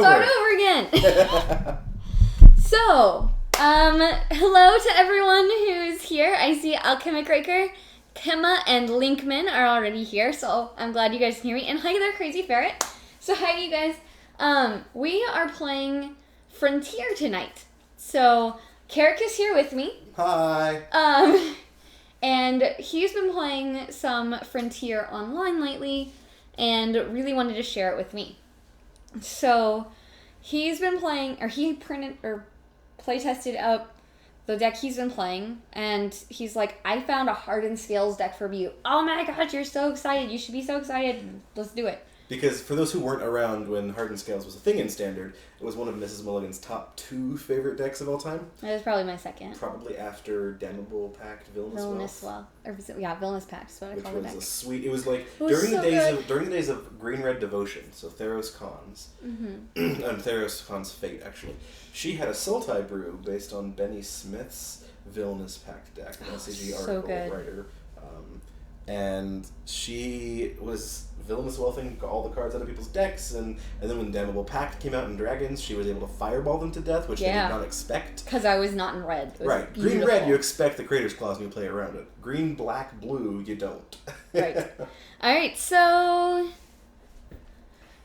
over again. So, hello to everyone who's here. I see Alchemic Raker, Kemma, and Linkman are already here, so I'm glad you guys can hear me. And hi there, Crazy Ferret. So hi, you guys. We are playing Frontier tonight. So, Carrick is here with me. Hi. And he's been playing some Frontier online lately and really wanted to share it with me. So, he's been playing, or he printed, or play tested up the deck he's been playing, and he's like, I found a Hardened Scales deck for you. Oh my god, you're so excited. You should be so excited. Let's do it. Because for those who weren't around when Hardened Scales was a thing in Standard, it was one of Mrs. Mulligan's top 2 favorite decks of all time. That was probably my second. Probably after Damnable Pact, Villainous Wealth. Villainous Pact is what I call the deck. Which was a sweet... It was like, during the days of Green-Red Devotion, so Theros Khan's, and Theros Khan's Fate, actually. She had a Sultai brew based on Benny Smith's Villainous Pact deck, an LCG article writer. And she was Villainous Wealthing all the cards out of people's decks, and then when Damnable Pact came out in Dragons, she was able to fireball them to death, which they did not expect. Because I was not in red. Right. Green-red, you expect the Creator's Clause and you play around it. Green, black, blue, you don't. Right. Alright, so...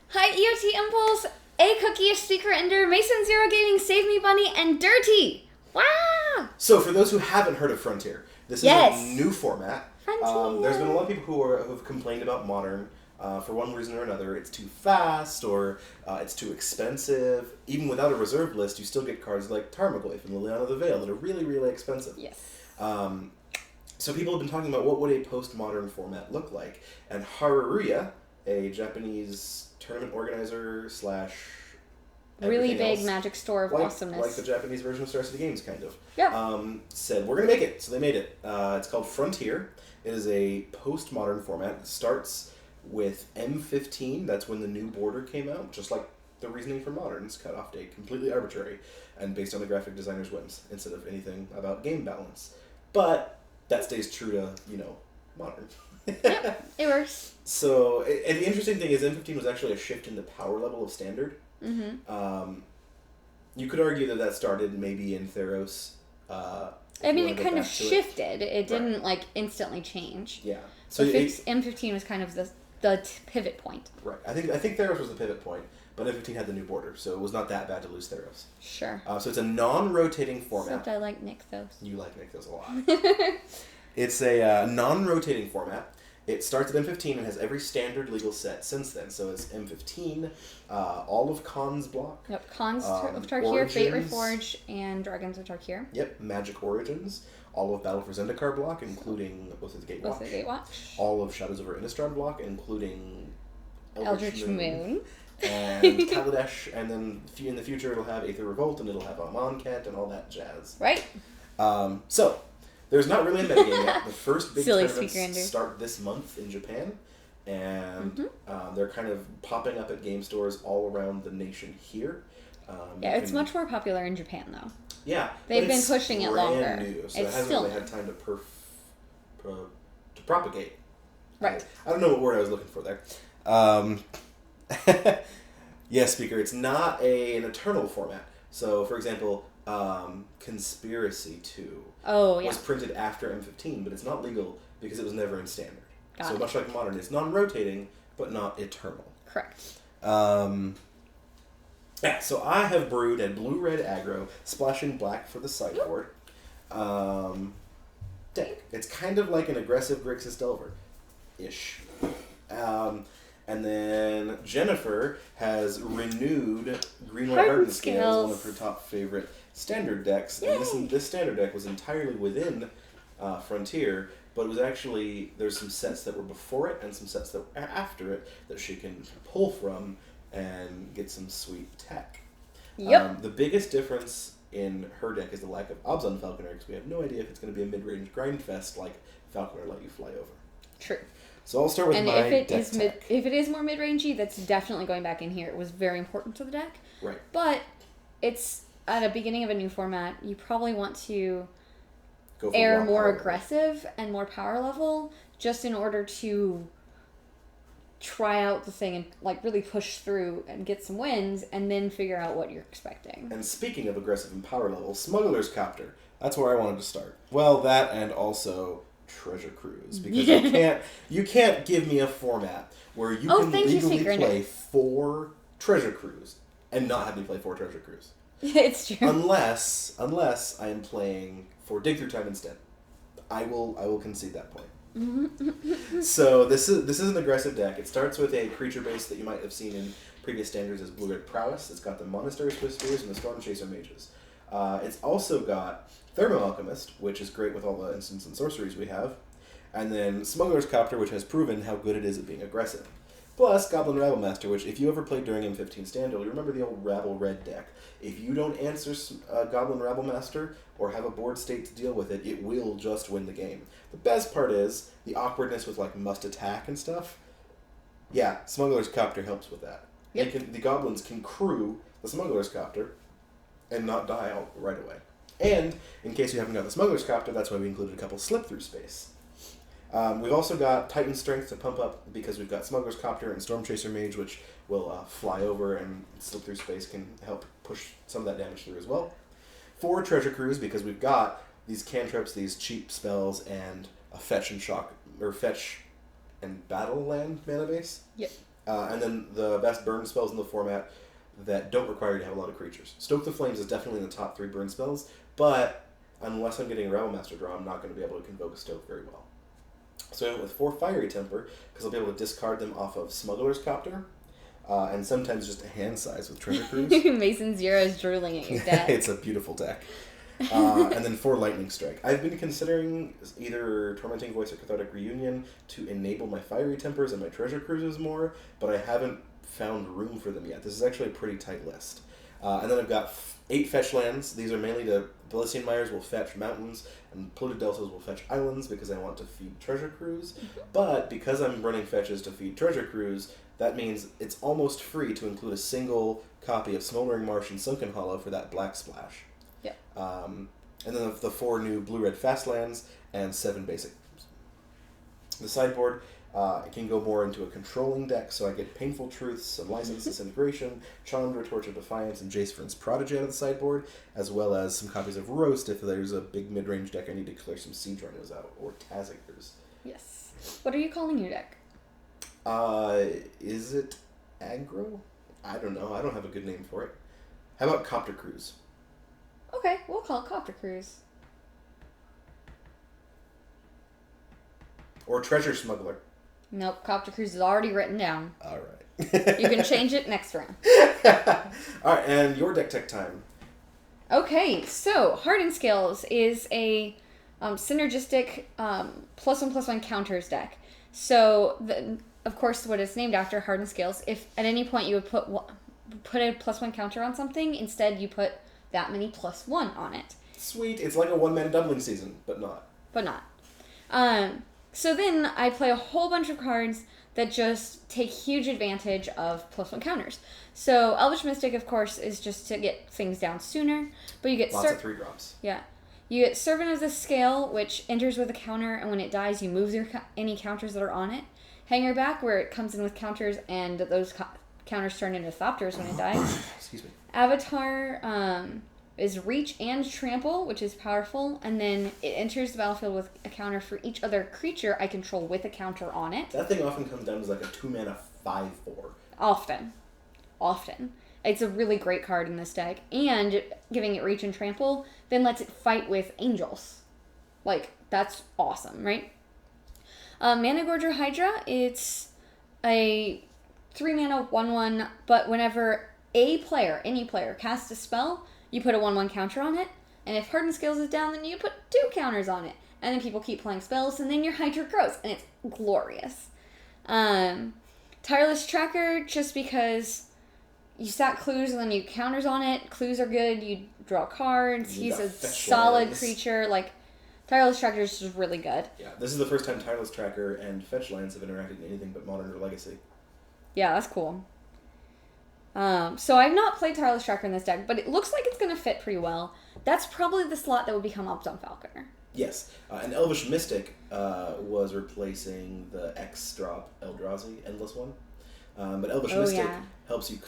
Hi, EOT Impulse, A Cookie, Speaker Ender, Mason Zero Gaming, Save Me Bunny, and Dirty! Wow! So, for those who haven't heard of Frontier, this is a new format. There's been a lot of people who have complained about Modern. For one reason or another, it's too fast, or it's too expensive. Even without a reserved list, you still get cards like Tarmogoyf and Liliana the Veil that are really, really expensive. Yes. So people have been talking about what would a postmodern format look like. And Haruruya, a Japanese tournament organizer / really big magic store of awesomeness. Like the Japanese version of Star City Games, kind of. Yeah. Said, we're going to make it. So they made it. It's called Frontier. It is a postmodern format. It starts with M15. That's when the new border came out. Just like the reasoning for Modern's cutoff date. Completely arbitrary. And based on the graphic designer's whims. Instead of anything about game balance. But that stays true to, Modern. Yeah, it works. So, and the interesting thing is M15 was actually a shift in the power level of Standard. Mm-hmm. You could argue that started maybe in Theros. It kind of shifted. It didn't, instantly change. Yeah. So M15 was kind of the pivot point. Right. I think Theros was the pivot point, but M15 had the new border, so it was not that bad to lose Theros. Sure. So it's a non-rotating format. Except I like Nykthos. You like Nykthos a lot. It's a non-rotating format. It starts at M15 and has every standard legal set since then. So it's M15, all of Khan's block. Yep, Khan's of Tarkir, Fate Reforged, and Dragons of Tarkir. Yep, Magic Origins, all of Battle for Zendikar block, including Oath of the Gatewatch. All of Shadows over Innistrad block, including Eldritch Moon. And Kaladesh, and then in the future it'll have Aether Revolt, and it'll have Amonkhet, and all that jazz. Right. So... There's not really a metagame yet. The first big Silly tournaments start this month in Japan, and they're kind of popping up at game stores all around the nation here. It's much more popular in Japan, though. Yeah. They've been pushing it longer. New, so it's it hasn't still really had time to propagate. Right. I don't know what word I was looking for there. Yes, Speaker, it's not an eternal format. So, for example... Conspiracy 2 was printed after M15, but it's not legal because it was never in Standard. So much like Modern, it's non-rotating, but not eternal. Correct. So I have brewed a blue-red aggro, splashing black for the sideboard deck. It's kind of like an aggressive Grixis Delver-ish. And then Jennifer has renewed Green-White Hardened Scales, one of her top favorite Standard decks. Yay. And this Standard deck was entirely within Frontier, but it was actually, there's some sets that were before it and some sets that were after it that she can pull from and get some sweet tech. Yep. The biggest difference in her deck is the lack of Obs on Falconer, because we have no idea if it's going to be a mid-range grind fest like Falconer let you fly over. True. So I'll start with my deck tech. If it is more mid-rangey, that's definitely going back in here. It was very important to the deck. Right. But it's at the beginning of a new format. You probably want to air more aggressive and more power level just in order to try out the thing and like really push through and get some wins, and then figure out what you're expecting. And speaking of aggressive and power level, Smuggler's Copter. That's where I wanted to start. Well, that and also Treasure Cruise, because you can't give me a format where you can legally play 4 Treasure Cruise and not have me play 4 Treasure Cruise. It's true. Unless I am playing for Dig Through Time instead. I will concede that point. So this is an aggressive deck. It starts with a creature base that you might have seen in previous standards as Blue-Red Prowess. It's got the Monastery Swift Spears and the Storm Chaser Mages. It's also got Thermo Alchemist, which is great with all the instants and sorceries we have. And then Smuggler's Copter, which has proven how good it is at being aggressive. Plus Goblin Rabble Master, which if you ever played during M15 Standard, you remember the old Rabble Red deck. If you don't answer Goblin Rabble Master or have a board state to deal with it, it will just win the game. The best part is the awkwardness with like must attack and stuff. Yeah, Smuggler's Copter helps with that. Yep. The goblins can crew the Smuggler's Copter and not die out right away. And in case you haven't got the Smuggler's Copter, that's why we included a couple slip-through space. We've also got Titan Strength to pump up because we've got Smuggler's Copter and Storm Chaser Mage, which will fly over and slip through space, can help push some of that damage through as well. 4 Treasure Cruise because we've got these cantrips, these cheap spells, and a fetch and battle land mana base. Yep. And then the best burn spells in the format that don't require you to have a lot of creatures. Stoke the Flames is definitely in the top 3 burn spells, but unless I'm getting a Rebel Master draw, I'm not going to be able to convoke a Stoke very well. So I went with 4 Fiery Temper, because I'll be able to discard them off of Smuggler's Copter, and sometimes just a hand size with Treasure Cruise. Mason Zero is drooling at your deck. It's a beautiful deck. And then 4 Lightning Strike. I've been considering either Tormenting Voice or Cathartic Reunion to enable my Fiery Tempers and my Treasure Cruises more, but I haven't found room for them yet. This is actually a pretty tight list. And then I've got 8 fetch lands. These are mainly to Belissian Mires will fetch mountains, and Polluted Deltas will fetch islands because I want to feed Treasure Cruise. But because I'm running fetches to feed Treasure Cruise, that means it's almost free to include a single copy of Smoldering Marsh and Sunken Hollow for that Black Splash. Yeah. And then the 4 new Blue-Red Fast lands and 7 basic. The sideboard, it can go more into a controlling deck, so I get Painful Truths, some License Disintegration, Chandra, Torch of Defiance, and Jace Vryn's Prodigy out of the sideboard, as well as some copies of Roast if there's a big mid-range deck I need to clear some Siege Runners out, or Tazikers. Yes. What are you calling your deck? Is it aggro? I don't know. I don't have a good name for it. How about Copter Cruise? Okay, we'll call it Copter Cruise. Or Treasure Smuggler. Nope, Copter Cruise is already written down. All right. You can change it next round. All right, and your deck tech time. Okay, so Hardened Scales is a synergistic +1/+1 counters deck. So, of course, what it's named after, Hardened Scales. If at any point you would put a +1 counter on something, instead you put that many +1 on it. Sweet. It's like a one-man doubling season, but not. But not. So then I play a whole bunch of cards that just take huge advantage of +1 counters. So Elvish Mystic, of course, is just to get things down sooner. But you get lots of 3-drops. Yeah. You get Servant of the Scale, which enters with a counter, and when it dies, you move any counters that are on it. Hanger Back, where it comes in with counters, and those counters turn into Thopters when it dies. Excuse me. Avatar is Reach and Trample, which is powerful, and then it enters the battlefield with a counter for each other creature I control with a counter on it. That thing often comes down as like a 2-mana 5/4. Often. It's a really great card in this deck, and giving it Reach and Trample then lets it fight with angels. Like, that's awesome, right? Mana Gorger Hydra, it's a 3-mana 1/1, but whenever any player casts a spell, you put a 1/1 counter on it, and if Hardened Scales is down, then you put 2 counters on it. And then people keep playing spells, and then your Hydra grows, and it's glorious. Tireless Tracker, just because you stack clues and then you counters on it. Clues are good, you draw cards, he's a solid creature, like, Tireless Tracker is just really good. Yeah, this is the first time Tireless Tracker and Fetch Lands have interacted in anything but Modern or Legacy. Yeah, that's cool. So I've not played Tireless Tracker in this deck, but it looks like it's going to fit pretty well. That's probably the slot that would become Upzone Falconer. Yes, and Elvish Mystic was replacing the X drop Eldrazi Endless one. But Elvish Mystic helps you.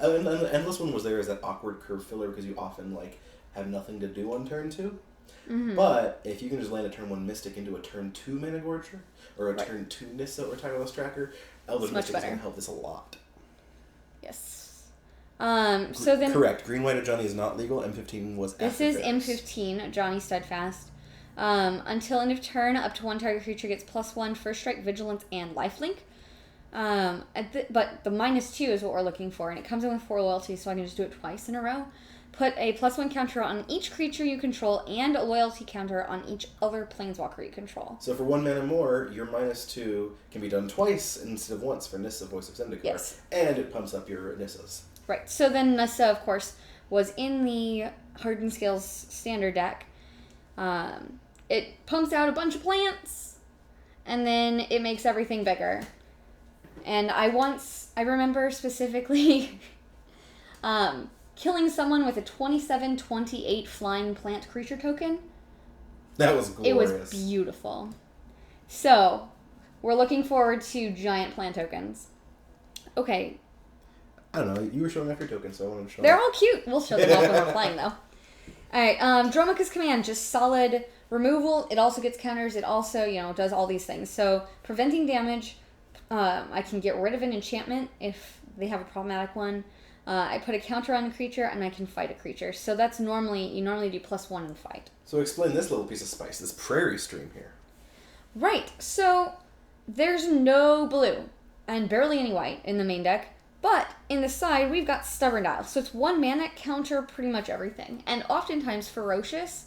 Endless one was there as that awkward curve filler because you often have nothing to do on turn 2. Mm-hmm. But if you can just land a turn 1 Mystic into a turn 2 Mana Gorger or a turn 2 Nissa or Tireless Tracker, Elvish Mystic is going to help this a lot. Yes. So then. Correct. Green White Johnny is not legal. M15 was. This is M15 Johnny Steadfast. Until end of turn, up to one target creature gets +1 First Strike, Vigilance, and Lifelink. But the -2 is what we're looking for, and it comes in with 4 loyalty, so I can just do it twice in a row. Put a +1 counter on each creature you control, and a loyalty counter on each other planeswalker you control. So for 1 mana more, your -2 can be done twice instead of once for Nissa, Voice of Zendikar. Yes. And it pumps up your Nissas. Right. So then Nissa, of course, was in the Hardened Scales standard deck. It pumps out a bunch of plants, and then it makes everything bigger. And I remember specifically killing someone with a 27/28 flying plant creature token. That was glorious. It was beautiful. So, we're looking forward to giant plant tokens. Okay. I don't know. You were showing off your tokens, so I wanted to show them. They're all cute. We'll show them off when we're playing, though. Alright, Dromoka's Command, just solid removal. It also gets counters. It also, does all these things. So, preventing damage. I can get rid of an enchantment if they have a problematic one. I put a counter on a creature, and I can fight a creature. So that's you normally do +1 in fight. So explain this little piece of spice, this Prairie Stream here. Right. So there's no blue and barely any white in the main deck. But in the side, we've got Stubborn Dial. So it's 1 mana, counter pretty much everything. And oftentimes, Ferocious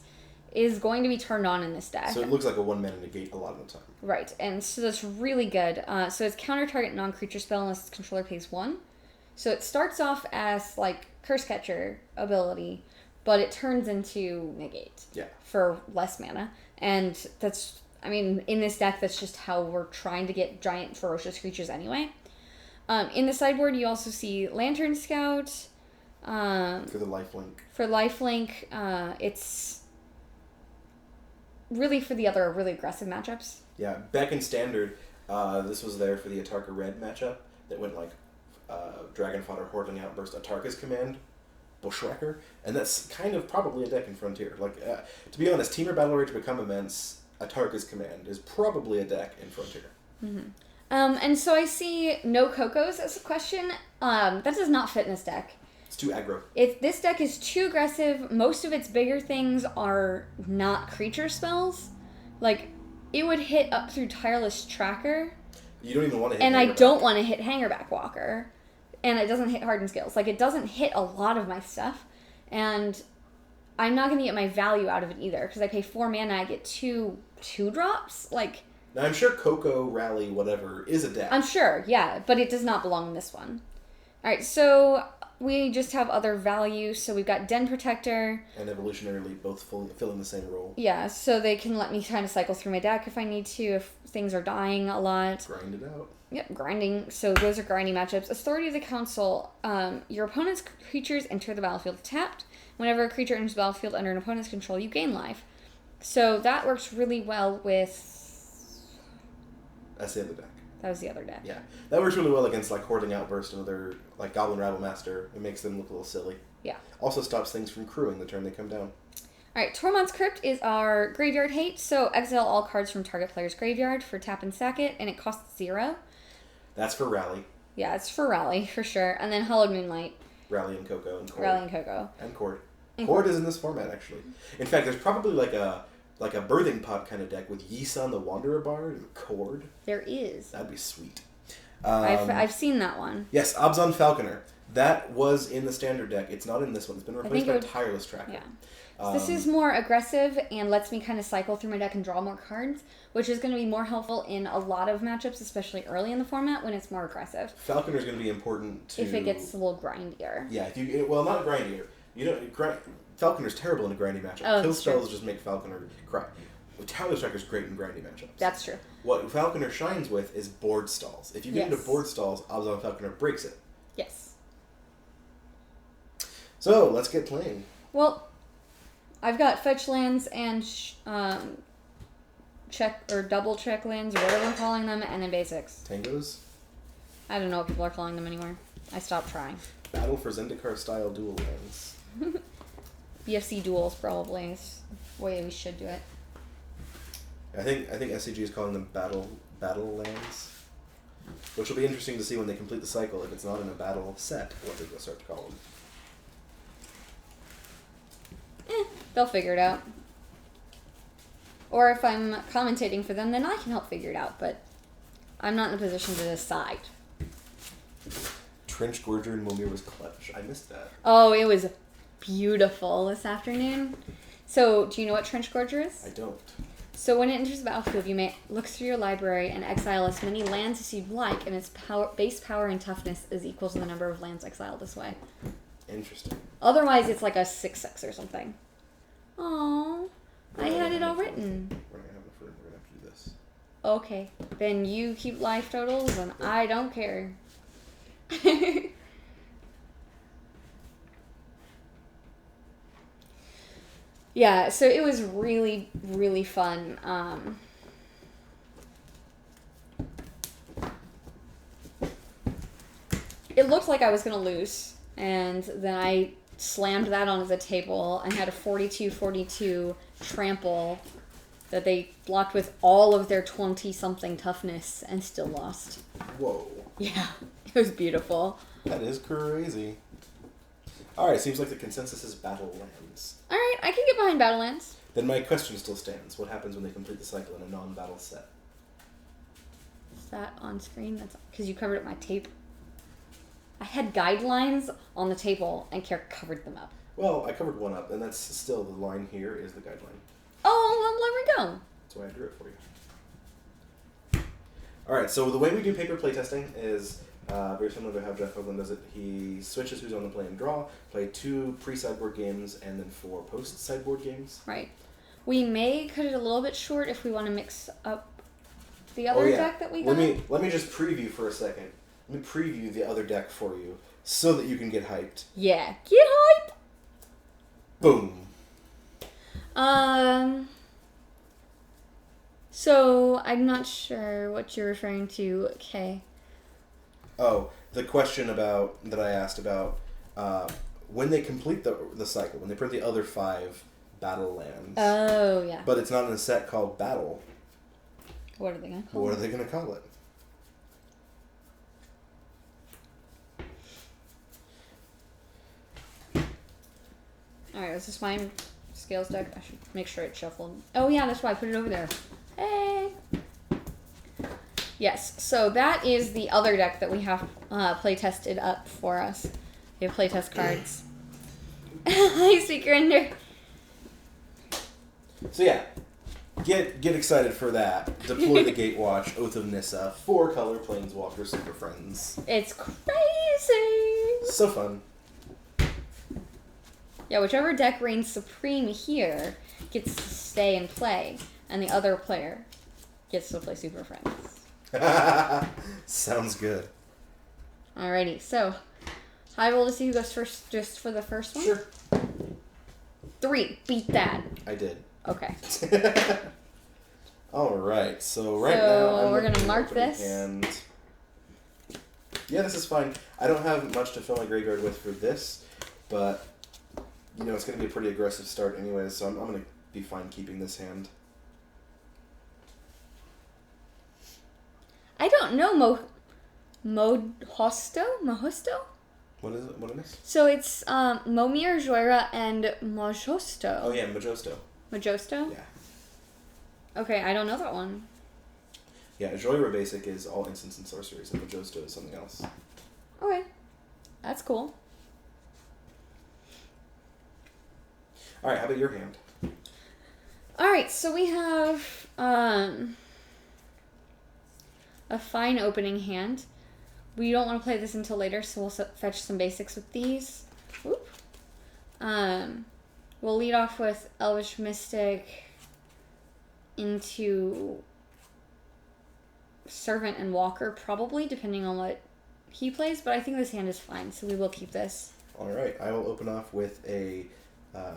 is going to be turned on in this deck. So it looks like a 1 mana negate a lot of the time. Right, and so that's really good. So it's counter target non-creature spell unless its controller pays 1. So it starts off as Curse Catcher ability, but it turns into negate for less mana. And that's, in this deck, that's just how we're trying to get giant ferocious creatures anyway. In the sideboard, you also see Lantern Scout. For the lifelink. For lifelink, it's really for the other really aggressive matchups. Yeah, back in Standard, this was there for the Atarka Red matchup that went Dragon Fodder, Hordeling Outburst, Atarka's Command, Bushwhacker, and that's kind of probably a deck in Frontier. To be honest, Temur Battle Rage Become Immense, Atarka's Command is probably a deck in Frontier. Mm-hmm. And so I see no Cocos as a question. That does not fit in this deck. It's too aggro. This deck is too aggressive. Most of its bigger things are not creature spells. It would hit up through Tireless Tracker. You don't even want to hit And I don't want to hit Hangerback Walker. And it doesn't hit Hardened Scales. It doesn't hit a lot of my stuff. And I'm not going to get my value out of it either. Because I pay 4 mana, I get 2 drops. Now, I'm sure Coco, Rally, whatever, is a deck. I'm sure, yeah. But it does not belong in this one. Alright, so we just have other values. So we've got Den Protector. And Evolutionary Leap, both filling the same role. Yeah, so they can let me kind of cycle through my deck if I need to, if things are dying a lot. Grind it out. Yep, grinding. So those are grinding matchups. Authority of the Council. Your opponent's creatures enter the battlefield tapped. Whenever a creature enters the battlefield under an opponent's control, you gain life. So that works really well with... That's the other deck. That was the other deck. Yeah. That works really well against Hoarding Outburst and other, Goblin Rabblemaster. It makes them look a little silly. Yeah. Also stops things from crewing the turn they come down. Alright, Tormod's Crypt is our graveyard hate. So exile all cards from target player's graveyard for tap and sack it, and it costs 0. That's for Rally. Yeah, it's for Rally, for sure. And then Hallowed Moonlight. Rally and Coco and Cord. Rally and Coco. And Cord. Cord is in this format, actually. In fact, there's probably a birthing pot kind of deck with Yisan the Wanderer Bard and Cord. There is. That'd be sweet. I've seen that one. Yes, Abzan Falconer. That was in the standard deck. It's not in this one. It's been replaced by Tireless Tracker. Yeah. This is more aggressive and lets me kind of cycle through my deck and draw more cards, which is going to be more helpful in a lot of matchups, especially early in the format when it's more aggressive. Falconer is going to be important to... If it gets a little grindier. Yeah, not grindier. Falconer's terrible in a grindy matchup. Oh, Kill spells just make Falconer cry. Tireless Tracker is great in grindy matchups. That's true. What Falconer shines with is board stalls. If you get into board stalls, Abzan Falconer breaks it. Yes. So, let's get playing. Well, I've got fetch lands and check or double check lands or whatever I'm calling them, and then basics. Tangos? I don't know what people are calling them anymore. I stopped trying. Battle for Zendikar style dual lands. BFC duels probably is the way we should do it. I think SCG is calling them battle lands, which will be interesting to see when they complete the cycle. If it's not in a battle set, what they're going to start to call them. They'll figure it out. Or if I'm commentating for them, then I can help figure it out. But I'm not in a position to decide. Trench Gorger and Momir was clutch. I missed that. Oh, it was beautiful this afternoon. So, do you know what Trench Gorger is? I don't. So when it enters the battlefield, you may look through your library and exile as many lands as you'd like, and its base power and toughness is equal to the number of lands exiled this way. Interesting. Otherwise, it's like a 6/6 or something. Aww, I had it all written. We're not going to have enough room. We're going to have to do this. Okay, then you keep life totals, and I don't care. Yeah, so it was really, really fun. It looked like I was going to lose, and then I slammed that onto the table and had a 42-42 trample that they blocked with all of their 20-something toughness and still lost. Whoa. Yeah, it was beautiful. That is crazy. Alright, seems like the consensus is battle lands. Alright, I can get behind Battlelands. Then my question still stands. What happens when they complete the cycle in a non-battle set? Is that on screen? That's because you covered up my tape. I had guidelines on the table and covered them up. Well, I covered one up, and that's still the line here is the guideline. Oh, well, there we go. That's why I drew it for you. Alright, so the way we do paper playtesting is very similar to how Jeff Hoagland does it. He switches who's on the play and draw, play 2 pre-sideboard games, and then 4 post-sideboard games. Right. We may cut it a little bit short if we want to mix up the other deck that we got. Let me just preview for a second. Let me preview the other deck for you so that you can get hyped. Yeah, get hyped! Boom. So, I'm not sure what you're referring to, okay. Oh, the question that I asked about when they complete the cycle, when they print the other 5 battle lands. Oh, yeah. But it's not in a set called Battle. What are they going to call it? What are they going to call it? Alright, is this my scales deck? I should make sure it's shuffled. Oh, yeah, that's why I put it over there. Hey! Yes, so that is the other deck that we have play-tested up for us. We have playtest cards. Hi, Secret Ender. So yeah, get excited for that. Deploy the Gatewatch, Oath of Nissa, 4-color Planeswalker Super Friends. It's crazy! So fun. Yeah, whichever deck reigns supreme here gets to stay and play, and the other player gets to play Super Friends. Sounds good. Alrighty, so I will see who goes first just for the first one. Sure. 3. Beat that. I did. Okay. Alright, so now we're gonna mark this. And yeah, this is fine. I don't have much to fill my graveyard with for this, but it's going to be a pretty aggressive start anyways, so I'm going to be fine keeping this hand. I don't know Mohosto? What is it? What is this? So it's Momir, Joyra, and Mojosto. Oh yeah, Mojosto. Mojosto? Yeah. Okay, I don't know that one. Yeah, Joyra basic is all instants and sorceries, and Mojosto is something else. Okay. That's cool. Alright, how about your hand? Alright, so we have a fine opening hand. We don't want to play this until later, so we'll fetch some basics with these. Whoop. We'll lead off with Elvish Mystic into Servant and Walker, probably, depending on what he plays, but I think this hand is fine, so we will keep this. Alright, I will open off with a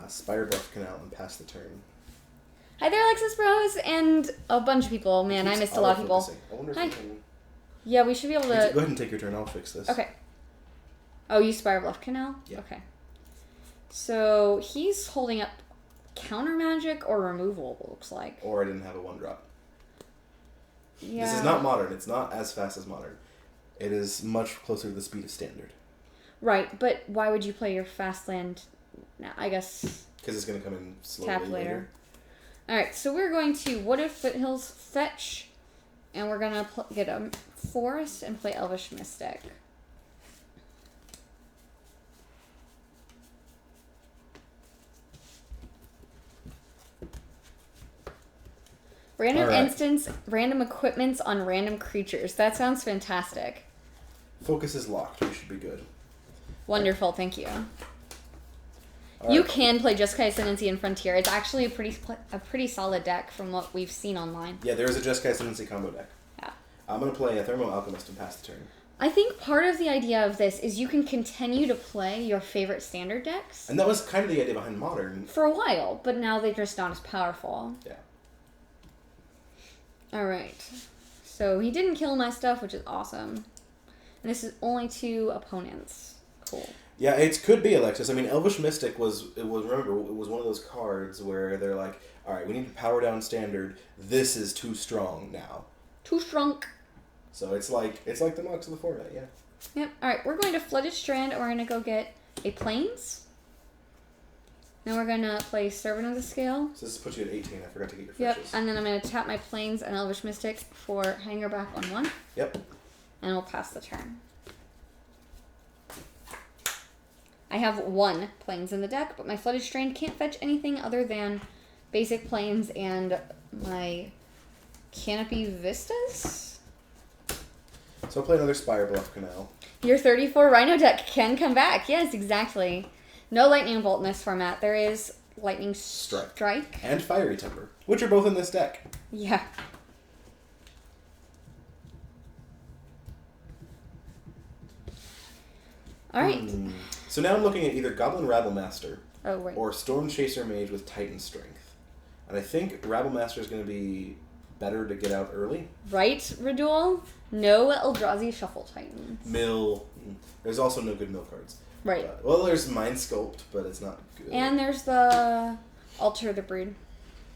Spire Bluff Canal and pass the turn. Hi there, Alexis Bros, and a bunch of people. Man, I missed a lot of people. I wonder if Hi. we can... Yeah, we should be able to... Go ahead and take your turn. I'll fix this. Okay. Oh, you Spire Bluff Canal? Yeah. Okay. So, he's holding up counter magic or removal, it looks like. Or I didn't have a 1-drop. Yeah. This is not modern. It's not as fast as modern. It is much closer to the speed of standard. Right, but why would you play your fast land now? I guess... Because it's going to come in slowly tap later. Alright, so we're going to Wood of Foothills fetch, and we're going to get a forest and play Elvish Mystic. Random instance, random equipments on random creatures. That sounds fantastic. Focus is locked. We should be good. Wonderful, thank you. All You right. can play Jeskai Ascendancy and Frontier. It's actually a pretty solid deck from what we've seen online. Yeah, there is a Jeskai Ascendancy combo deck. Yeah. I'm going to play a Thermo Alchemist and pass the turn. I think part of the idea of this is you can continue to play your favorite standard decks And that was kind of the idea behind Modern. for a while, but now they're just not as powerful. Yeah. Alright. So he didn't kill my stuff, which is awesome. And this is only 2 opponents. Cool. Yeah, it could be Alexis. I mean, Elvish Mystic was one of those cards where they're like, all right, we need to power down standard. This is too strong now. Too strong. So it's like the Mox of the format, yeah. Yep. Alright, we're going to Flooded Strand, and we're going to go get a Plains. Then we're going to play Servant of the Scale. So this puts you at 18. I forgot to get your Yep, fetches. and then I'm going to tap my Plains and Elvish Mystic for Hanger back on 1. Yep. And we'll pass the turn. I have 1 Plains in the deck, but my Flooded Strand can't fetch anything other than basic Plains and my Canopy Vistas. So I'll play another Spire Bluff Canal. Your 34 Rhino deck can come back. Yes, exactly. No Lightning Bolt in this format. There is Lightning Strike. And Fiery Temper, which are both in this deck. Yeah. Alright. So now I'm looking at either Goblin Rabblemaster Oh, right. or Storm Chaser Mage with Titan Strength. And I think Rabblemaster is going to be better to get out early. Right, Radul? No Eldrazi Shuffle Titans. Mill. There's also no good mill cards. Right. Well, there's Mind Sculpt, but it's not good. And there's the Alter the Brood.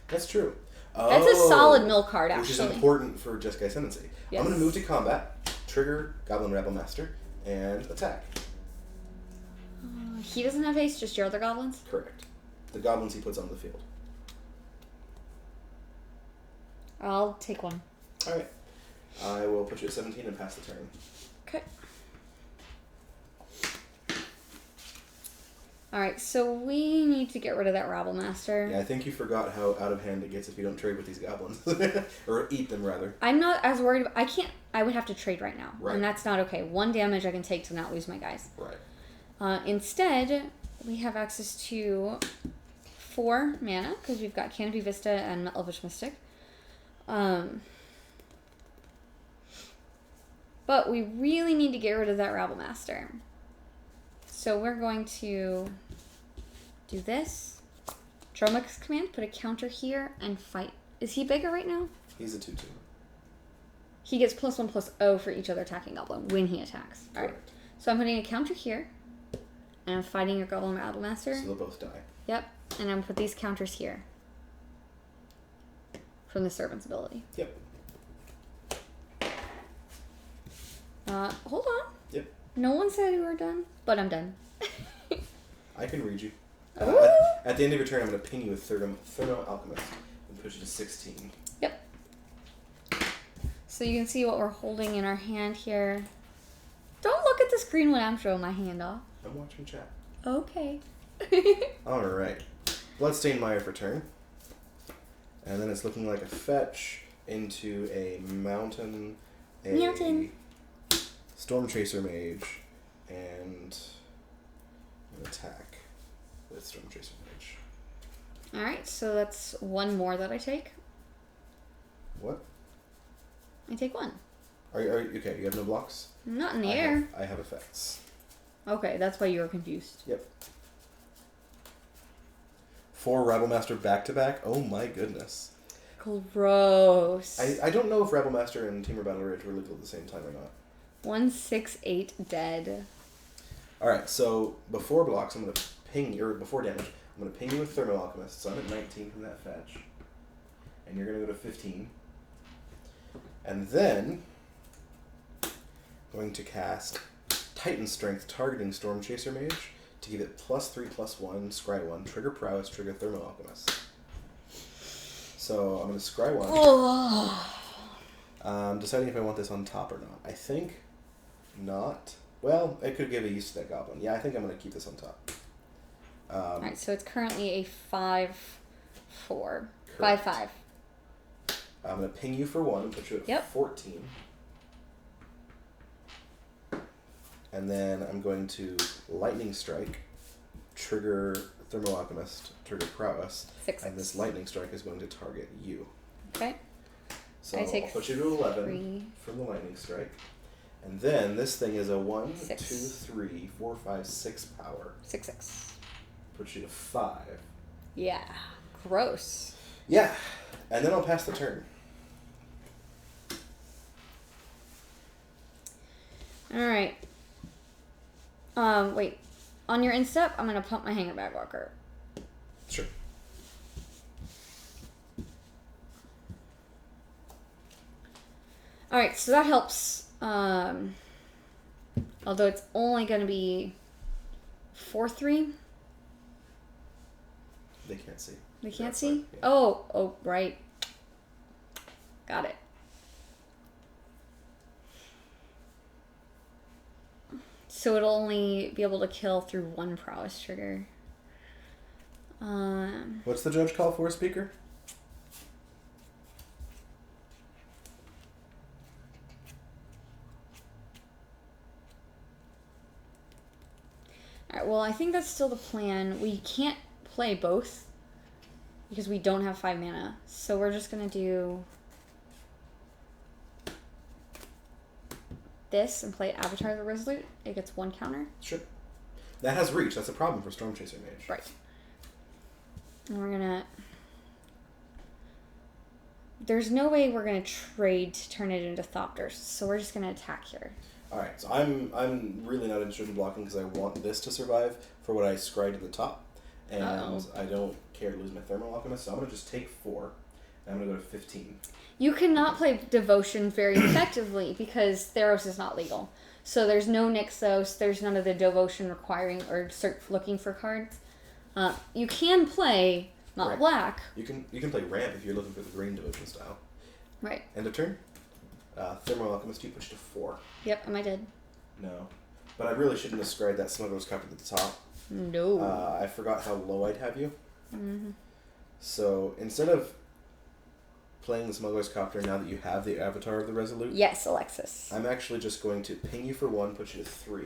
That's true. That's a solid mill card, actually. Which is important for Jeskai Ascendancy. Yes. I'm going to move to combat, trigger Goblin Rabblemaster, and attack. He doesn't have haste, just your other goblins? Correct. The goblins he puts on the field. I'll take 1. Alright. I will put you at 17 and pass the turn. Okay. Alright, so we need to get rid of that Rabblemaster. Yeah, I think you forgot how out of hand it gets if you don't trade with these goblins. Or eat them, rather. I'm not as worried. I would have to trade right now. Right. And that's not okay. 1 damage I can take to not lose my guys. Right. Instead, we have access to 4 mana, because we've got Canopy Vista and Elvish Mystic. But we really need to get rid of that Rabblemaster. So we're going to do this. Dromix command, put a counter here, and fight. Is he bigger right now? He's a 2-2. He gets +1/+0 for each other attacking goblin when he attacks. Alright. Correct. So I'm putting a counter here. And I'm fighting your Goblin Rabblemaster. So they'll both die. Yep. And I'm going to put these counters here. From the Servant's ability. Yep. Hold on. Yep. No one said we were done, but I'm done. I can read you. Ooh. At the end of your turn, I'm going to ping you with Thermo Alchemist and push you to 16. Yep. So you can see what we're holding in our hand here. Don't look at the screen when I'm showing my hand off. I'm watching chat. Okay. Alright. Bloodstained Mire for turn. And then it's looking like a fetch into a mountain, Storm Chaser Mage, and an attack with Storm Chaser Mage. Alright, so that's 1 more that I take. What? I take 1. Are you okay? You have no blocks? Not in the air. I have effects. Okay, that's why you were confused. Yep. 4 Rabblemaster back-to-back. Oh my goodness. Gross. I don't know if Rabblemaster and Temur Battle Rage were legal at the same time or not. 168 dead. Alright, so before blocks, I'm going to ping you, or before damage, I'm going to ping you with Thermo Alchemist. So I'm at 19 from that fetch. And you're going to go to 15. And then, going to cast Titan Strength targeting Storm Chaser Mage to give it +3/+1, scry 1, trigger Prowess, trigger Thermo Alchemist. So I'm going to scry 1. Deciding if I want this on top or not. I think not. Well, it could give a use to that goblin. Yeah, I think I'm going to keep this on top. Alright, so it's currently a 5-4. 5-5. I'm going to ping you for 1, put you at 14. And then I'm going to Lightning Strike, trigger Thermo Alchemist, trigger Prowess. 6. And this Lightning Strike is going to target you. Okay. So I take I'll put you to 11 3. from the Lightning Strike. And then this thing is a 1, 6. 2, 3, 4, 5, 6 power. 6. Put you to 5. Yeah. Gross. Yeah. And then I'll pass the turn. Alright. Wait. On your instep, I'm going to pump my Hanger Bag Walker. Sure. Alright, so that helps. Although it's only going to be 4-3. They can't see. They can't That's see? fine, yeah. Oh, right. Got it. So it'll only be able to kill through 1 prowess trigger. What's the judge call for, speaker? Alright, well, I think that's still the plan. We can't play both because we don't have 5 mana. So we're just going to do this and play Avatar the Resolute. It gets 1 counter. Sure. That has reach. That's a problem for Storm Chaser Mage. Right. And we're going to... There's no way we're going to trade to turn it into Thopters, so we're just going to attack here. Alright, so I'm really not interested in blocking because I want this to survive for what I scried at the top. And I don't care to lose my Thermal Alchemist, so I'm going to just take 4. And I'm going to go to 15. You cannot play Devotion very effectively because Theros is not legal. So there's no Nixos, there's none of the Devotion requiring or looking for cards. You can play, not Right. black. You can play Ramp if you're looking for the green Devotion style. Right. End of turn. Thermal Alchemist, you push to 4. Yep, am I dead? No. But I really shouldn't have scried that Smuggler's Cup at the top. No. I forgot how low I'd have you. Mm-hmm. So instead of playing the Smuggler's Copter now that you have the Avatar of the Resolute, Yes, Alexis. I'm actually just going to ping you for 1, put you to 3.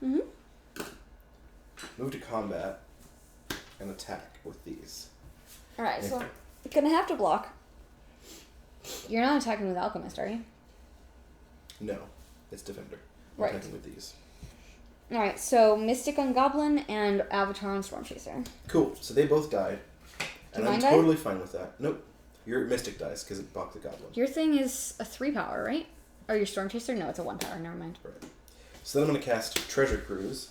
Mm-hmm. Move to combat and attack with these. Alright, so I'm gonna have to block. You're not attacking with Alchemist, are you? No, it's Defender. I'm Right. attacking with these. Alright, so Mystic on Goblin and Avatar on Storm Chaser. Cool. So they both died. And I'm mine die? totally fine with that. Nope. Your Mystic dies because it blocked the Goblin. Your thing is a 3 power, right? Or your Storm Chaser? No, it's a 1 power, never mind. Right. So then I'm going to cast Treasure Cruise.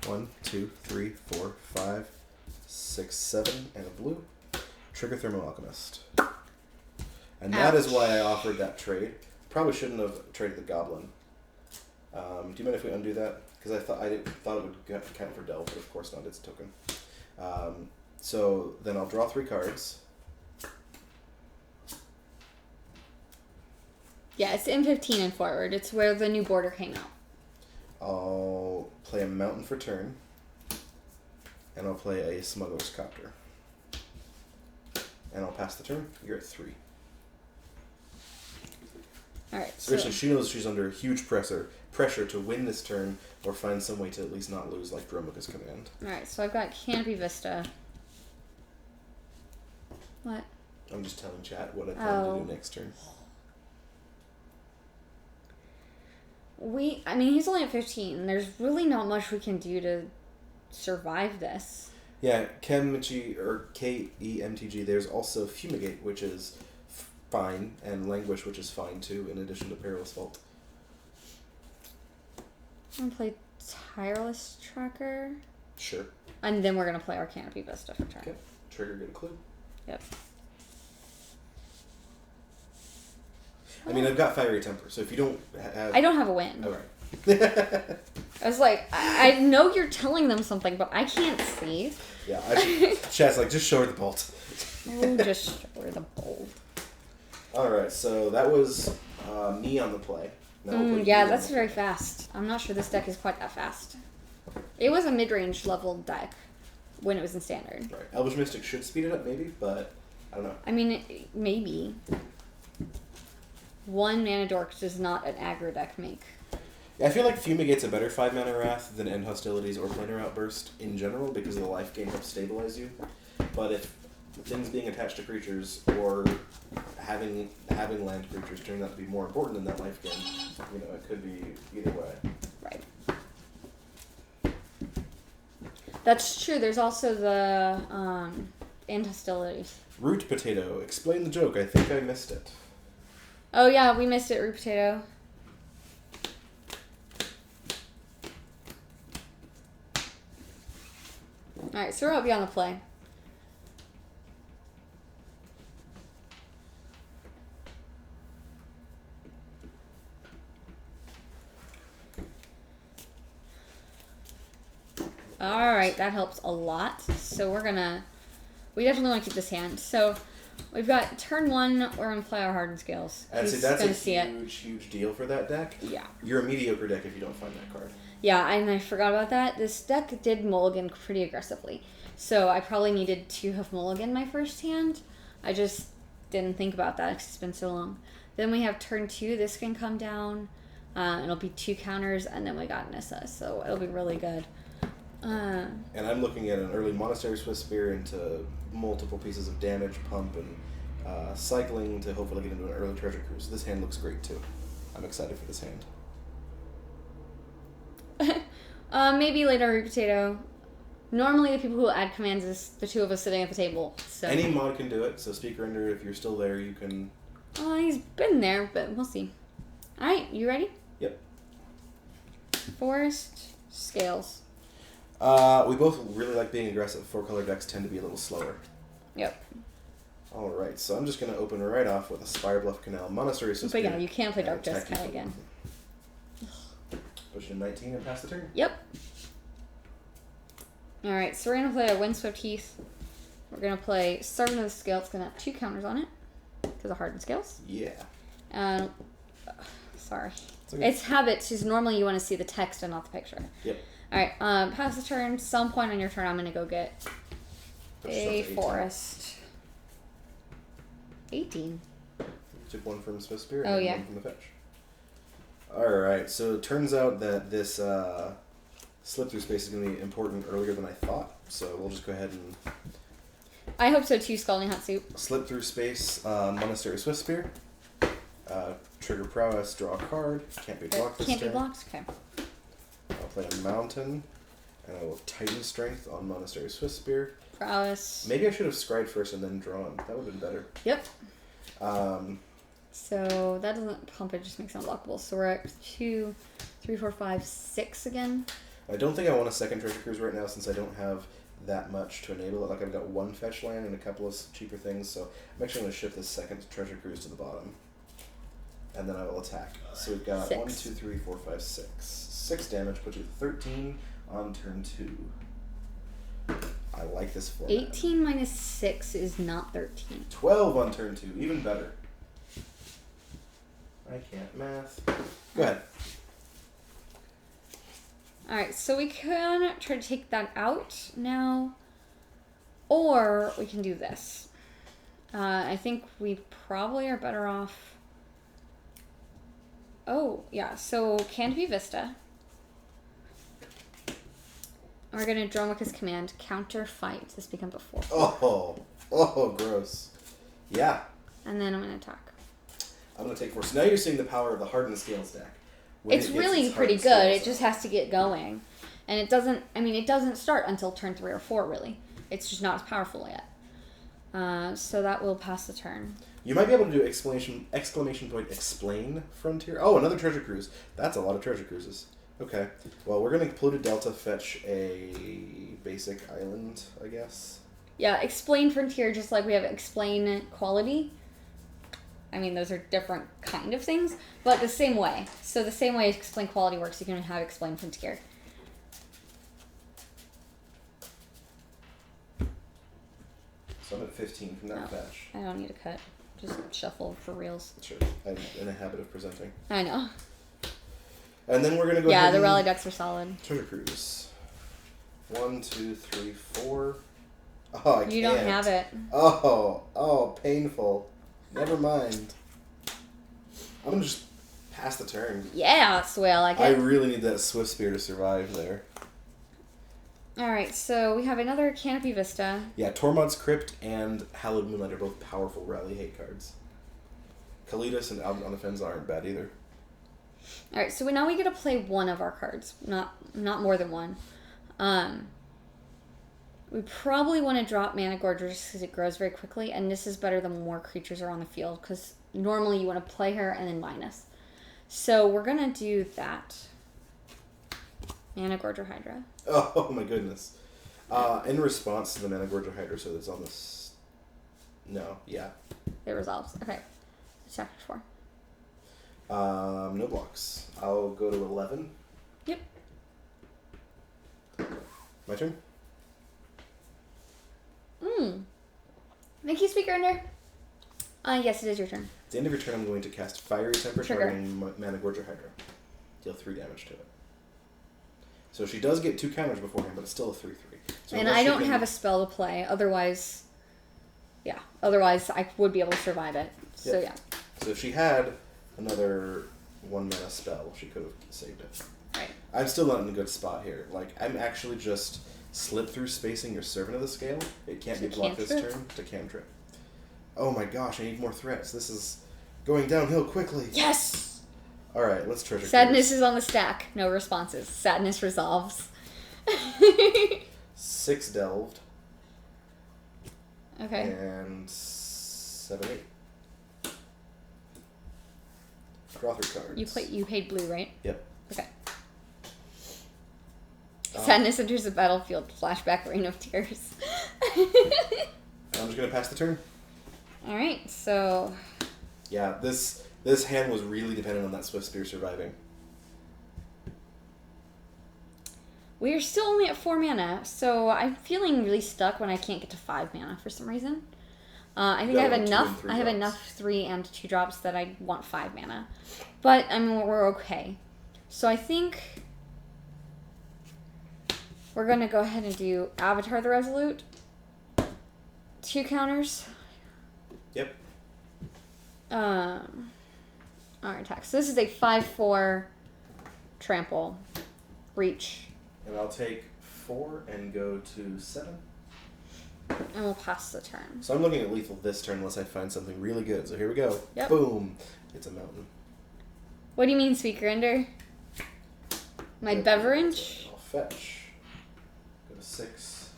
1, 2, 3, 4, 5, 6, 7, and a blue. Trigger Thermal Alchemist. And that is why I offered that trade. Probably shouldn't have traded the Goblin. Do you mind if we undo that? Because I thought it would count for Delve, but of course not. It's a token. So then I'll draw 3 cards. Yeah, it's M15 and forward. It's where the new border came out. I'll play a Mountain for turn. And I'll play a Smuggler's Copter. And I'll pass the turn. You're at 3. Alright, so... Seriously, she knows she's under huge pressure to win this turn or find some way to at least not lose like Dromoka's command. Alright, so I've got Canopy Vista. What? I'm just telling chat what I plan to Oh. do next turn. I mean, he's only at 15. There's really not much we can do to survive this. Yeah, Kemtg, or KEMTG, there's also Fumigate, which is fine, and Languish, which is fine too, in addition to Perilous Vault. I'm going to play Tireless Tracker. Sure. And then we're going to play our Canopy Vista for turn. Okay. Trigger, get a clue. Yep. I mean, I've got Fiery Temper, so if you don't have... I don't have a win. All right. I was like, I know you're telling them something, but I can't see. Yeah, Chat's like, just show her the bolt. Oh, just show her the bolt. Alright, so that was me on the play. Yeah, that's very fast. I'm not sure this deck is quite that fast. It was a mid-range level deck when it was in standard. Right. Elvish Mystic should speed it up, maybe, but I don't know. I mean, maybe. One mana dork does not an aggro deck make. Yeah, I feel like Fumigate's a better 5-mana Wrath than End Hostilities or Planar Outburst in general because of the life gain helps stabilize you. But if things being attached to creatures or having land creatures turns out to be more important than that life gain, you know, it could be either way. Right. That's true. There's also the End Hostilities. Root Potato. Explain the joke. I think I missed it. Oh yeah, we missed it, Root Potato. Alright, so we'll be on the play. Alright, that helps a lot. So we definitely want to keep this hand. So we've got turn 1, we're going to play our Hardened Scales. And see, that's a huge deal for that deck. Yeah. You're a mediocre deck if you don't find that card. Yeah, and I forgot about that. This deck did mulligan pretty aggressively. So I probably needed to have mulligan my first hand. I just didn't think about that because it's been so long. Then we have turn 2. This can come down. It'll be 2 counters, and then we got Nissa. So it'll be really good. And I'm looking at an early Monastery Swiss Spear into multiple pieces of damage, pump, and cycling to hopefully get into an early Treasure Cruise. This hand looks great too. I'm excited for this hand. Maybe later Root Potato. Normally the people who add commands is the two of us sitting at the table. So any mod can do it, so Speaker Ender, if you're still there, you can... he's been there, but we'll see. Alright, you ready? Yep. Forest, Scales. We both really like being aggressive. 4-color decks tend to be a little slower. Yep. Alright, so I'm just going to open right off with a Spire Bluff Canal, Monastery Swiss Spear. But yeah, you can't play Dark Jeskai again. Push in 19 and pass the turn? Yep. Alright, so we're going to play a Windswept Heath. We're going to play Servant of the Scale. It's going to have 2 counters on it because of Hardened Scales. Yeah. Sorry. Okay. It's habits, because normally you want to see the text and not the picture. Yep. Alright, pass the turn. Some point on your turn, I'm going to go get a forest. 18. Took 1 from Swiss Spear and 1 from the fetch. Alright, so it turns out that this slip through space is going to be important earlier than I thought, so we'll just go ahead and... I hope so too, Scalding Hot Soup. Slip through space, Monastery Swiss Spear. Trigger Prowess, draw a card. Can't be blocked this Can't turn. be blocked? Okay. I'll play a Mountain, and I will Titan Strength on Monastery Swiss Spear. Prowess. Maybe I should have scryed first and then drawn. That would have been better. Yep. So that doesn't pump, it just makes it unblockable. So we're at 2, 3, 4, 5, 6 again. I don't think I want a second Treasure Cruise right now since I don't have that much to enable it. Like I've got 1 fetch land and a couple of cheaper things, so I'm actually going to shift this second Treasure Cruise to the bottom. And then I will attack. So we've got 6. 1, 2, 3, 4, 5, 6. 6 damage, puts you at 13 on turn 2. I like this format. 18 minus 6 is not 13. 12 on turn 2, even better. I can't math. Go ahead. Alright, so we can try to take that out now. Or we can do this. I think we probably are better off... Oh, yeah. So, Canopy Vista. We're going to Dromoka's command. Counter fight. This becomes a 4. Oh, gross. Yeah. And then I'm going to attack. I'm going to take 4. So now you're seeing the power of the Hardened Scales deck. It's really pretty good. It just has to get going. And it doesn't, it doesn't start until turn 3 or 4, really. It's just not as powerful yet. So that will pass the turn. You might be able to do exclamation point, explain Frontier. Oh, another treasure cruise. That's a lot of treasure cruises. Okay. Well, we're going to Polluted Delta fetch a basic island, I guess. Yeah, explain Frontier just like we have explain Quality. Those are different kind of things, but the same way. So the same way explain Quality works, you can have explain Frontier. So I'm at 15 from that fetch. I don't need to cut. Just shuffle for reals. Sure. I'm in a habit of presenting. I know. And then we're going to go ahead Yeah, the rally decks are solid. Treasure Cruise. 1, 2, 3, 4. Oh, I can't. You don't have it. Oh, painful. Never mind. I'm going to just pass the turn. Yeah, Swale. I really need that Swift Spear to survive there. Alright, so we have another Canopy Vista. Yeah, Tormod's Crypt and Hallowed Moonlight are both powerful rally hate cards. Kalidas and Out on the Fens aren't bad either. Alright, so now we get to play one of our cards, not more than one. We probably want to drop Mana Gorger just because it grows very quickly, and this is better the more creatures are on the field, because normally you want to play her and then minus. So we're going to do that. Mana Gorger Hydra. Oh my goodness. In response to the Mana Gorger Hydra, so that's on this... No, yeah. It resolves. Okay. Chapter 4. No blocks. I'll go to 11. Yep. My turn? Thank you, Speaker Ender. Yes, it is your turn. At the end of your turn, I'm going to cast Fiery Temper targeting Mana Gorger Hydra. Deal 3 damage to it. So she does get 2 counters beforehand, but it's still a 3/3. So and I don't have a spell to play. Otherwise, I would be able to survive it. So, yeah. So if she had another 1 mana spell, she could have saved it. Right. I'm still not in a good spot here. I'm actually just slip through spacing your Servant of the Scale. It can't be blocked this turn to cantrip. Oh my gosh, I need more threats. This is going downhill quickly. Yes! Alright, let's treasure. Sadness is on the stack. No responses. Sadness resolves. 6 delved. Okay. And 7, 8. Draw 3 cards. You paid blue, right? Yep. Okay. Sadness enters the battlefield. Flashback Rain of Tears. I'm just gonna pass the turn. Alright, so... Yeah, this hand was really dependent on that Swift Spear surviving. We are still only at 4 mana, so I'm feeling really stuck when I can't get to 5 mana for some reason. I think I have enough. I have enough 3 and 2 drops that I want 5 mana, but we're okay. So I think we're gonna go ahead and do Avatar the Resolute. 2 counters. Yep. Our attack. So this is a 5/4 trample, reach. And I'll take 4 and go to 7. And we'll pass the turn. So I'm looking at lethal this turn unless I find something really good. So here we go. Yep. Boom. It's a mountain. What do you mean, Speaker Ender? My beverage? I'll fetch. Go to 6.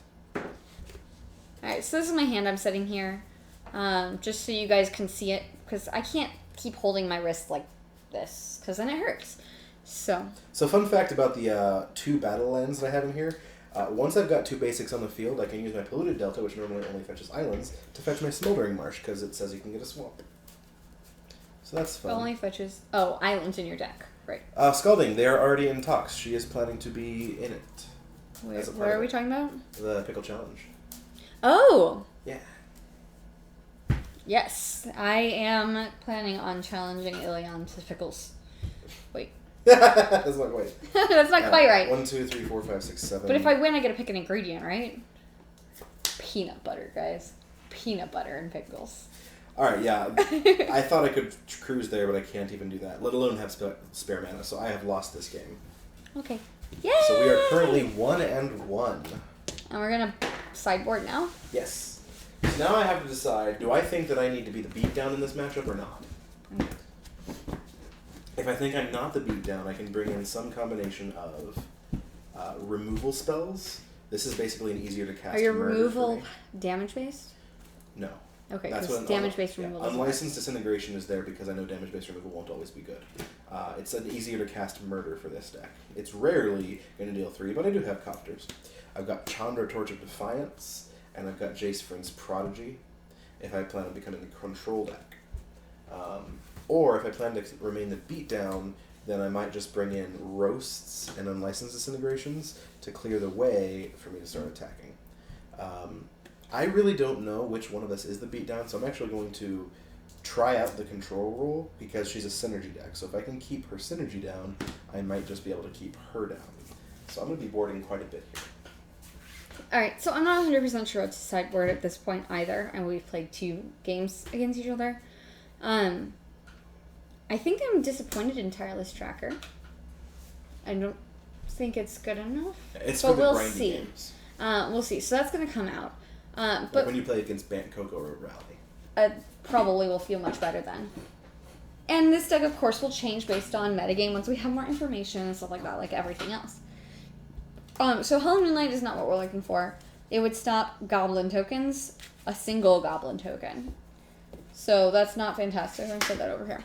Alright, so this is my hand I'm setting here. Just so you guys can see it. Because I can't keep holding my wrist like this. Because then it hurts. So fun fact about the 2 battle lands that I have in here. Once I've got 2 basics on the field, I can use my Polluted Delta, which normally only fetches islands, to fetch my Smoldering Marsh, because it says you can get a swamp. So that's fun. it only fetches... Oh, islands in your deck. Right. Scalding, they are already in talks. She is planning to be in it. Where are we talking about? The Pickle Challenge. Oh! Yeah. Yes, I am planning on challenging Ilion to pickles. Wait. That's not quite. That's not quite right. 1, 2, 3, 4, 5, 6, 7. But if I win, I get to pick an ingredient, right? Peanut butter, guys. Peanut butter and pickles. Alright, yeah. I thought I could cruise there, but I can't even do that. Let alone have spare mana, so I have lost this game. Okay. Yay! So we are currently 1-1. And we're gonna sideboard now? Yes. So now I have to decide, do I think that I need to be the beatdown in this matchup or not? If I think I'm not the beatdown, I can bring in some combination of removal spells. This is basically an easier to cast. Are your murder removal damage based? No. Okay, That's because what damage based removal. Unlicensed disintegration is there because I know damage based removal won't always be good. It's an easier to cast murder for this deck. It's rarely going to deal 3, but I do have copters. I've got Chandra Torch of Defiance, and I've got Jace Vryn's Prodigy. If I plan on becoming the control deck, or if I plan to remain the beatdown, then I might just bring in roasts and unlicensed disintegrations to clear the way for me to start attacking. I really don't know which one of us is the beatdown, so I'm actually going to try out the control role because she's a synergy deck. So if I can keep her synergy down, I might just be able to keep her down. So I'm going to be boarding quite a bit here. Alright, so I'm not 100% sure what to sideboard at this point either, and we've played 2 games against each other. I think I'm disappointed in Tireless Tracker. I don't think it's good enough. It's but for the we'll grindy see. games. We'll see. So that's going to come out. But but when you play against Bant Coco or Rally. Probably will feel much better then. And this deck, of course, will change based on metagame once we have more information and stuff like that, like everything else. So Hell Moonlight is not what we're looking for. It would stop goblin tokens, a single goblin token. So that's not fantastic. I'm going to set that over here.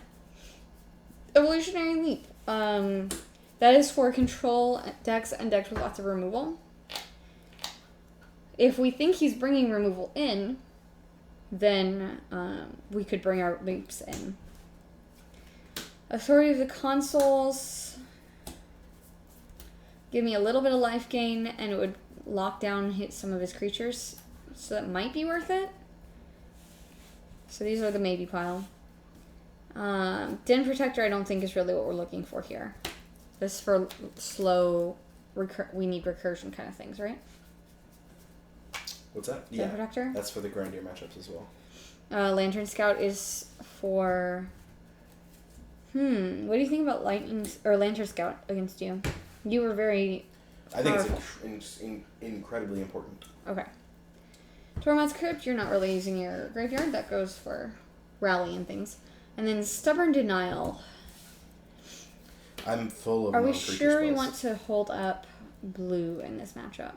Evolutionary Leap. That is for control decks and decks with lots of removal. If we think he's bringing removal in, then we could bring our leaps in. Authority of the Consuls. Give me a little bit of life gain, and it would lock down hit some of his creatures. So that might be worth it. So these are the maybe pile. Den Protector I don't think is really what we're looking for here. This is for slow, we need recursion kind of things, right? What's that? Den Protector? That's for the grindier matchups as well. Lantern Scout is for... what do you think about Lightning or Lantern Scout against you? You were very powerful. I think it's incredibly important. Okay. Tormod's Crypt, you're not really using your graveyard. That goes for rally and things. And then Stubborn Denial. I'm full of Are we non-creature sure we spells. want to hold up blue in this matchup?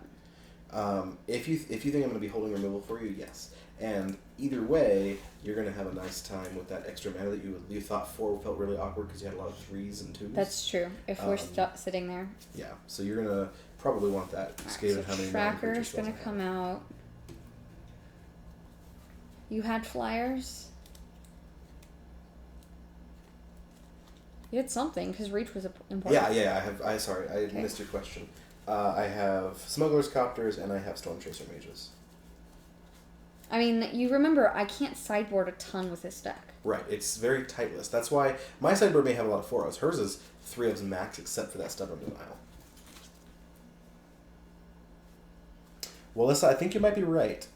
If you think I'm going to be holding removal for you, yes. And either way, you're going to have a nice time with that extra mana that you thought 4 felt really awkward because you had a lot of 3s and 2s. That's true. If we're sitting there. Yeah, so you're going to probably want that skated how many Tracker non-creature is going to spells I come have. out. You had flyers. You had something because reach was important. Yeah. I missed your question. I have Smuggler's Copters and I have Storm Chaser Mages. I mean, you remember, I can't sideboard a ton with this deck. Right, it's very tight list. That's why my sideboard may have a lot of 4-0s. Hers is 3-0s max except for that Stubborn Denial. Well, Alyssa, I think you might be right.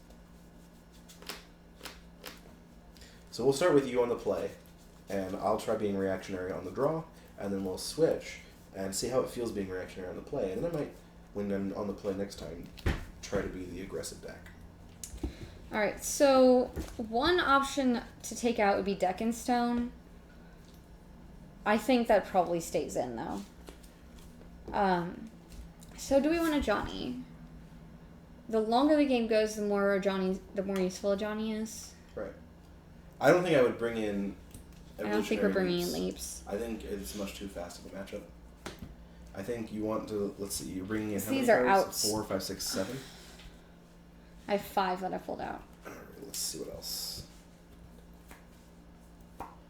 So we'll start with you on the play, and I'll try being reactionary on the draw, and then we'll switch and see how it feels being reactionary on the play. And then I might, when I'm on the play next time, try to be the aggressive deck. Alright, so one option to take out would be Deck and Stone. I think that probably stays in, though. So do we want a Johnny? The longer the game goes, the more useful a Johnny is. Right. I don't think I would bring in I don't think we're bringing in leaps. leaps. I think it's much too fast of a matchup. I think you want to, let's see, you're bringing in how These many are cards? outs. 4, 5, 6, 7? I have 5 that I pulled out. Alright, let's see what else.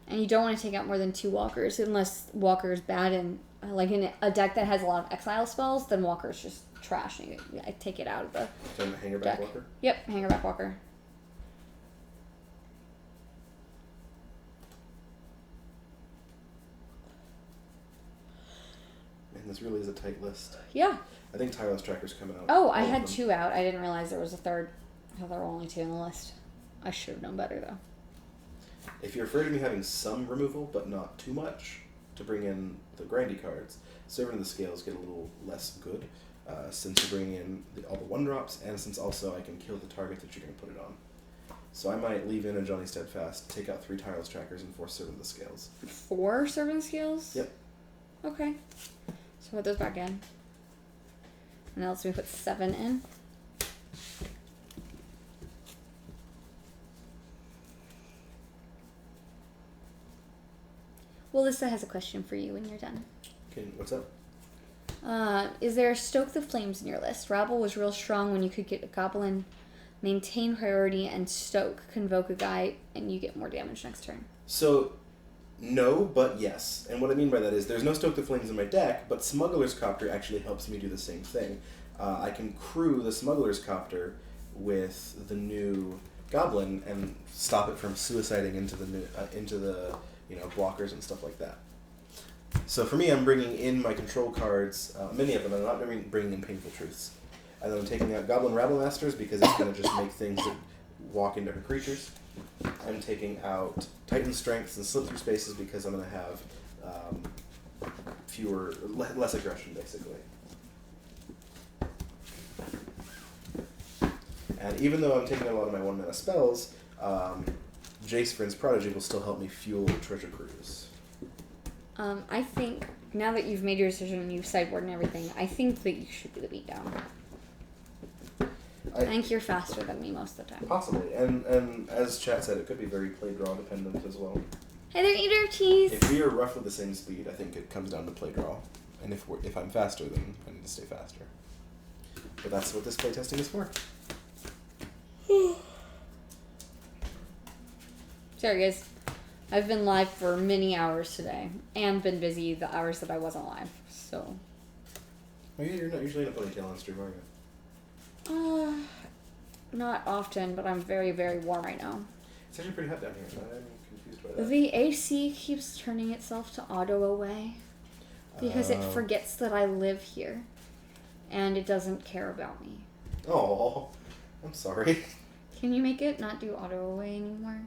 And you don't want to take out more than 2 walkers unless walker's bad and like in a deck that has a lot of exile spells, then walker's just trash. And I take it out of the Hanger deck. back walker? Yep, hanger back walker. Man, this really is a tight list. Yeah. I think Tireless Tracker's coming out. Oh, I All of had them. 2 out. I didn't realize there was a third. I thought there were only 2 in the list. I should have known better, though. If you're afraid of me having some removal, but not too much, to bring in the grindy cards, Servant of the Scales get a little less good, since you're bringing in all the 1-drops, and since also I can kill the target that you're going to put it on. So I might leave in a Johnny Steadfast, take out 3 tireless trackers, and 4 servant the scales. 4 servant scales? Yep. Okay. So put those back in. And now let's put 7 in. Melissa has a question for you when you're done. Okay, what's up? Is there Stoke the Flames in your list? Rabble was real strong when you could get a goblin, maintain priority, and Stoke, convoke a guy, and you get more damage next turn. So, no, but yes. And what I mean by that is there's no Stoke the Flames in my deck, but Smuggler's Copter actually helps me do the same thing. I can crew the Smuggler's Copter with the new goblin and stop it from suiciding into the blockers and stuff like that. So for me, I'm bringing in my control cards, many of them. I'm not bringing in Painful Truths. And then I'm taking out Goblin Rabble Masters because it's going to just make things that walk into her creatures. I'm taking out Titan Strengths and Slip Through Spaces because I'm going to have less aggression, basically. And even though I'm taking a lot of my 1-mana spells, Jace Vryn's Prodigy will still help me fuel Treasure Cruise. I think, now that you've made your decision and you've sideboarded and everything, I think that you should be the beatdown. I think you're faster than me most of the time. Possibly. And as chat said, it could be very play-draw dependent as well. Hey there, Eater Cheese! If we are roughly the same speed, I think it comes down to play-draw. And if I'm faster, then I need to stay faster. But that's what this playtesting is for. Sorry guys, I've been live for many hours today, and been busy the hours that I wasn't live, so... Oh yeah, you're not usually in a ponytail on stream, are you? Not often, but I'm very, very warm right now. It's actually pretty hot down here, I'm confused by that. The AC keeps turning itself to auto away, because it forgets that I live here, and it doesn't care about me. Oh, I'm sorry. Can you make it not do auto away anymore?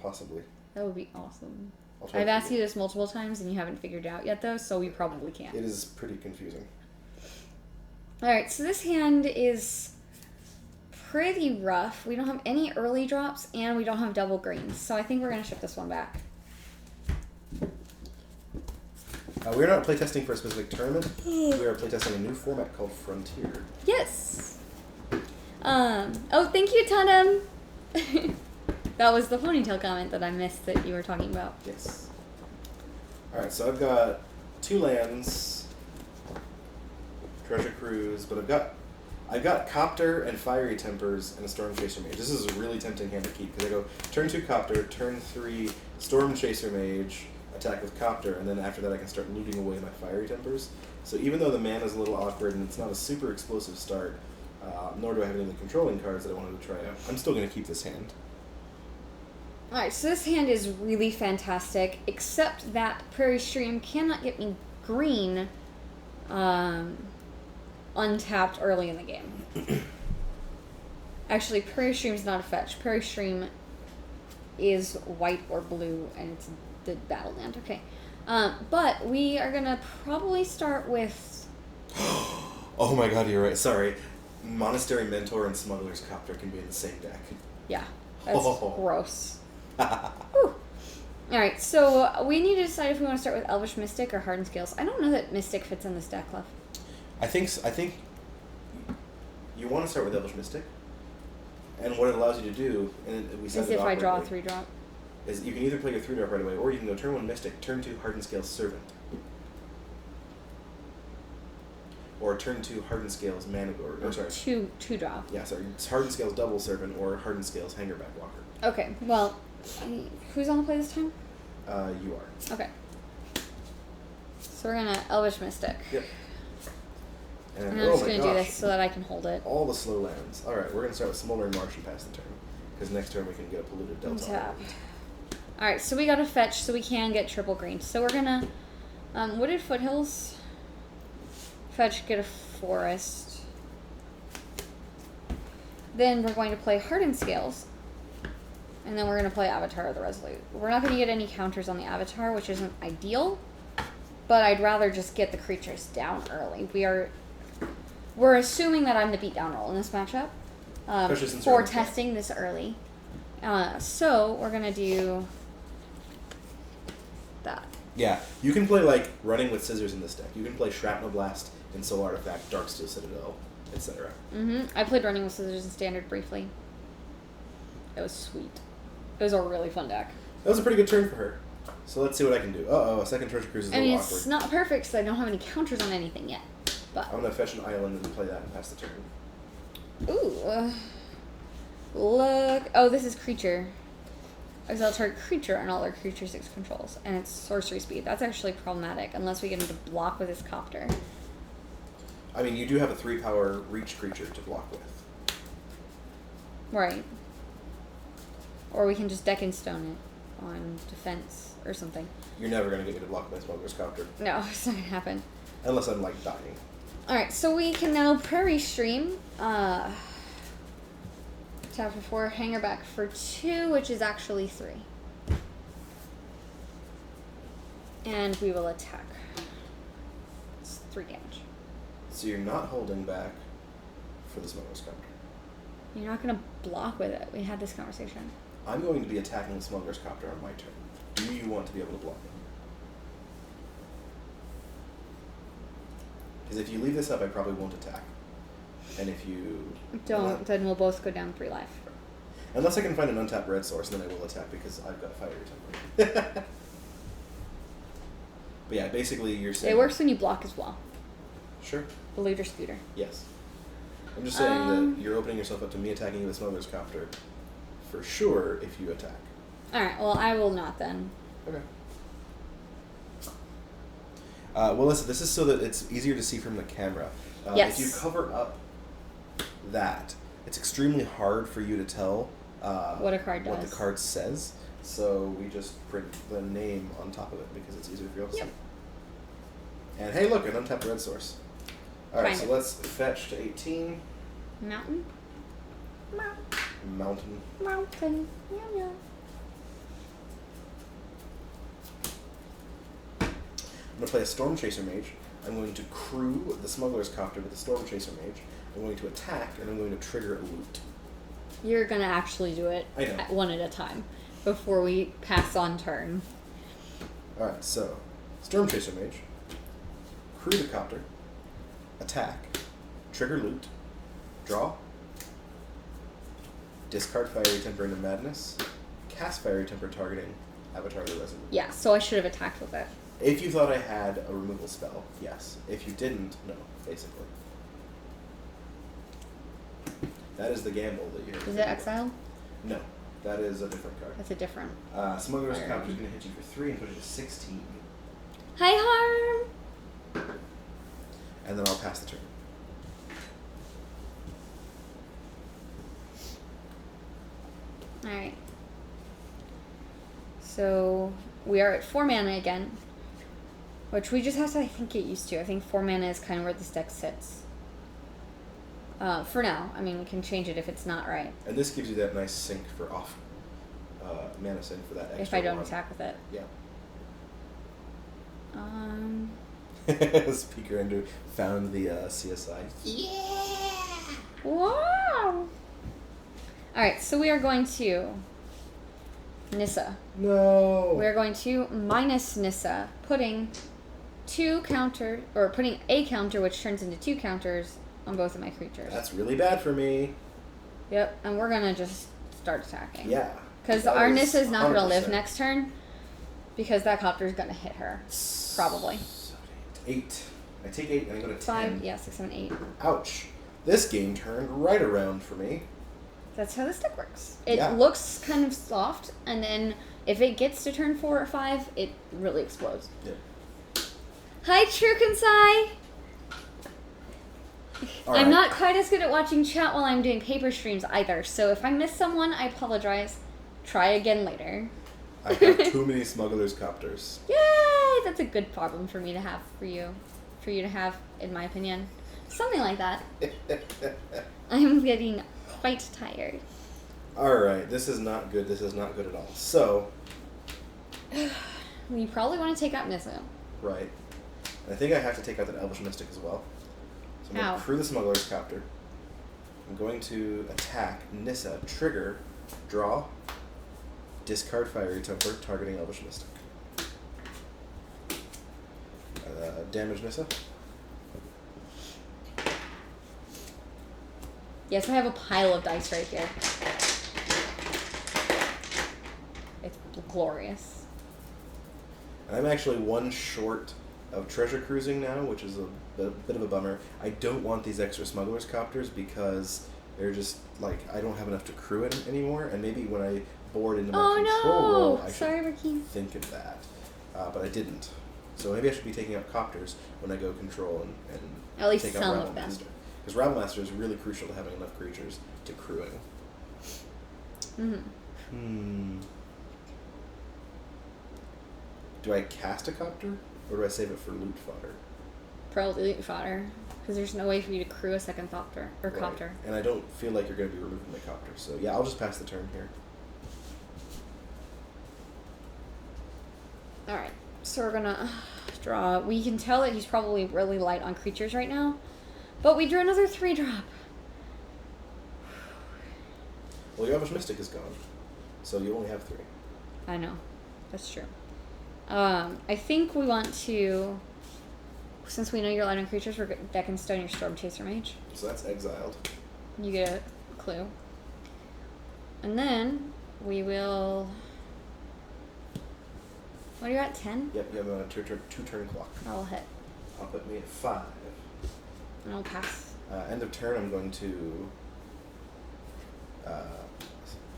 Possibly. That would be awesome. I've asked you this multiple times and you haven't figured it out yet though, so we probably can't. It is pretty confusing. Alright, so this hand is pretty rough. We don't have any early drops and we don't have double greens, so I think we're going to ship this one back. We're not playtesting for a specific tournament. We are playtesting a new format called Frontier. Yes! Oh, thank you, Tatum! That was the ponytail comment that I missed that you were talking about. Yes. Alright, so I've got 2 lands, Treasure Cruise, but I've got Copter and Fiery Tempers and a Storm Chaser Mage. This is a really tempting hand to keep because I go turn 2 Copter, turn 3 Storm Chaser Mage, attack with Copter, and then after that I can start looting away my Fiery Tempers. So even though the mana is a little awkward and it's not a super explosive start, nor do I have any of the controlling cards that I wanted to try out, I'm still going to keep this hand. Alright, so this hand is really fantastic, except that Prairie Stream cannot get me green untapped early in the game. Actually, Prairie Stream is not a fetch. Prairie Stream is white or blue, and it's the battle land. Okay. But we are going to probably start with... Oh my god, you're right. Sorry. Monastery Mentor and Smuggler's Copter can be in the same deck. Yeah, that's gross. Alright, so we need to decide if we want to start with Elvish Mystic or Hardened Scales. I don't know that Mystic fits in this deck, Clef. I think you want to start with Elvish Mystic, and what it allows you to do, and we said is if I draw a 3-drop. Is you can either play your 3-drop right away, or you can go turn 1 Mystic, turn 2 Hardened Scales Servant. Or turn 2 Hardened Scales Managor. Or sorry. 2-drop. Yeah, sorry. It's Hardened Scales Double Servant or Hardened Scales Hangerback Walker. Okay, well, who's on the play this time? You are. Okay. So we're gonna Elvish Mystic. Yep. And I'm just gonna do this so that I can hold it. All the slow lands. Alright, we're gonna start with Smoldering Marsh and pass the turn. Because next turn we can get a Polluted Delta. Tap. Alright, so we got a fetch so we can get triple green. So we're gonna Wooded Foothills. Fetch, get a forest. Then we're going to play Hardened Scales. And then we're going to play Avatar of the Resolute. We're not going to get any counters on the Avatar, which isn't ideal. But I'd rather just get the creatures down early. We're assuming that I'm the beatdown role in this matchup. For testing this early. So we're gonna do that. Yeah, you can play like Running with Scissors in this deck. You can play Shrapnel Blast in Soul Artifact, Darksteel Citadel, etc. I played Running with Scissors in Standard briefly. It was sweet. It was a really fun deck. That was a pretty good turn for her. So let's see what I can do. Uh-oh, a second Treasure Cruise is a little awkward. It's not perfect because I don't have any counters on anything yet. But I'm going to fetch an island and play that and pass the turn. ooh. Look. Oh, this is creature. Exile target creature and all their creature 6 controls. And it's sorcery speed. That's actually problematic unless we get him to block with his copter. I mean, you do have a 3-power reach creature to block with. Right. Or we can just deck and stone it on defense or something. You're never going to get me to block my Smuggler's Copter. No, it's not going to happen. Unless I'm, like, dying. Alright, so we can now Prairie Stream. Tap for 4, hanger back for 2, which is actually 3. And we will attack. It's 3 damage. So you're not holding back for the Smuggler's Copter. You're not going to block with it. We had this conversation. I'm going to be attacking the Smuggler's Copter on my turn. Do you want to be able to block it? Because if you leave this up, I probably won't attack. And if you don't, then we'll both go down 3 life. Unless I can find an untapped red source, then I will attack because I've got Fiery Temper. But yeah, basically you're saying... It works when you block as well. Sure. The Looter Scooter. Yes. I'm just saying that you're opening yourself up to me attacking you with Smuggler's Copter for sure if you attack. Alright, well I will not then. Okay. Well, listen, this is so that it's easier to see from the camera. Yes. If you cover up that, it's extremely hard for you to tell what a card does. What the card says. So we just print the name on top of it because it's easier for you all to see. And hey, look, an untapped red source. Alright, so let's fetch to 18. Mountain. Mountain. Mountain. Yeah, yeah. I'm going to play a Storm Chaser Mage. I'm going to crew the Smuggler's Copter with the Storm Chaser Mage. I'm going to attack, and I'm going to trigger a loot. You're going to actually do it one at a time before we pass on turn. Alright, so Storm Chaser Mage, crew the Copter, attack, trigger loot, draw, discard Fiery Temper into Madness, cast Fiery Temper targeting Avatar the Resolute. Yeah, so I should have attacked with it. If you thought I had a removal spell, yes. If you didn't, no, basically. That is the gamble that you have. Is it exiled? No, that is a different card. That's a different. Smuggler's Copter is going to hit you for 3 and put it to 16. Hi, Harm! And then I'll pass the turn. Alright. So, we are at 4 mana again. Which we just have to, I think, get used to. I think 4 mana is kind of where this deck sits. For now. I mean, we can change it if it's not right. And this gives you that nice sink for off mana sink for that extra if I don't 1. attack with it. Yeah. Um. Speaker Ender found the CSI. Yeah! Wow! Alright, so we are going to Nissa. No! We are going to minus Nissa, putting a counter, which turns into 2 counters on both of my creatures. That's really bad for me. Yep, and we're gonna just start attacking. Yeah. Because our Nissa is not 100%. gonna live next turn, because that copter is gonna hit her. Probably. 8. I take 8 and I go to 10. 5, yeah, 6, 7, 8. Ouch. This game turned right around for me. That's how this deck works. It looks kind of soft, and then if it gets to turn 4 or 5, it really explodes. Yeah. Hi, Trukansai! All I'm right. not quite as good at watching chat while I'm doing paper streams either, so if I miss someone, I apologize. Try again later. I have too many Smuggler's Copters. Yay! That's a good problem for me to have for you. For you to have, in my opinion. Something like that. I'm getting quite tired. Alright, this is not good. This is not good at all. So... You probably want to take out Nissa. Right. And I think I have to take out that Elvish Mystic as well. So I'm going to crew the Smuggler's Copter. I'm going to attack Nissa, trigger Draw. Discard Fiery Temper, targeting Elvish Mystic. Damage Nissa. Yes, I have a pile of dice right here. It's glorious. And I'm actually one short of treasure cruising now, which is a bit of a bummer. I don't want these extra Smuggler's Copters because they're just, like, I don't have enough to crew it anymore, and maybe when I board into my control role, I should think of that. But I didn't. So maybe I should be taking out Copters when I go control and at least take out some Rabble of them. Master. Because Rabble Master is really crucial to having enough creatures to crewing. Do I cast a Copter, or do I save it for loot fodder? Probably loot fodder, because there's no way for you to crew a second Copter. Copter. And I don't feel like you're going to be removing the Copter, so yeah, I'll just pass the turn here. Alright, so we're gonna draw. We can tell that he's probably really light on creatures right now, but we drew another 3-drop. Well, your Elvish Mystic is gone, so you only have 3. I know, that's true. I think we want to, since we know you're light on creatures, we're decking Stone your Storm Chaser Mage. So that's exiled. You get a clue. And then we will. What are you at, 10? Yep, you have a two-turn clock. I'll hit. I'll put me at 5. And I'll pass. End of turn, I'm going to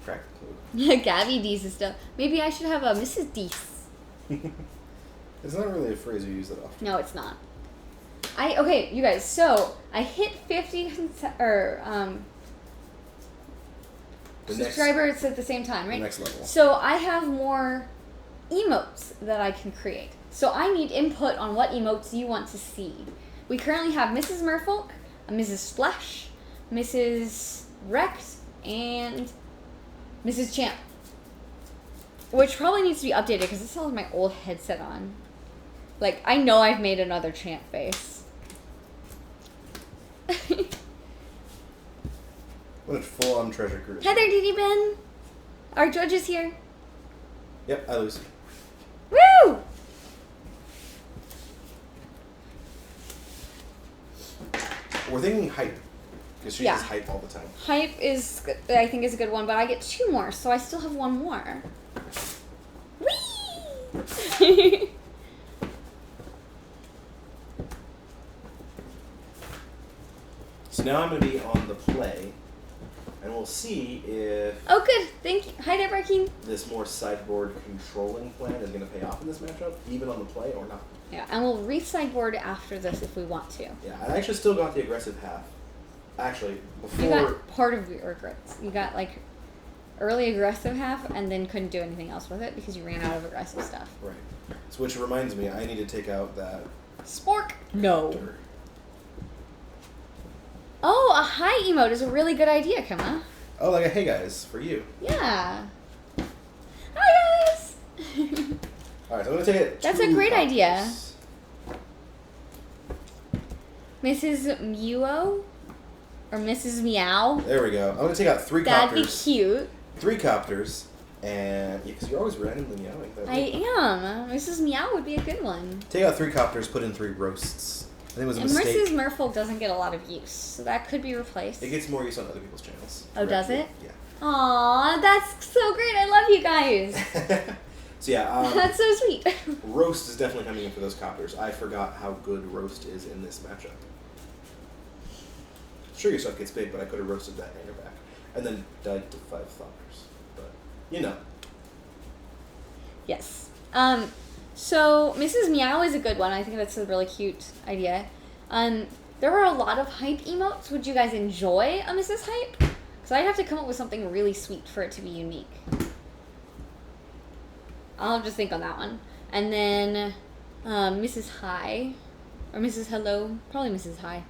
crack the clue. Gabby Dees is still. Maybe I should have a Mrs. Dees. It's not really a phrase you use that often. No, it's not. Okay, you guys. So I hit 50 subscribers at the same time, right? The next level. So I have more emotes that I can create. So I need input on what emotes you want to see. We currently have Mrs. Merfolk, a Mrs. Splash, Mrs. Rex, and Mrs. Champ. Which probably needs to be updated because it still has my old headset on. Like, I know I've made another Champ face. What a full-on treasure cruise. Hi there, DD Ben. Our judge is here. Yep, I lose. Woo! We're thinking hype. Because she uses hype all the time. Hype is, I think, is a good one, but I get 2 more, so I still have 1 more. Whee! So now I'm going to be on the play, and we'll see if... Oh, good. Thank you. Hi there, Barkeen. ...this more sideboard controlling plan is going to pay off in this matchup, even on the play or not. Yeah, and we'll re-sideboard after this if we want to. Yeah, I actually still got the aggressive half. Actually, before... You got part of your regrets. You got, like, early aggressive half and then couldn't do anything else with it because you ran out of aggressive stuff. Right. So which reminds me, I need to take out that... Spork! No. Oh, a high emote is a really good idea, Kima. Oh, like a hey guys, for you. Yeah. Hi, guys! Alright, so I'm going to take it. That's a great idea. Mrs. Meow? Or Mrs. Meow? There we go. I'm going to take out 3 copters. That'd be cute. 3 copters. And, yeah, because you're always randomly meowing. I am. Mrs. Meow would be a good one. Take out 3 copters, put in 3 roasts. I think it was a mistake. And Mrs. Merfolk doesn't get a lot of use, so that could be replaced. It gets more use on other people's channels. Oh, does it? Yeah. Aw, that's so great. I love you guys. So yeah, that's so sweet. Roast is definitely coming in for those copters. I forgot how good Roast is in this matchup. Sure, your stuff gets big, but I could have roasted that hanger back. And then died to 5 Thunders. But, you know. Yes. So Mrs. Meow is a good one. I think that's a really cute idea. There are a lot of hype emotes. Would you guys enjoy a Mrs. Hype? Because I'd have to come up with something really sweet for it to be unique. I'll just think on that one. And then Mrs. Hi. Or Mrs. Hello. Probably Mrs. Hi.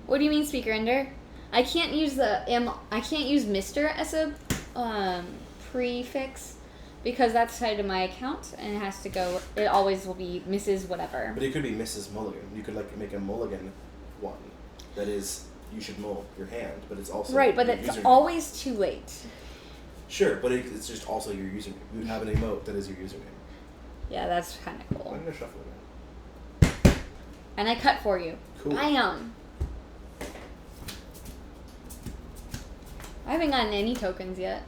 What do you mean, Speaker Ender? I can't use the I can't use Mr. as a prefix because that's tied to my account and it has to go. It always will be Mrs. whatever. But it could be Mrs. Mulligan. You could like make a Mulligan one. that is, you should mold your hand, but it's also Right, but your it's username. always too late. Sure, but it's just also your username. You would have an emote that is your username. Yeah, that's kind of cool. I'm gonna shuffle it now. And I cut for you. Cool. Bam! I haven't gotten any tokens yet.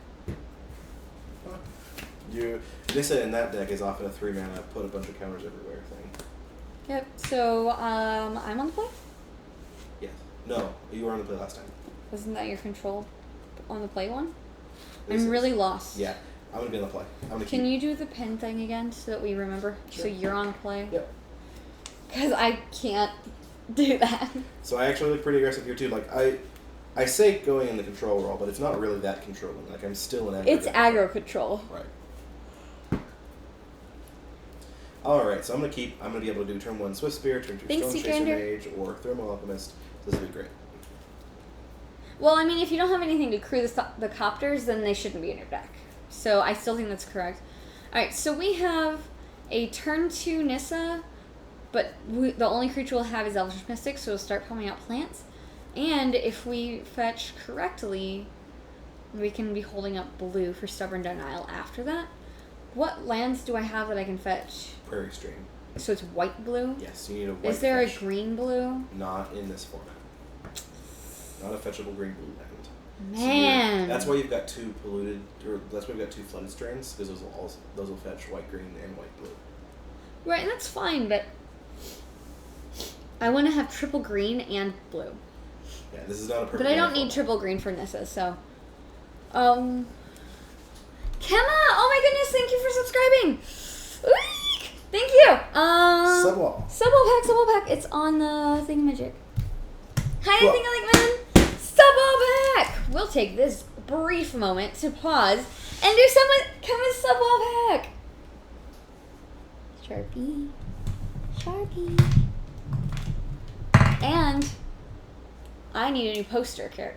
Nissa in that deck is often a 3-mana put a bunch of counters everywhere thing. Yep, so I'm on the play? Yes. No, you were on the play last time. Wasn't that your control on the play one? This I'm is- really lost. Yeah, I'm gonna be on the play. I'm gonna Can keep. you do the pen thing again so that we remember? Sure. So you're on the play? Yep. Because I can't do that. So I actually look pretty aggressive here too. Like I say going in the control role, but it's not really that controlling. Like I'm still an aggro. It's deck. aggro control. Right. Alright, so I'm gonna be able to do turn 1 Swift Spear, turn 2 Thanks, Stone Seeker Chaser Ender. Mage, or Thermal Alchemist. This will be great. Well, I mean, if you don't have anything to crew the copters, then they shouldn't be in your deck. So I still think that's correct. Alright, so we have a turn 2 Nissa, but the only creature we'll have is Eldritch Mystic, so we'll start pulling out plants. And if we fetch correctly, we can be holding up blue for Stubborn Denial after that. What lands do I have that I can fetch? Prairie Stream. So it's white blue? Yes, you need a white Is there fetch. a green blue? Not in this format. Not a fetchable green blue land. Man. So that's why you've got 2 polluted, or that's why you've got 2 flooded strains, because those will fetch white, green, and white blue. Right, and that's fine, but I want to have triple green and blue. Yeah, this is not a perfect. But I don't mana need format. triple green for Nissa, so. Kemma! Oh my goodness, thank you for subscribing! Eek! Thank you! Subwall. Subwall pack. It's on the thingamajig. Hi, Well- I think I like man. Subwall pack! We'll take this brief moment to pause and do some with Kemma's Subwall pack. Sharpie. And I need a new poster, Kirk.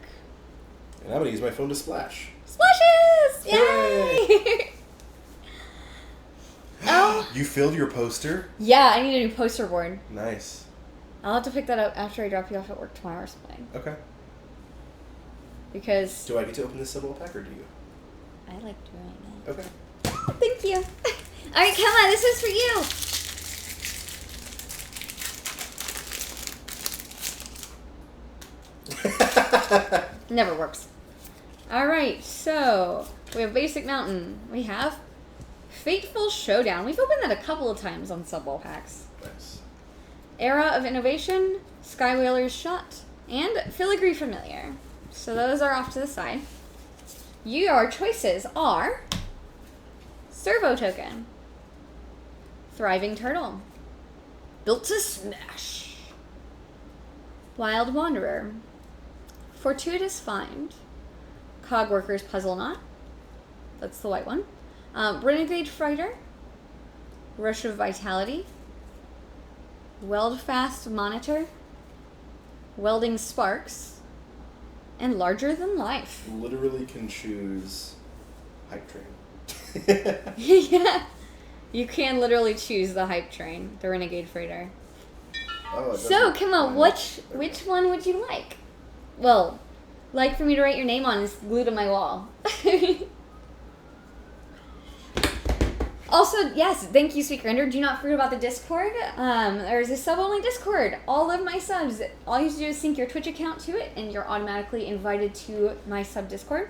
And I'm gonna use my phone to splash. Splashes! Yay! Hooray! Oh. You filled your poster? Yeah, I need a new poster board. Nice. I'll have to pick that up after I drop you off at work tomorrow or something. Okay. Because Do I get to open this Subwall pack, or do you? I like doing that. Okay. Thank you. Alright, Kemma, this is for you. Never works. Alright, so we have Basic Mountain. We have Fateful Showdown. We've opened that a couple of times on Subwall packs. Nice. Era of Innovation, Skywhaler's Shot, and Filigree Familiar. So those are off to the side. Your choices are Servo Token, Thriving Turtle, Built to Smash, Wild Wanderer, Fortuitous Find, Cogworker's Puzzle Knot, that's the white one, Renegade Fighter, Rush of Vitality, Weldfast Monitor, Welding Sparks, and Larger Than Life. Literally can choose Hype Train. Yeah. You can literally choose the Hype Train, the Renegade Freighter. Oh, it So, doesn't- come on, which one would you like? Well, like for me to write your name on is glued to my wall. Also, yes, thank you, Speaker Ender. Do not forget about the Discord. There's a sub-only Discord. All of my subs, all you have to do is sync your Twitch account to it, and you're automatically invited to my sub Discord.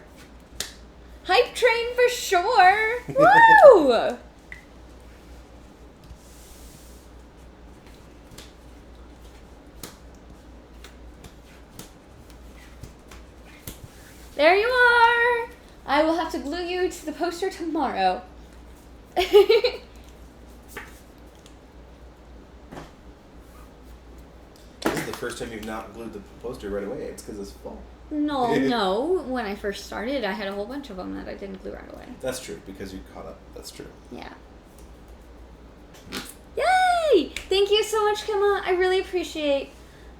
Hype train for sure! Woo! There you are! I will have to glue you to the poster tomorrow. This is the first time you've not glued the poster right away. It's because it's full. No. When I first started, I had a whole bunch of them that I didn't glue right away. That's true, because you caught up. That's true. Yeah. Yay! Thank you so much, Kemma. I really appreciate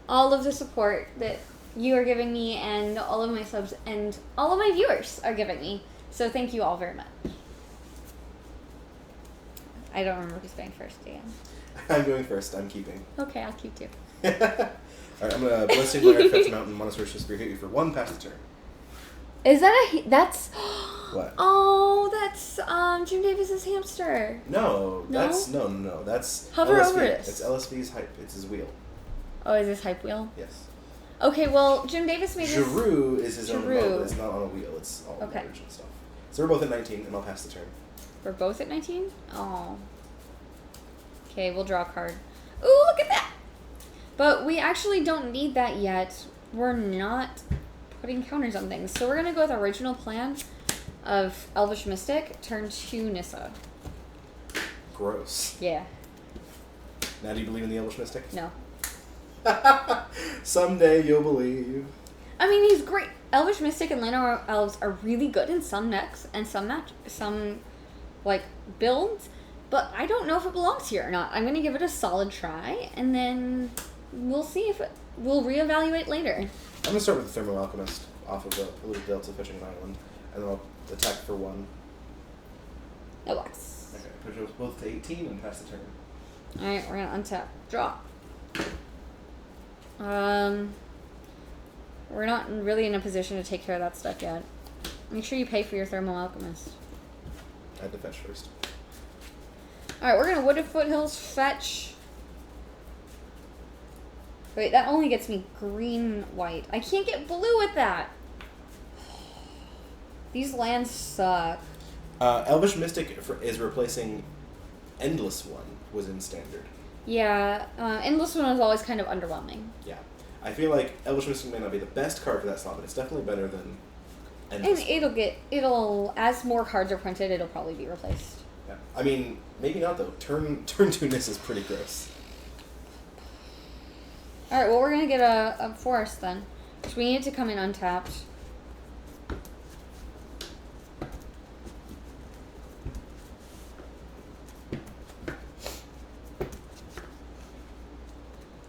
all of the support that you are giving me and all of my subs and all of my viewers are giving me. So thank you all very much. I don't remember who's going first again. I'm going first. I'm keeping. Okay, I'll keep too. Alright, I'm gonna Blessing Glare, Fetch Mountain, Monastery Spear hit you for 1 past the turn. Is that that's... What? Oh, that's Jim Davis's hamster. No, No? that's... No. That's Hover LSV. over this. It's LSV's hype. It's his wheel. Oh, is this hype wheel? Yes. Okay, well, Jim Davis made this... Giroux is his own Giroux. boat, but it's not on a wheel. It's all Okay. large and stuff. So we're both at 19, and I'll pass the turn. We're both at 19? Oh. Okay, we'll draw a card. Ooh, look at that! But we actually don't need that yet. We're not putting counters on things. So we're going to go with our original plan of Elvish Mystic, turn 2 Nissa. Gross. Yeah. Now do you believe in the Elvish Mystic? No. Someday you'll believe. I mean, he's great. Elvish Mystic and Llanowar Elves are really good in some decks and some like, builds. But I don't know if it belongs here or not. I'm going to give it a solid try, and then we'll see if we'll reevaluate later. I'm going to start with the Thermal Alchemist off of the Polluted Delta Fishing Island, and then I'll attack for 1. No blocks. Okay, push those both to 18 and pass the turn. Alright, we're going to untap. Draw. We're not really in a position to take care of that stuff yet. Make sure you pay for your Thermal Alchemist. I had to fetch first. Alright, we're going to Wooded Foothills fetch. Wait, that only gets me green-white. I can't get blue with that. These lands suck. Elvish Mystic is replacing Endless One, was in Standard. Yeah, Endless One was always kind of underwhelming. Yeah. I feel like Elvish Mystic may not be the best card for that slot, but it's definitely better than Endless And as more cards are printed, it'll probably be replaced. Yeah. I mean, maybe not though. Turn 2 Nissa is pretty gross. Alright, well, we're going to get a forest then. So we need it to come in untapped.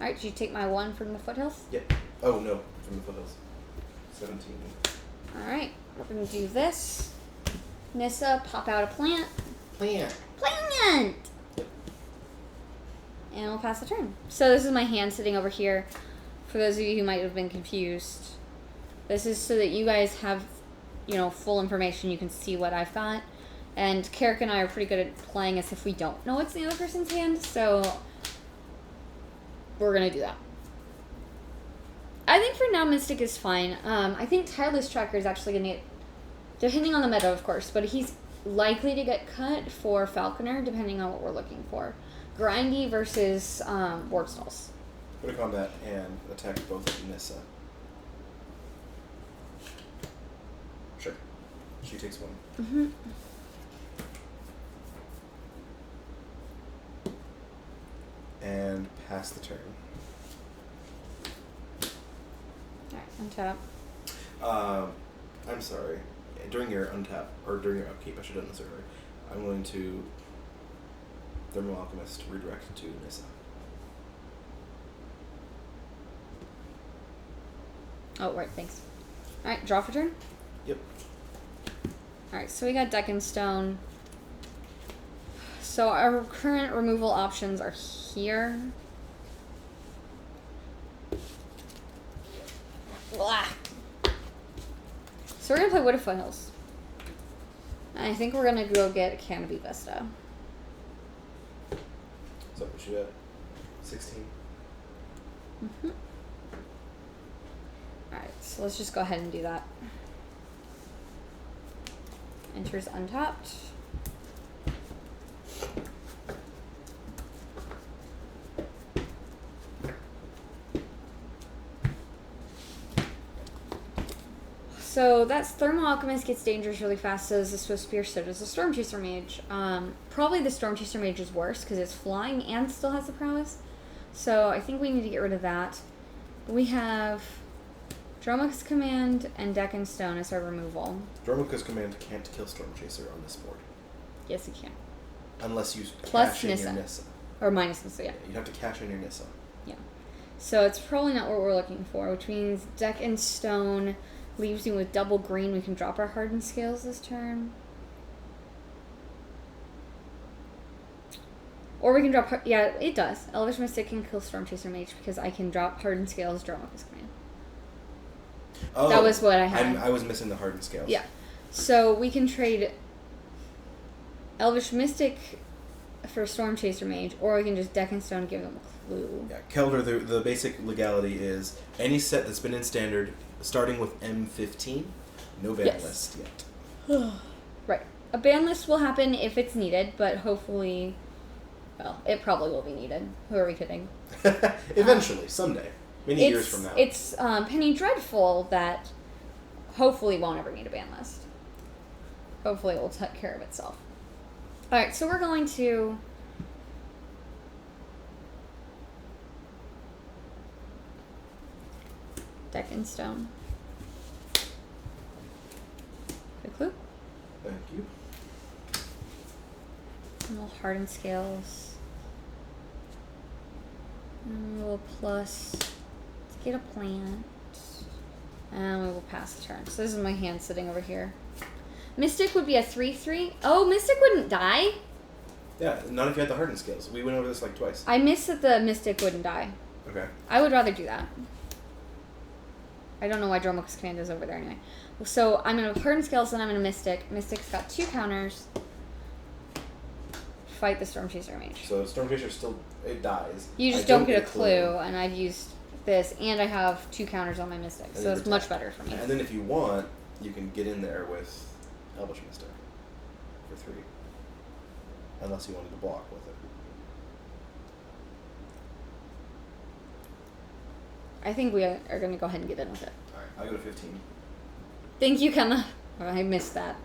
Alright, did you take my 1 from the foothills? Yep. Oh, no. From the foothills. 17. Alright, we're going to do this. Nissa, pop out a plant. Plant. Plant! Yep. And we'll pass the turn. So this is my hand sitting over here. For those of you who might have been confused. This is so that you guys have, full information. You can see what I've got. And Carrick and I are pretty good at playing as if we don't know what's in the other person's hand. So we're going to do that. I think for now Mystic is fine. I think Tireless Tracker is actually going to get, depending on the meta of course, but he's likely to get cut for Falconer depending on what we're looking for. Grindy versus Board Stalls. Go to combat and attack both of Nissa. Sure. She takes 1. Mm-hmm. And pass the turn. Alright, untap. I'm sorry. During your untap, or during your upkeep, I should have done this earlier. I'm going to Thermal Alchemist redirect to Nissa. Oh, right, thanks. Alright, draw for turn? Yep. Alright, so we got Deck and Stone. So our current removal options are here. Blah. So we're going to play Wooded Foothills. And I think we're going to go get a Canopy Vista. So we should have 16. Mm-hmm. Alright, so let's just go ahead and do that. Enters untapped. So that's Thermal Alchemist gets dangerous really fast, so does the Swift Spear, so does the Storm Chaser Mage. Probably the Storm Chaser Mage is worse because it's flying and still has the prowess. So I think we need to get rid of that. We have Dromoka's Command and Deck and Stone as our removal. Dromoka's Command can't kill Storm Chaser on this board. Yes, it can. Unless you Plus cash in Nissa. your Nissa. Or minus Nissa, yeah. You'd have to cash in your Nissa. Yeah. So it's probably not what we're looking for, which means Deck and Stone leaves you with double green. We can drop our Hardened Scales this turn. Or we can drop... Yeah, it does. Elvish Mystic can kill Storm Chaser Mage because I can drop Hardened Scales, draw Locust Command. Oh, that was what I had. I was missing the Hardened Scales. Yeah. So we can trade Elvish Mystic for Storm Chaser Mage, or we can just Deck and Stone, give them a clue. Yeah, Kelder, the basic legality is any set that's been in Standard, starting with M15, no ban list yet. Right. A ban list will happen if it's needed, but hopefully... Well, it probably will be needed. Who are we kidding? Eventually, someday. Many years from now. It's Penny Dreadful that hopefully won't ever need a ban list. Hopefully it will take care of itself. Alright, so we're going to... Deck and Stone. Good clue. Thank you. And we'll Harden Scales. And we'll plus... Let's get a plant. And we will pass the turn. So this is my hand sitting over here. Mystic would be a 3/3. Oh, Mystic wouldn't die? Yeah, not if you had the Hardened Scales. We went over this like twice. I missed that the Mystic wouldn't die. Okay. I would rather do that. I don't know why Dromocus Command is over there anyway. So I'm going to Hardened Scales, and I'm going to Mystic. Mystic's got 2 counters. Fight the Storm Chaser Mage. So Storm Chaser still, it dies. You just don't get a clue, and I've used this, and I have 2 counters on my Mystic, so it's much better for me. And then if you want, you can get in there with Elvish Mystic for 3. Unless you wanted to block with it. I think we are going to go ahead and get in with it. Alright, I'll go to 15. Thank you, Kemma. Oh, I missed that.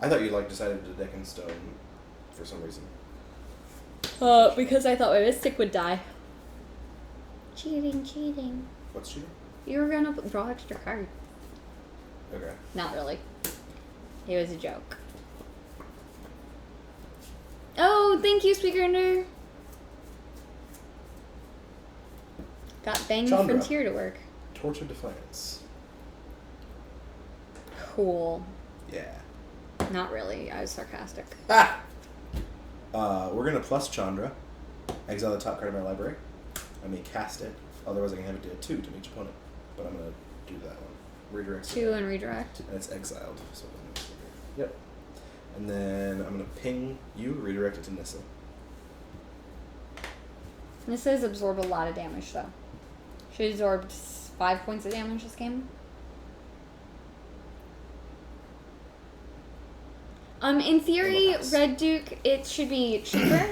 I thought you decided to Deck and Stone for some reason. Because I thought my Mystic would die. Cheating. What's cheating? You were going to draw extra card. Okay. Not really. It was a joke. Oh, thank you, Speaker. Got Bang the Chandra. Frontier to work. Torch of Defiance. Cool. Yeah. Not really. I was sarcastic. Ah! We're going to plus Chandra. Exile the top card of my library. I may cast it. Otherwise I can have it do a 2 to each opponent. But I'm going to do that one. Redirect. 2 and redirect. And it's exiled. So it doesn't yep. And then I'm going to ping you, redirect it to Nissa. Nissa has absorbed a lot of damage, though. She absorbed 5 points of damage this game. In theory, Red Duke, it should be cheaper.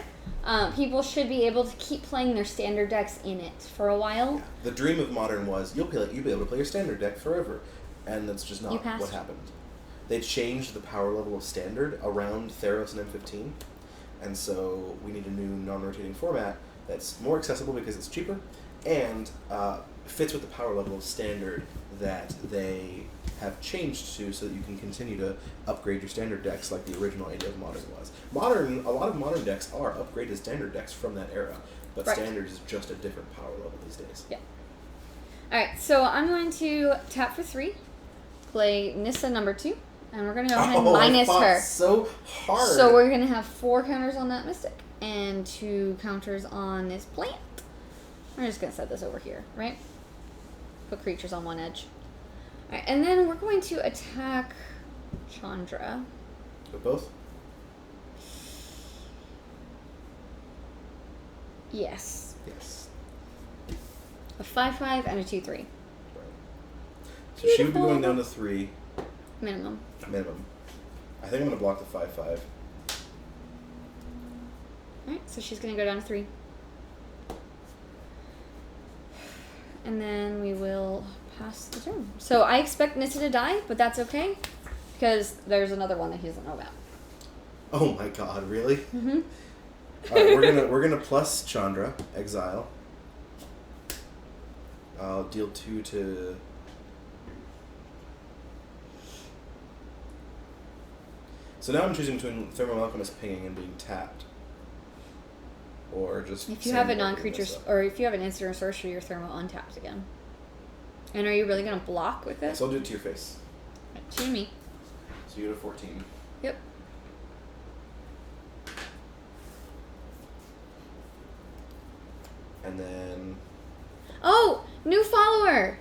People should be able to keep playing their standard decks in it for a while. Yeah. The dream of Modern was you'll be able to play your standard deck forever. And that's just not what happened. They changed the power level of Standard around Theros and M15. And so we need a new non-rotating format that's more accessible because it's cheaper and fits with the power level of Standard that they have changed to, so that you can continue to upgrade your Standard decks like the original idea of Modern was. A lot of Modern decks are upgraded Standard decks from that era, but Standard is just a different power level these days. Yeah. Alright, so I'm going to tap for 3, play Nissa number 2, and we're going to go ahead and minus her. So hard. So we're going to have 4 counters on that Mystic and 2 counters on this plant. We're just going to set this over here, right? Put creatures on one edge. All right, and then we're going to attack Chandra. With both? Yes. Yes. A 5/5 and a 2/3. Right. So she would be going down to 3. Minimum. I think I'm going to block the 5/5. Alright, so she's going to go down to 3. And then we will pass the turn. So I expect Nissa to die, but that's okay, because there's another one that he doesn't know about. Oh my god, really? Mm-hmm. Alright, we're gonna plus Chandra, exile. I'll deal 2 to... So now I'm choosing between Thermal Alchemist pinging and being tapped. Or just... If you have a non-creature, or if you have an instant or sorcery, your Thermal untapped again. And are you really going to block with it? So I'll do it to your face. To me. So you go to 14. Yep. And then... Oh! New follower!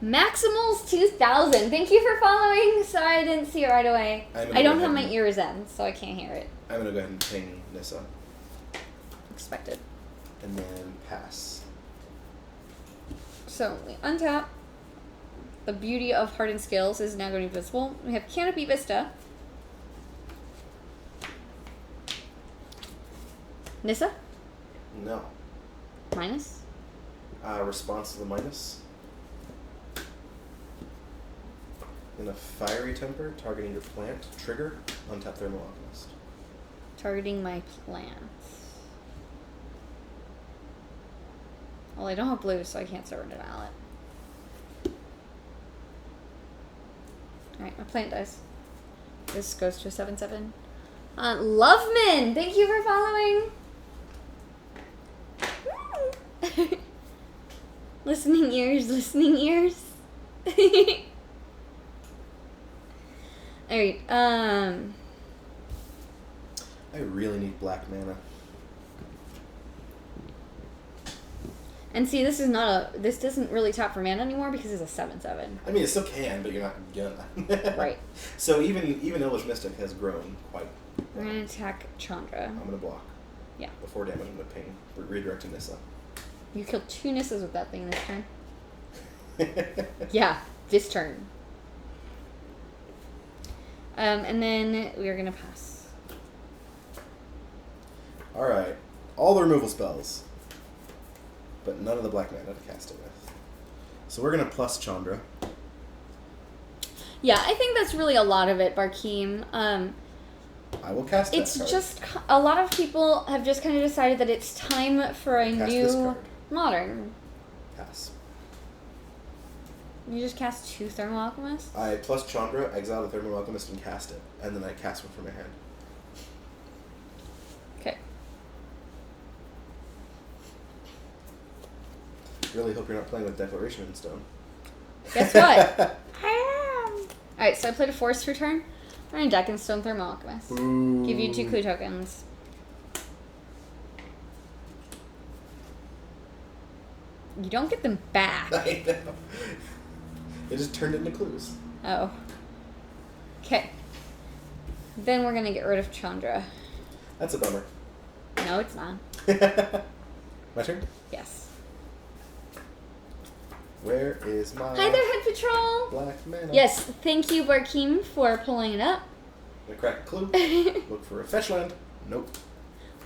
Maximals 2000. Thank you for following. Sorry I didn't see it right away. I don't have my ears in, so I can't hear it. I'm going to go ahead and ping Nissa. Expected. And then pass. So, we untap. The beauty of Hardened Scales is now going to be visible. We have Canopy Vista. Nissa? No. Minus? Response to the minus. In a Fiery Temper, targeting your plant. Trigger, untap Thermal Alchemist. Targeting my plants. Well, I don't have blue, so I can't surrender mallet. Alright, my plant dies. This goes to a 7/7. Loveman! Thank you for following! Listening ears, listening ears. Alright, I really need black mana. And see, this is not a... This doesn't really tap for mana anymore because it's a 7/7. I mean, it still can, but you're not gonna. Right. So even Elvish Mystic has grown quite. We're gonna attack Chandra. I'm gonna block. Yeah. Before damage, I'm gonna ping. We're redirecting Nissa. You killed 2 Nissas with that thing this turn. Yeah, this turn. And then we are gonna pass. Alright. All the removal spells. But none of the black mana to cast it with. So we're gonna plus Chandra. Yeah, I think that's really a lot of it, Barkeem. I will cast It's that card. just... A lot of people have just kind of decided that it's time for a Cast this new card. modern. Pass. You just cast 2 Thermal Alchemists? I plus Chandra, exile the Thermal Alchemist, and cast it. And then I cast one from my hand. Okay. Really hope you're not playing with Declaration in Stone. Guess what? I am. Alright, so I played a Forest for turn. I'm going to deck in Stone Thermal Alchemist. Ooh. Give you 2 clue tokens. You don't get them back. I know. It just turned into clues. Oh. Okay. Then we're going to get rid of Chandra. That's a bummer. No, it's not. My turn? Yes. Where is my Hi there, Head Patrol! black mana? Yes, thank you, Barkeem, for pulling it up. I crack a clue. Look for a fetch land. Nope.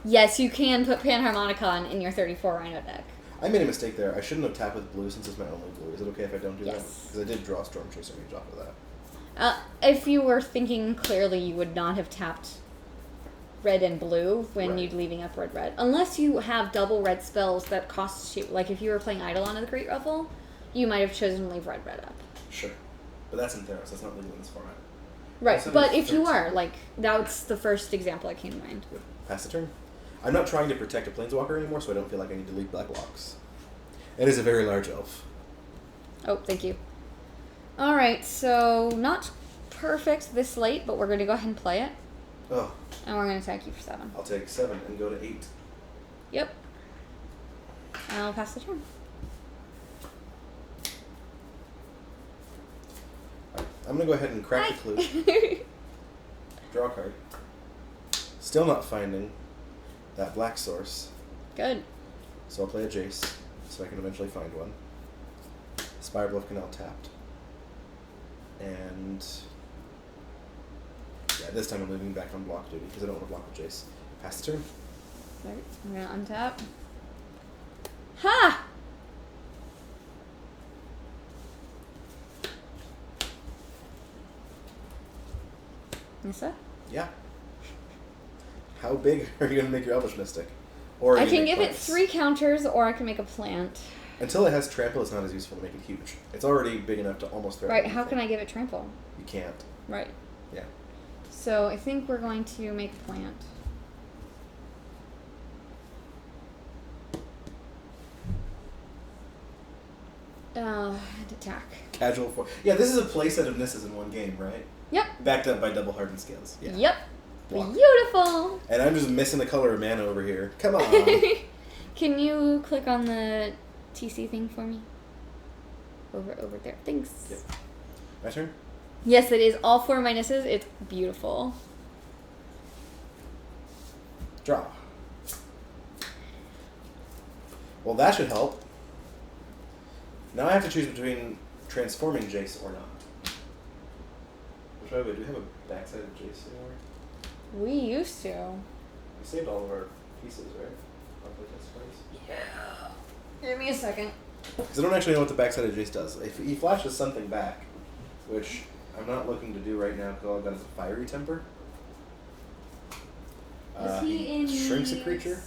Yes, you can put Panharmonicon in your 34 Rhino deck. I made a mistake there. I shouldn't have tapped with blue since it's my only blue. Is it okay if I don't do that? Yes. Because I did draw Storm Chaser Mage off of that. If you were thinking clearly, you would not have tapped red and blue when Right. you'd leaving up red. Unless you have double red spells that cost you, like if you were playing Eidolon of the Great Ruffle, you might have chosen to leave red up. Sure. But that's in Theros. That's not legal in this format. Right, So but if you 13. are, like, that's the first example that came to mind. Good. Pass the turn. I'm not trying to protect a Planeswalker anymore, so I don't feel like I need to leave black blocks. It is a very large elf. Oh, thank you. Alright, so not perfect this late, but we're going to go ahead and play it. Oh, And we're going to attack you for 7. I'll take 7 and go to 8. Yep. And I'll pass the turn. Alright, I'm going to go ahead and crack Hi. the clue. Draw a card. Still not finding that black source. Good. So I'll play a Jace, so I can eventually find one. Spirebluff Canal tapped. And... yeah, this time I'm moving back on block duty, because I don't want to block with Jace. Pass the turn. Right, I'm going to untap. Ha! Nissa? Yeah. How big are you going to make your Elvish Mystic? Or are I you can gonna give make it plants? 3 counters, or I can make a plant. Until it has trample, it's not as useful to make it huge. It's already big enough to almost threaten. Right, how anything. can I give it trample? You can't. Right. Yeah. So I think we're going to make a plant. And attack. Casual for yeah. This is a playset of Nissas in one game, right? Yep. Backed up by double hardened scales. Yeah. Yep. Block. Beautiful. And I'm just missing the color of mana over here. Come on. Can you click on the TC thing for me? Over there. Thanks. Yep. My turn? Yes, it is. All 4 minuses. It's beautiful. Draw. Well, that should help. Now I have to choose between transforming Jace or not. Which, by the way, do we have a backside of Jace anymore? We used to. We saved all of our pieces, right? Yeah. Give me a second. Because I don't actually know what the backside of Jace does. If he flashes something back, which I'm not looking to do right now because all I've got is a fiery temper. Is he shrinks a creature?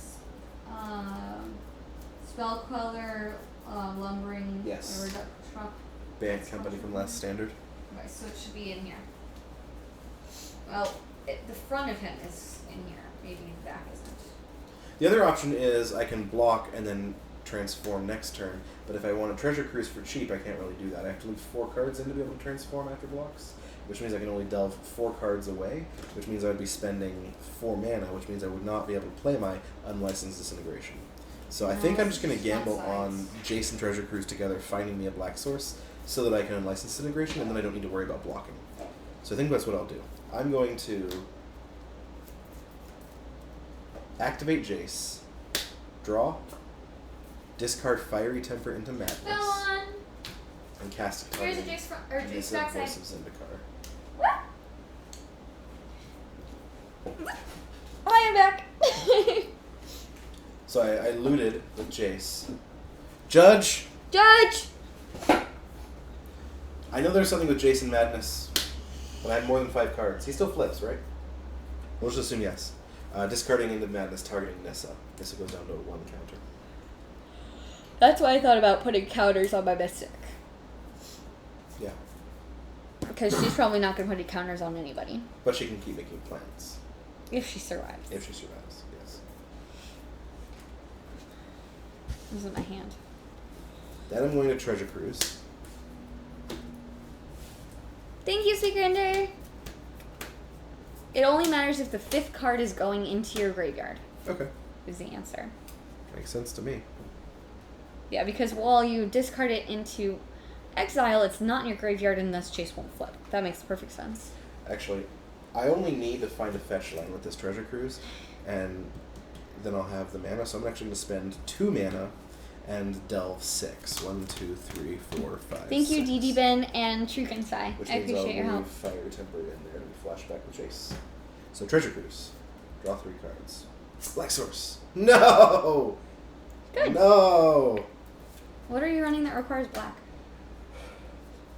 Spell Queller, Lumbering, Yes. whatever, truck. Band company from Last Standard. Okay, so it should be in here. Well, the front of him is in here. Maybe the back isn't. The other option is I can block and then transform next turn, but if I want a Treasure Cruise for cheap, I can't really do that. I have to leave 4 cards in to be able to transform after blocks, which means I can only delve 4 cards away, which means I would be spending 4 mana, which means I would not be able to play my Unlicensed Disintegration. So I think I'm just going to gamble on Jason Treasure Cruise together finding me a black source so that I can Unlicense Disintegration, and then I don't need to worry about blocking. So I think that's what I'll do. I'm going to activate Jace, draw, discard Fiery Temper into Madness, and cast a Here's a Jace Jace backside. Voice of Zendikar. I am back. So I looted with Jace. Judge! Judge! I know there's something with Jason Madness, but I had more than 5 cards. He still flips, right? We'll just assume yes. Discarding into Madness, targeting Nissa. Nissa goes down to a 1 counter. That's why I thought about putting counters on my Mystic. Yeah. Because she's probably not going to put any counters on anybody. But she can keep making plans. If she survives. If she survives, yes. This is my hand. Then I'm going to Treasure Cruise. Thank you, Secret. It only matters if the 5th card is going into your graveyard. Okay. Is the answer. Makes sense to me. Yeah, because while you discard it into exile, it's not in your graveyard and thus Jace won't flip. That makes perfect sense. Actually, I only need to find a fetch land with this Treasure Cruise, and then I'll have the mana. So I'm actually going to spend 2 mana and delve 6. 1, 2, 3, 4, 5. Thank you, 6. DD Ben and Trukinsai. Which I means appreciate I'll your help. leave Fire Temper in there to be flashed back with Jace. So Treasure Cruise. Draw 3 cards. Black Source. No! Good. No! What are you running that requires black?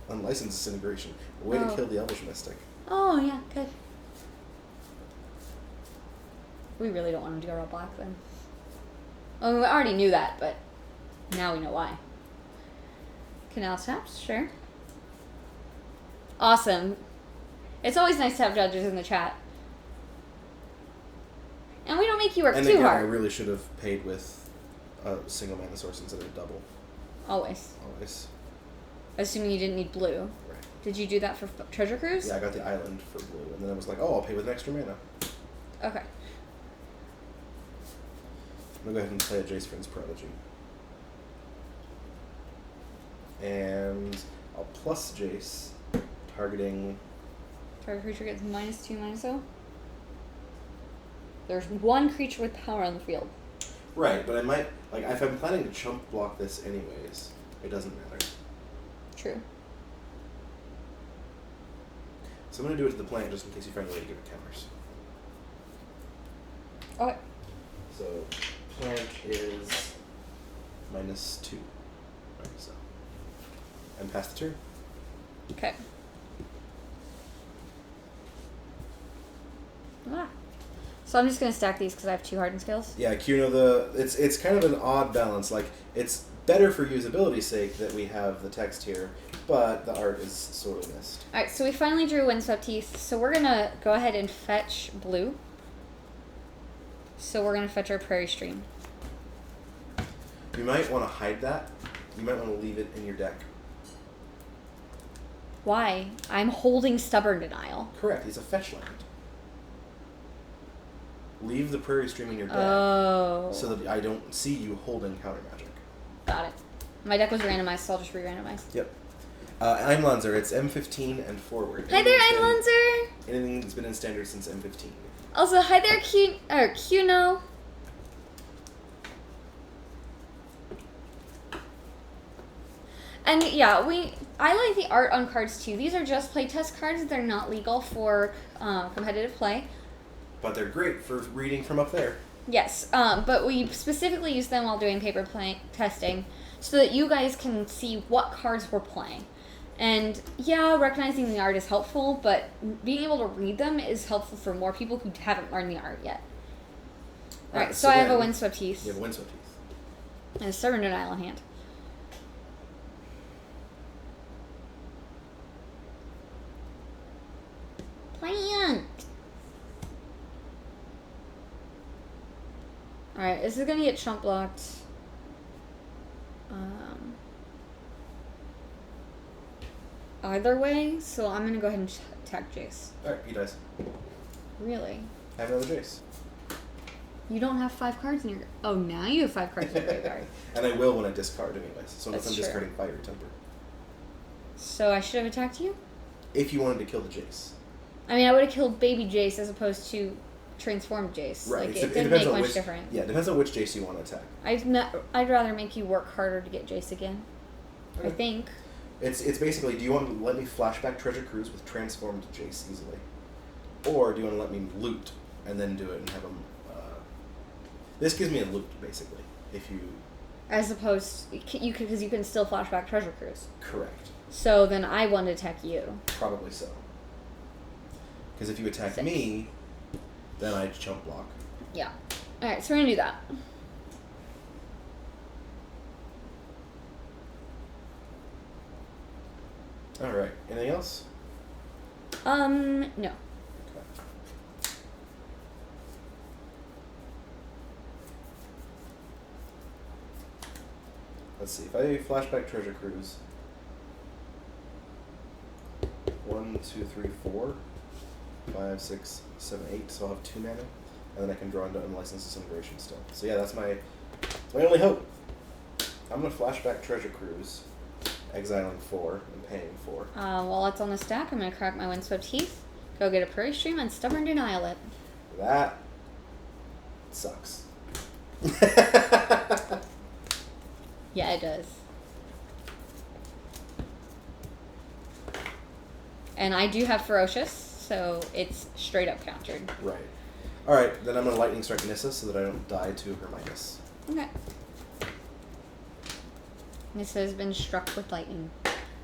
Unlicensed Disintegration. A way to kill the Elvish Mystic. Oh, yeah, good. We really don't want him to go all black then. Well, we already knew that, but now we know why. Canal taps, sure. Awesome. It's always nice to have judges in the chat. And we don't make you work and too again, hard. I really should have paid with a single mana source instead of double. Always. Always. Assuming you didn't need blue. Right. Did you do that for Treasure Cruise? Yeah, I got the island for blue, and then I was like, oh, I'll pay with an extra mana. Okay. I'm going to go ahead and play a Jace Friend's Prodigy. And I'll plus Jace, targeting... Target creature gets -2/-0. There's 1 creature with power on the field. Right, but I might... Like, if I'm planning to chump block this anyways, it doesn't matter. True. So I'm going to do it to the plant just in case you find a way to give it counters. Okay. So, plant is -2. Right, so... And pass the turn. Okay. Ah. So I'm just gonna stack these because I have 2 hardened skills. Yeah, Kuno, it's kind of an odd balance. Like, it's better for usability's sake that we have the text here, but the art is sort of missed. Alright, so we finally drew Windswept Heath. So we're gonna go ahead and fetch blue. So we're gonna fetch our Prairie Stream. You might want to hide that. You might want to leave it in your deck. Why? I'm holding Stubborn Denial. Correct, he's a fetch land. Leave the Prairie Stream in your deck. Oh. So that I don't see you holding counter magic. Got it. My deck was randomized, so I'll just re-randomize. Yep. Einlanzer, it's M15 and forward. Hi there, Einlanzer! Anything that's been in standard since M15. Also, hi there, Cuno. And yeah, I like the art on cards too. These are just playtest cards. They're not legal for competitive play. But they're great for reading from up there. Yes, but we specifically use them while doing paper play testing so that you guys can see what cards we're playing. And yeah, recognizing the art is helpful, but being able to read them is helpful for more people who haven't learned the art yet. Alright, so I have a Windswept Heath. You have a Windswept Heath. And a Stubborn Denial in hand. Plant! Alright, this is gonna get chump blocked. Either way, so I'm gonna go ahead and attack Jace. Alright, he dies. Really? Have another Jace. You don't have 5 cards in your... Oh, now you have 5 cards in your graveyard. And I will when I discard anyways. So unless That's I'm true. discarding Fire Temper. So I should have attacked you? If you wanted to kill the Jace. I mean, I would have killed baby Jace as opposed to transformed Jace. Right. Like, It it didn't depends make on much which, difference. Yeah, it depends on which Jace you want to attack. I'd rather make you work harder to get Jace again. Okay. I think. It's basically, do you want to let me flashback Treasure Cruise with transformed Jace easily? Or do you want to let me loot and then do it and have him... this gives me a loot, basically, if you... As opposed... Because you can still flashback Treasure Cruise. Correct. So then I want to attack you. Probably so. Because if you attack 6. me, then I chump block. Yeah. Alright, so we're gonna do that. Alright, anything else? No. Okay. Let's see, if I flashback Treasure Cruise... 1, 2, 3, 4, 5, 6, 7, 8, so I'll have 2 mana. And then I can draw into Unlicensed Disintegration still. So yeah, that's my only hope. I'm going to flashback Treasure Cruise, exiling 4 and paying 4. While it's on the stack, I'm gonna crack my Windswept Heath, go get a Prairie Stream, and Stubborn Denial it. That sucks. Yeah, it does. And I do have Ferocious, so it's straight up countered. Right. Alright, then I'm going to Lightning Strike Nissa so that I don't die to her minus. Okay. Nissa has been struck with lightning.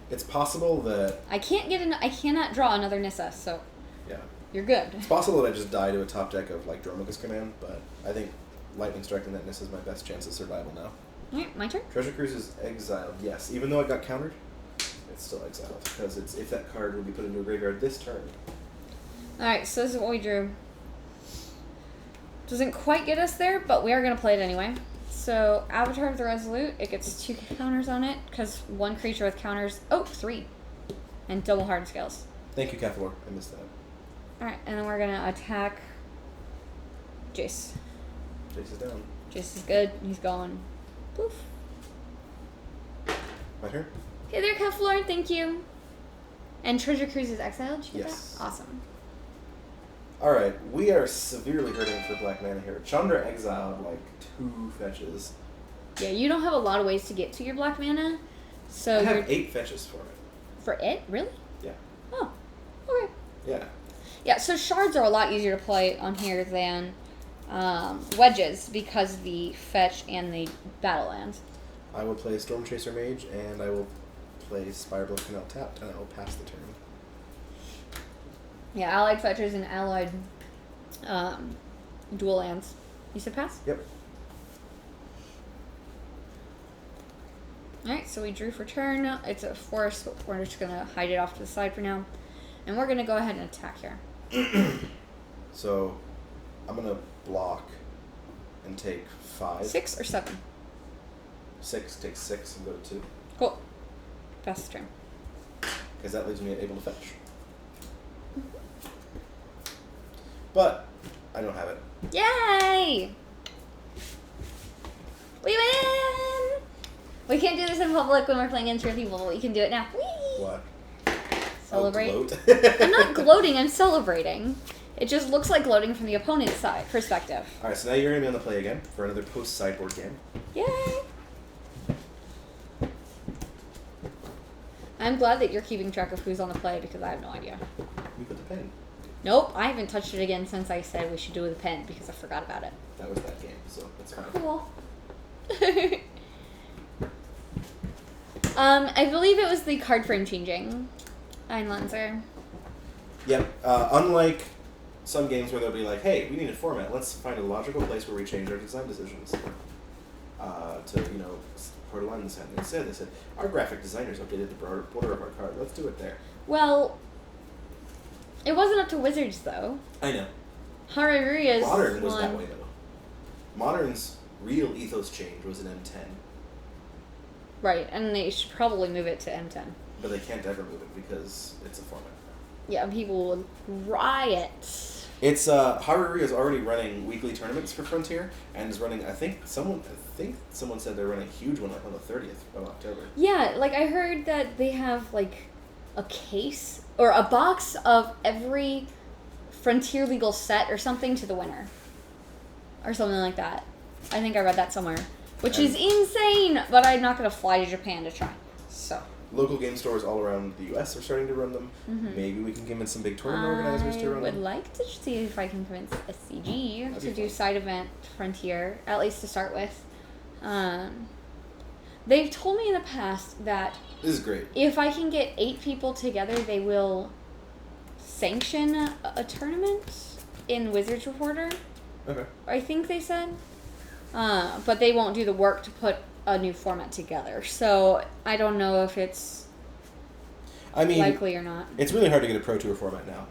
It's possible that... I cannot draw another Nissa, so Yeah. you're good. It's possible that I just die to a top deck of, like, Dromoka's Command, but I think Lightning Striking that Nissa is my best chance of survival now. Alright, my turn. Treasure Cruise is exiled, yes. Even though it got countered, it's still exiled. Because it's if that card would be put into a graveyard this turn. Alright, so this is what we drew. Doesn't quite get us there, but we are going to play it anyway. So, Avatar of the Resolute, it gets 2 counters on it, because 1 creature with counters... Oh, 3. And double hard scales. Thank you, Cathalor. I missed that. Alright, and then we're going to attack Jace. Jace is down. Jace is good. He's going. Poof. My turn? Hey there, Keflor. Thank you. And Treasure Cruise is exiled? Did you get Yes. that? Awesome. Alright, we are severely hurting for black mana here. Chandra exiled, like, 2 fetches. Yeah, you don't have a lot of ways to get to your black mana. So I you're... have 8 fetches for it. For it? Really? Yeah. Oh. Okay. Yeah. Yeah, so shards are a lot easier to play on here than wedges because the fetch and the battle lands. I will play Storm Chaser Mage, and I will play Spirebluff Canal tapped, and I will pass the turn. Yeah, allied fetchers and allied dual lands. You said pass? Yep. Alright, so we drew for turn. It's a forest, but we're just going to hide it off to the side for now. And we're going to go ahead and attack here. So, I'm going to block and take 5. 6 or 7? 6, take 6 and go to 2. Cool. Pass the turn. Because that leaves me able to fetch. But, I don't have it. Yay! We win! We can't do this in public when we're playing against real people, but we can do it now. Whee! What? Celebrate. Oh, gloat? I'm not gloating, I'm celebrating. It just looks like gloating from the opponent's side perspective. Alright, so now you're going to be on the play again for another post-sideboard game. Yay! I'm glad that you're keeping track of who's on the play because I have no idea. We put the pen. Nope, I haven't touched it again since I said we should do the pen because I forgot about it. That was that game, so that's fine. Cool. I believe it was the card frame changing. Einlanzer. Yep. Unlike some games where they'll be like, hey, we need a format. Let's find a logical place where we change our design decisions. To, put a line in the sand. Instead, they said, our graphic designers updated the border of our card. Let's do it there. Well, it wasn't up to Wizards, though. I know. Haruria's Modern was one. that way, though. Modern's real ethos change was an M10. Right, and they should probably move it to M10. But they can't ever move it because it's a format. Yeah, people would riot. It's Haruria is already running weekly tournaments for Frontier and is running. I think someone said they're running a huge one on the 30th of October. Yeah, like I heard that they have like a case or a box of every Frontier legal set or something to the winner, or something like that. I think I read that somewhere, which is insane. But I'm not gonna fly to Japan to try. So. Local game stores all around the U.S. are starting to run them. Mm-hmm. Maybe we can convince some big tournament organizers to run them. I would like to see if I can convince SCG That'd to be do fun. side event Frontier, at least to start with. They've told me in the past that This is great. if I can get 8 people together, they will sanction a tournament in Wizards Reporter. Okay. I think they said. But they won't do the work to put a new format together. So I don't know if it's likely or not. It's really hard to get a Pro Tour format now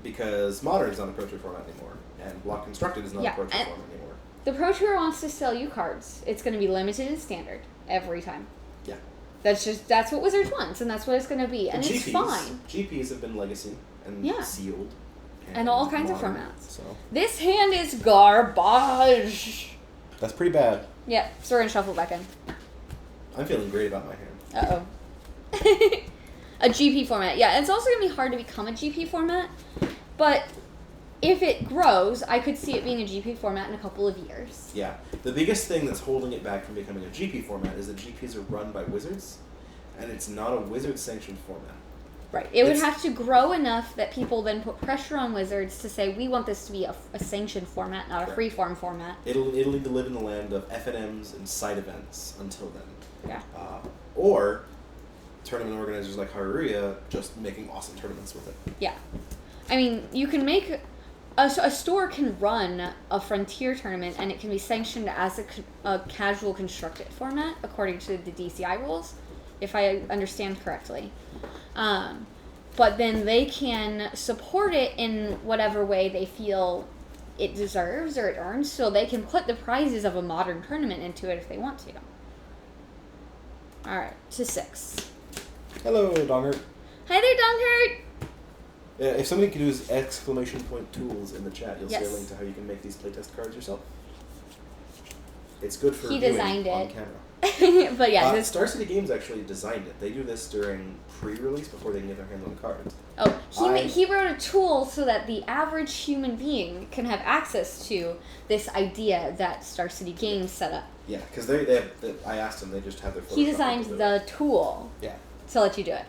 because Modern is not a Pro Tour format anymore, and Block Constructed is not a Pro Tour format anymore. The Pro Tour wants to sell you cards. It's going to be limited and standard every time. Yeah. That's what Wizards wants, and that's what it's going to be, and it's fine. GPs have been legacy and sealed. And all kinds of Modern, formats. So. This hand is garbage. That's pretty bad. Yeah, so we're going to shuffle back in. I'm feeling great about my hand. Uh-oh. A GP format. Yeah, it's also going to be hard to become a GP format, but if it grows, I could see it being a GP format in a couple of years. Yeah. The biggest thing that's holding it back from becoming a GP format is that GPs are run by Wizards, and it's not a Wizards-sanctioned format. Right. It would have to grow enough that people then put pressure on Wizards to say, we want this to be a sanctioned format, not a free-form format. It'll need to live in the land of FNMs and side events until then. Yeah. Or tournament organizers like Haruria just making awesome tournaments with it. Yeah. I mean, you can make... A store can run a Frontier tournament, and it can be sanctioned as a casual constructed format, according to the DCI rules, if I understand correctly. But then they can support it in whatever way they feel it deserves or it earns, so they can put the prizes of a Modern tournament into it if they want to. Alright, to 6. Hello, Dongert. Hi there, Dunkert! If somebody could use exclamation point tools in the chat, you'll see a Yes. link to how you can make these playtest cards yourself. It's good for He viewing designed on it. camera. But yeah, this... Star City Games actually designed it. They do this during pre-release before they can get their hands on the cards. Oh, he wrote a tool so that the average human being can have access to this idea that Star City Games set up. Yeah, because they have. I asked them. They just have their. He Photoshop designed into the it. tool. Yeah. To let you do it.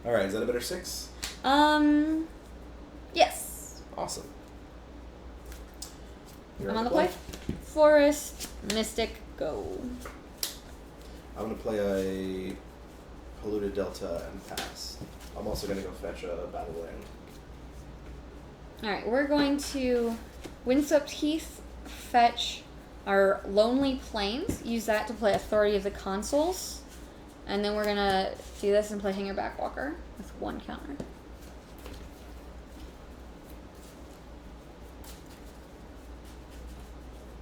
All right. Is that a better 6? Yes. Awesome. I'm on the play. Forest, Mystic, go. I'm gonna play a Polluted Delta and pass. I'm also gonna go fetch a Battle Land. Alright, we're going to Windswept Heath, fetch our Lonely Plains, use that to play Authority of the Consuls, and then we're gonna do this and play Hanger Backwalker with 1 counter.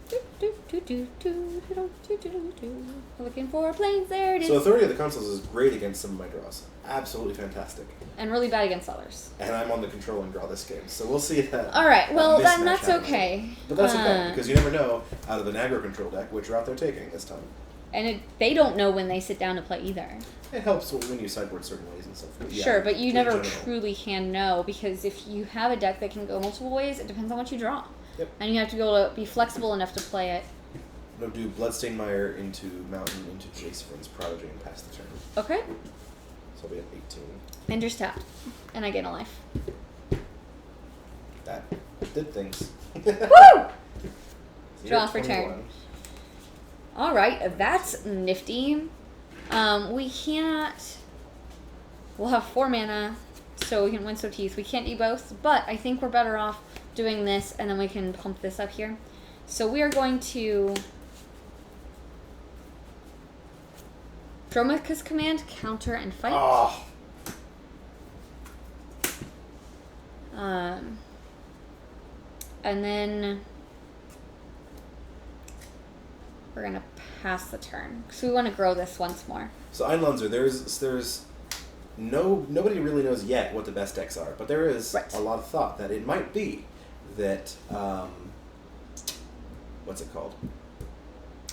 Doop, doop. Looking for planes, there it is. So Authority of the Consuls is great against some of my draws. Absolutely fantastic. And really bad against others. And I'm on the controlling draw this game, so we'll see that. Alright, well, then mismatch that's happening. okay. But that's okay, because you never know, out of an aggro control deck, which route they're taking this time. And they don't know when they sit down to play either. It helps when you sideboard certain ways and stuff. Yeah, Sure, but you never general. truly can know, because if you have a deck that can go multiple ways, it depends on what you draw. Yep. And you have to be able to be flexible enough to play it. I'm going to do Bloodstained Mire into Mountain into Jace Vryn's Prodigy and pass the turn. Okay. So I'll be at 18. Ender's tapped. And I gain a life. That did things. Woo! So Draw for turn. 21. Alright, that's nifty. We can't... We'll have 4 mana, so we can Windswept Heath. We can't do both, but I think we're better off doing this, and then we can pump this up here. So we are going to... Dromaca's Command, counter, and fight. Oh. And then we're gonna pass the turn because we want to grow this once more. So Einlunzer, there's nobody really knows yet what the best decks are, but there is Right. a lot of thought that it might be that what's it called?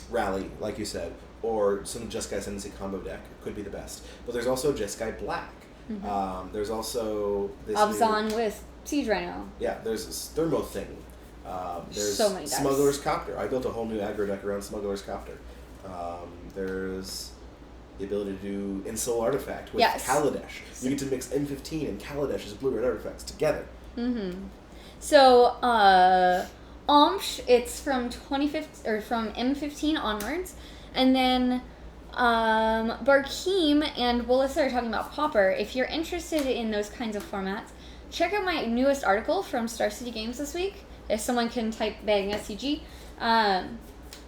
Rally, like you said, or some Jeskai Ascendancy combo deck could be the best. But there's also Jeskai Black. Mm-hmm. There's also this Abzan with Siege Rhino. Yeah, there's this Thermo thing. There's So many decks. Smuggler's Copter. I built a whole new aggro deck around Smuggler's Copter. There's the ability to do Insul Artifact with Yes. Kaladesh. You get to mix M15 and Kaladesh's blue-red artifacts together. Mm-hmm. So, Omsh, it's from 25th or from M15 onwards, and then Barkeem and Wallissa are talking about Pauper. If you're interested in those kinds of formats, check out my newest article from Star City Games this week. If someone can type bang SCG,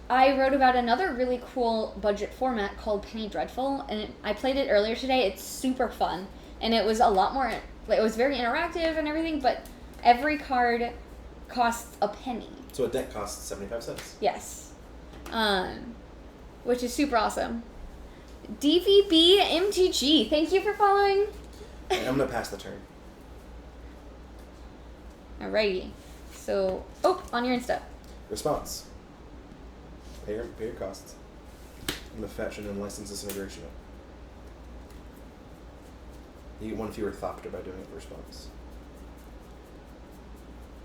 I wrote about another really cool budget format called Penny Dreadful, and I played it earlier today. It's super fun, and it was a lot more. It was very interactive and everything, but every card costs a penny. So a deck costs 75 cents. Yes, which is super awesome. DVB MTG, thank you for following. And I'm going to pass the turn. Alrighty, so on your Insta. Response. Pay your costs. I'm going to fetch and then license this integration. You get one fewer Thopter by doing it for response.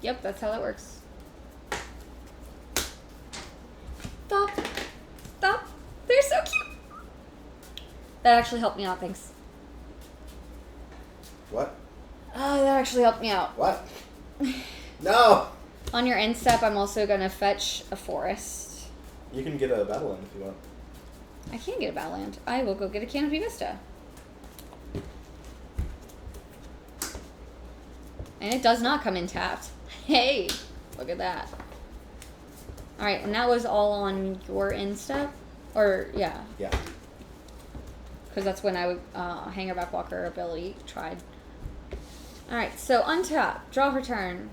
Yep, that's how that works. Stop. Stop. They're so cute. That actually helped me out, thanks. What? That actually helped me out. What? No! On your end step, I'm also going to fetch a forest. You can get a Battle Land if you want. I can get a Battleland. I will go get a Canopy Vista. And it does not come in tapped. Hey, look at that. Alright, and that was all on your end step? Or, yeah. Yeah. Because that's when I would Hanger Backwalker ability tried. Alright, so untap, draw for turn.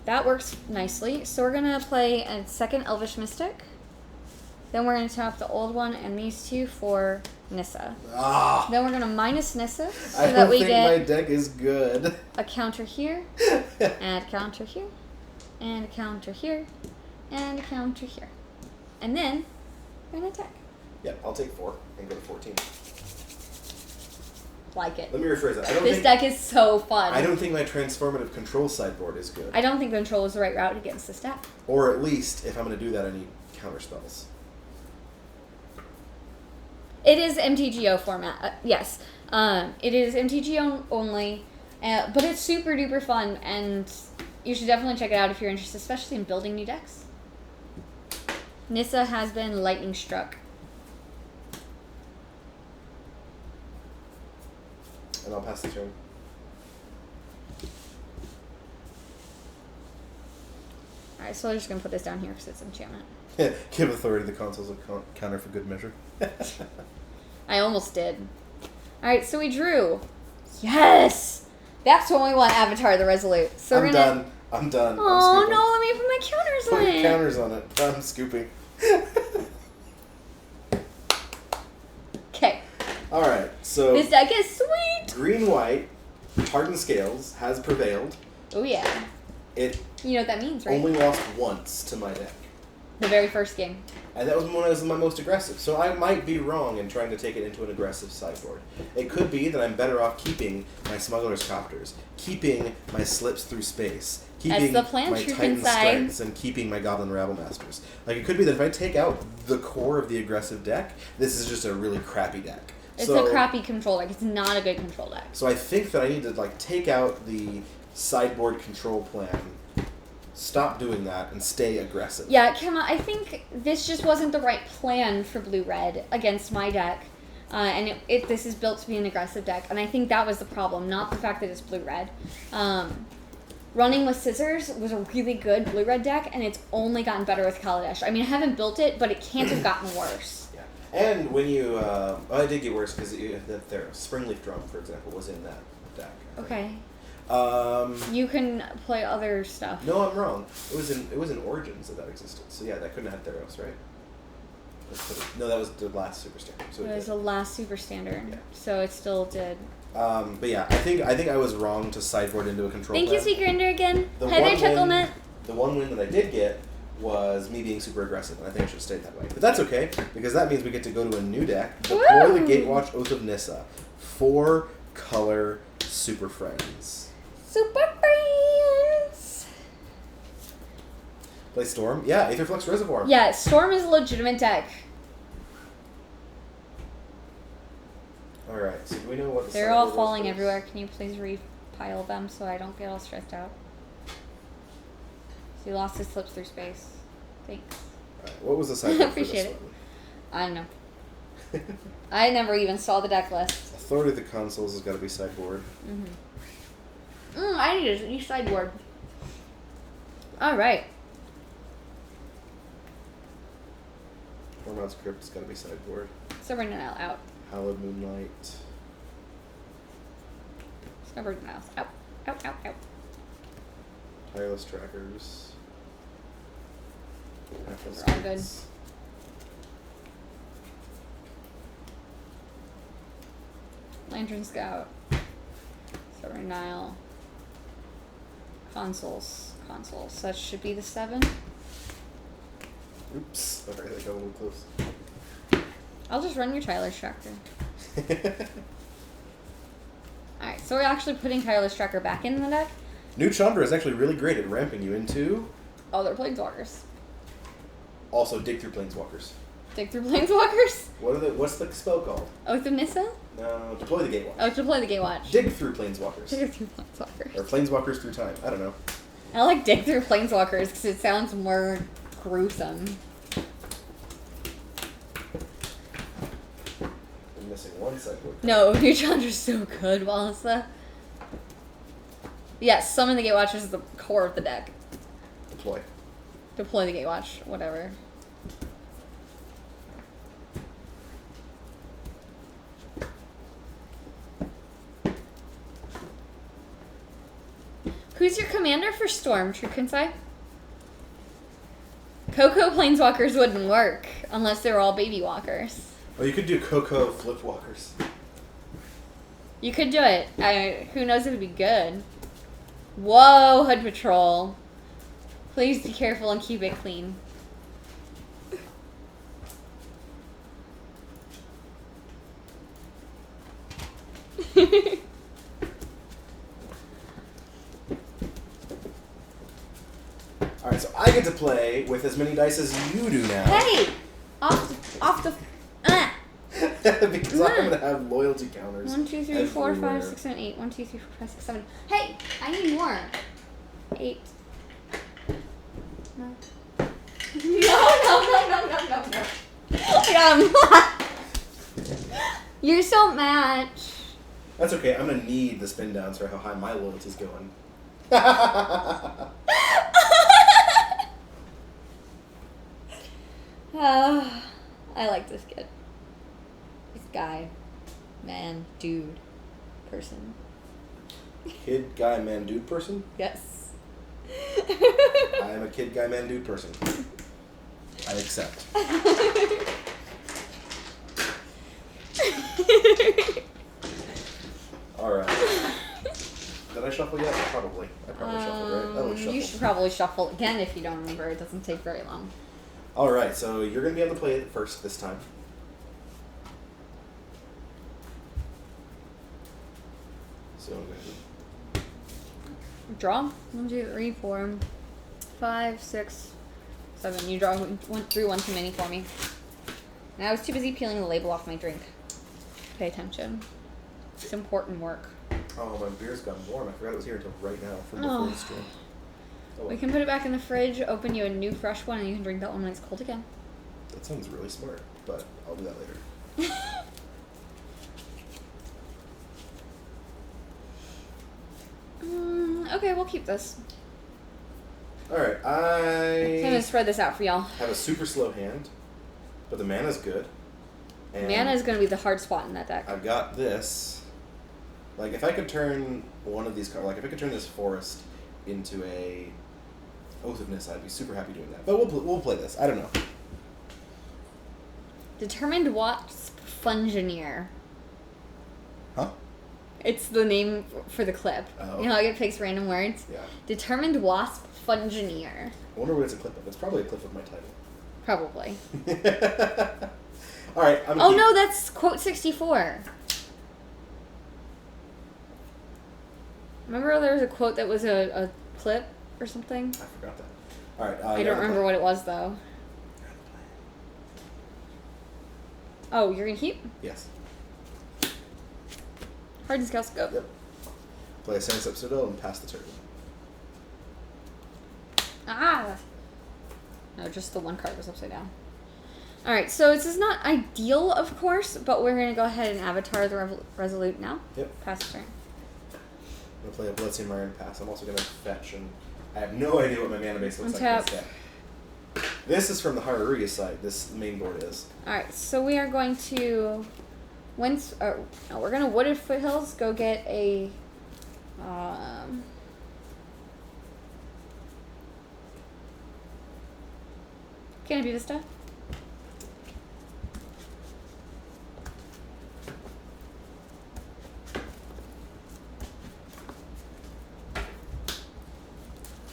That works nicely. So we're going to play a second Elvish Mystic. Then we're going to tap the old one and these two for Nissa. Ah! Then we're going to minus Nissa so I that don't we think get my deck is good. a counter here, and a counter here, and a counter here, and a counter here. And then we're going to attack. Yeah, I'll take 4 and go to 14. Like it. Let me rephrase that. This deck is so fun. I don't think my transformative control sideboard is good. I don't think control is the right route against this deck. Or at least, if I'm going to do that, I need counter spells. It is MTGO format, yes. It is MTGO only, but it's super duper fun, and you should definitely check it out if you're interested, especially in building new decks. Nissa has been lightning struck. And I'll pass the turn. Alright, so I'm just going to put this down here because it's enchantment. Give authority to the consoles of counter for good measure. I almost did. Alright, so we drew. Yes! That's what we want, Avatar the Resolute. So I'm done. I'm done. Oh, I'm no, let me put my counters Put on your it. counters on it. I'm scooping. Okay. Alright, so This deck is sweet. green-white, hardened scales, has prevailed. Oh, yeah. It You know what that means, right? only lost once to my deck. The very first game. And that was when I was my most aggressive. So I might be wrong in trying to take it into an aggressive sideboard. It could be that I'm better off keeping my Smuggler's Copters, keeping my Slips Through Space, keeping That's the plan, my Truth Titan Inside. Strengths, and keeping my Goblin Rabble-Masters. Like, it could be that if I take out the core of the aggressive deck, this is just a really crappy deck. It's a crappy control deck. It's not a good control deck. So I think that I need to, like, take out the sideboard control plan, stop doing that, and stay aggressive. Yeah, Kemma, I think this just wasn't the right plan for blue-red against my deck. And this is built to be an aggressive deck. And I think that was the problem, not the fact that it's blue-red. Running with Scissors was a really good blue-red deck, and it's only gotten better with Kaladesh. I mean, I haven't built it, but it can't have gotten worse. Yeah. And when you... it did get worse, because their Springleaf Drum, for example, was in that deck. Okay. You can play other stuff. No, I'm wrong. It was in Origins that existed. So yeah, that couldn't have Theros, right? No, that was the last Super Standard. So it was the last Super Standard. Yeah. So it still did. But yeah, I think I was wrong to sideboard into a control Thank plan. you, Sweet Grinder, again. Hi there, Chucklemint. The one win that I did get was me being super aggressive, and I think I should have stayed that way. But that's okay, because that means we get to go to a new deck. Deploy the Gatewatch Oath of Nissa. 4-color Super Friends. Super Friends! Play Storm? Yeah, Aetherflux Reservoir. Yeah, Storm is a legitimate deck. Alright, so do we know what the They're all falling everywhere. Can you please repile them so I don't get all stressed out? So you lost his Slips Through Space. Thanks. Alright, what was the sideboard Appreciate for this it. I don't know. I never even saw the deck list. Authority of the Consoles has got to be sideboard. I need a new sideboard. Alright. Hormod's Crypt has got to be sideboard. Stubborn Nile out. Hallowed Moonlight. Stubborn Nile out. Out, out, out. Tireless Trackers. They're all good. Lantern Scout. Stubborn Nile. Consoles. That should be the 7. Oops. Alright, I got a little close. I'll just run your Tyler's Tracker. Alright, so we're actually putting Tyler's Tracker back in the deck. New Chandra is actually really great at ramping you into... Other Planeswalkers. Also, Dig Through Planeswalkers. Dig Through Planeswalkers? What's the spell called? Oath of Nissa? No, Deploy the Gatewatch. Oh, Deploy the Gatewatch. Dig Through Planeswalkers. Dig Through Planeswalkers. Or Planeswalkers Through Time. I don't know. I like Dig Through Planeswalkers because it sounds more gruesome. I'm missing one sideboard. No, New Chandra's so good, Wallisa. Yes, Summon the Gatewatch is the core of the deck. Deploy. Deploy the Gatewatch, whatever. Who's your commander for Storm, True Kensai? Coco Planeswalkers wouldn't work unless they were all baby walkers. Oh, you could do Coco Flip Walkers. You could do it. Who knows if it'd be good. Whoa, Hood Patrol. Please be careful and keep it clean. Alright, so I get to play with as many dice as you do now. Hey! Off the... Because I'm going to have loyalty counters. 1, 2, 3, 4, 5, 6, 7, 8. 1, 2, 3, 4, 5, 6, 7. Hey! I need more. 8. No. No. I got him. You're so match. That's okay. I'm going to need the spin downs for how high my loyalty's going. I like this kid. This guy. Man. Dude. Person. Kid, guy, man, dude person? Yes. I am a kid, guy, man, dude person. I accept. Alright. Did I shuffle yet? Probably. I probably shuffled, right? That was shuffled. You should probably shuffle again if you don't remember. It doesn't take very long. Alright, so you're going to be able to play it first this time. So I'm going to... Draw. 1, 2, 3, 4, 5, 6, 7. You draw through one too many for me. And I was too busy peeling the label off my drink. Pay attention. It's important work. Oh, my beer's gotten warm. I forgot it was here until right now from before the stream. Oh, We can put it back in the fridge, open you a new fresh one, and you can drink that one when it's cold again. that sounds really smart, but I'll do that later. Okay, we'll keep this. Alright, So I'm gonna spread this out for y'all. have a super slow hand, but the mana's good. And Mana is gonna be the hard spot in that deck. I've got this. Like, if I could turn one of these cards, like, if I could turn this forest into a Oath of Nis, I'd be super happy doing that. But we'll play this. I don't know. Determined Wasp Fungineer. Huh? It's the name for the clip. Oh. You know how it picks random words? Yeah. Determined Wasp Fungineer. I wonder what it's a clip of. It's probably a clip of my title. Probably. Alright, I'm Oh no, that's quote 64. Remember there was a quote that was a clip or something? I forgot that. Alright, I don't remember what it was though. Oh, you're gonna keep? Yes. Hardened Scale Scope. Yep. Play a Sans Up Citadel and pass the turn. Ah! No, just the one card was upside down. Alright, so this is not ideal, of course, but we're going to go ahead and avatar the Resolute now. Yep. Pass the turn. I'm going to play a Bloodstained Mire and pass. I'm also going to fetch, and I have no idea what my mana base looks like in Untap. this deck. This is from the Haruria side. This main board is. Alright, so we are going to... we're going to Wooded Foothills, go get a... Canopy Vista.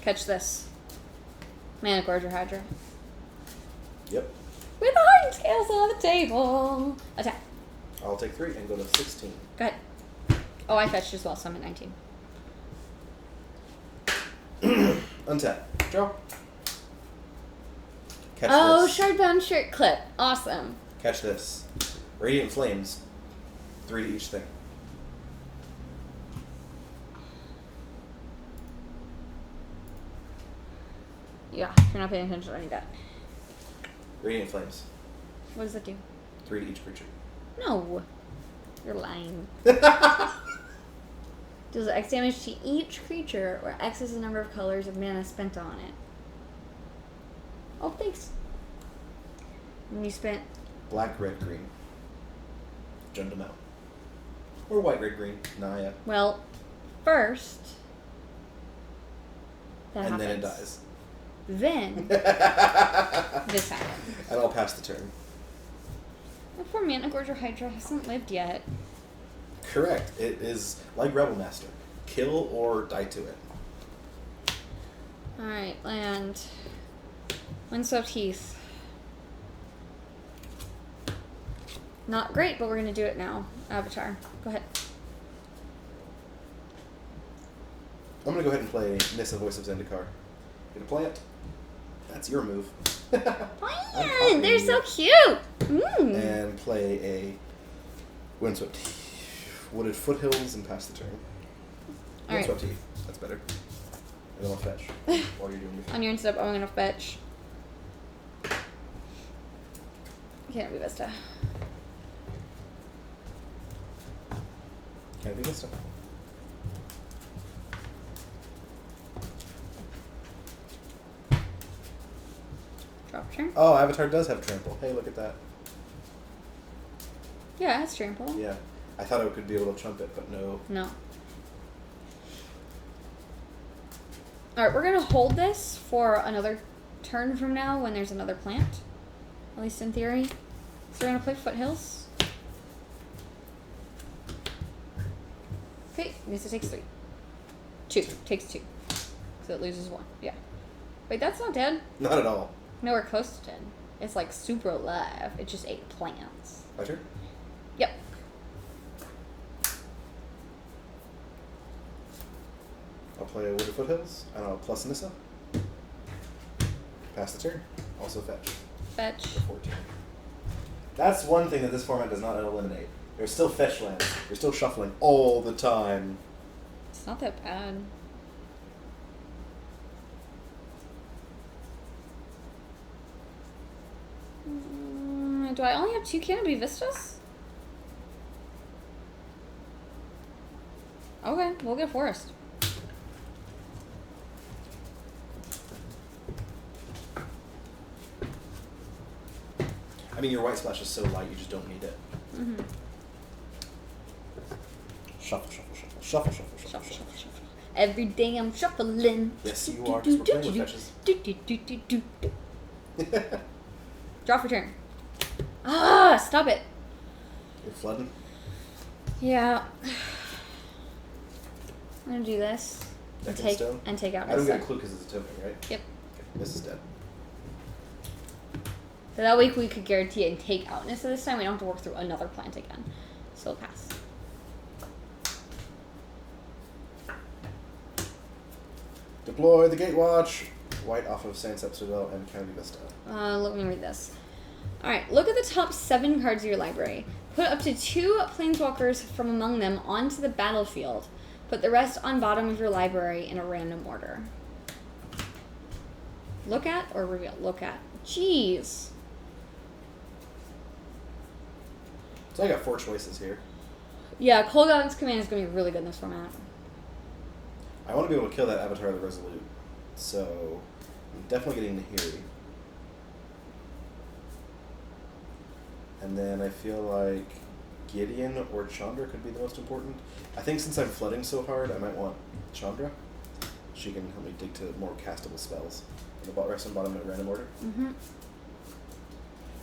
Catch this. Mana Gorger Hydra. Yep. With the Hardened Scales on the table. Attack. I'll take 3 and go to 16. Go ahead. Oh, I fetched as well, so I'm at 19. Untap. Draw. Catch Oh, this. Shardbound Shirt Clip. Awesome. Catch this. Radiant Flames. 3 to each thing. Yeah, you're not paying attention to any of that. Radiant Flames. What does that do? 3 to each creature. No. You're lying. Deals X damage to each creature, where X is the number of colors of mana spent on it. Oh, thanks. And you spent... Black, red, green. Jund them out. Or white, red, green. Naya. Well, first... That And happens. then it dies. Then... this happens. And I'll pass the turn. My poor Mana Gorger Hydra hasn't lived yet. Correct. It is like Rebel Master. Kill or die to it. Alright, land. Windswept Heath. Not great, but we're gonna do it now. Avatar. Go ahead. I'm going to go ahead and play Nissa Voice of Zendikar. Gonna play it? That's your move. Man, they're so cute! Mm. And play a Windswept Wooded Foothills and pass the turn. All right. Windswept Heath. That's better. And then I'll fetch while you're doing your thing. On your step, I'm gonna fetch. Canopy Vista. Can't do this stuff. Drop turn. Oh, Avatar does have trample. Hey, look at that. Yeah, it's trample. Yeah. I thought I could be able to chump it, but no. No. Alright, we're gonna hold this for another turn from now when there's another plant. At least in theory. So we're gonna play Foothills. Okay, Nissa takes 3. 2. Takes 2. So it loses 1. Yeah. Wait, that's not dead. Not at all. Nowhere close to dead. It's like super alive. It just ate plants. My turn? Yep. I'll play Wooded Foothills, and I'll plus Nissa. Pass the turn. Also fetch. Fetch. For 14. That's one thing that this format does not eliminate. There's still fetch lands. You're still shuffling all the time. It's not that bad. Do I only have 2 Canopy Vistas? Okay, we'll get Forest. I mean, your white splash is so light, you just don't need it. Mm-hmm. Shuffle, shuffle, shuffle, shuffle, shuffle, shuffle, Shuffle, shuffle. shuffle, shuffle. Every day I'm shuffling. Yes, you are, because we're playing with fetches. Draw for turn. Ah, stop it. You're flooding? Yeah. I'm gonna do this. And Deck in take, stone? and take out I don't Nissa. get a clue because it's a token, right? Yep. Okay, this is dead. So that way we could guarantee and take out Nissa this time. We don't have to work through another plant again. So we'll pass. Deploy the Gatewatch. White off of Sandsep Citadel and County Vista. Let me read this. Alright, look at the top 7 cards of your library. Put up to 2 planeswalkers from among them onto the battlefield. Put the rest on bottom of your library in a random order. Look at or reveal? Look at. Jeez. So I got 4 choices here. Yeah, Cold Goblins Command is going to be really good in this format. I want to be able to kill that Avatar of the Resolute. So I'm definitely getting Nahiri. And then I feel like Gideon or Chandra could be the most important. I think since I'm flooding so hard, I might want Chandra. She can help me dig to more castable spells. And the rest on bottom at random order. Mm-hmm.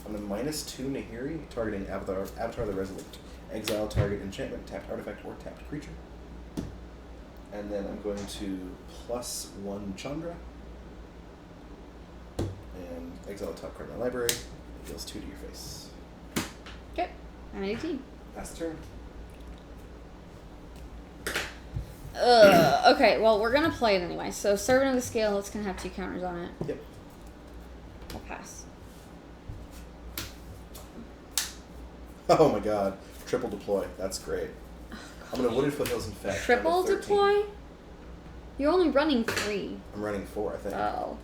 I'm a -2 Nahiri, targeting Avatar the Resolute. Exile target enchantment, tapped artifact, or tapped creature. And then I'm going to +1 Chandra. And exile top card of my library. It deals 2 to your face. Okay, I'm at 18. Pass the turn. Okay, well, we're going to play it anyway. So, Servant of the Scale, it's going to have 2 counters on it. Yep. I'll pass. Oh my god. Triple deploy. That's great. I'm going to Wooded Foothills and fetch. Triple deploy? You're only running 3. I'm running 4, I think. Oh.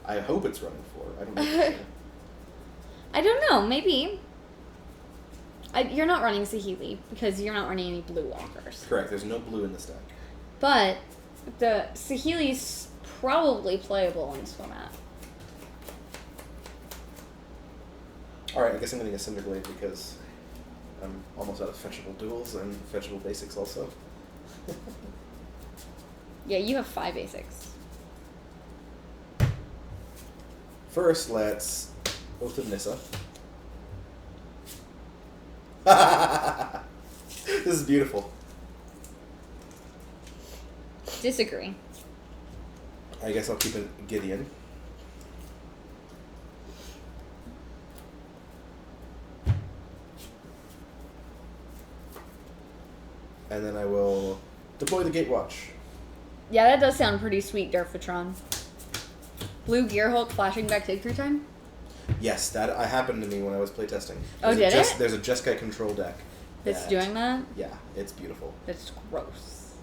I hope it's running 4. I don't know. I don't know, maybe. You're not running Saheeli because you're not running any blue walkers. Correct. There's no blue in this deck. But the Saheeli's probably playable in this format. Alright, I guess I'm going to get Cinderglade because I'm almost out of fetchable duels and fetchable basics also. Yeah, you have 5 basics. First, let's Oath of Nissa. This is beautiful. Disagree. I guess I'll keep it Gideon. And then I will deploy the Gatewatch. Yeah, that does sound pretty sweet, Darfatron. Blue Gearhulk flashing back take through time? Yes, that happened to me when I was playtesting. Oh, did it? There's a Jeskai control deck. That's doing that? Yeah, it's beautiful. That's gross.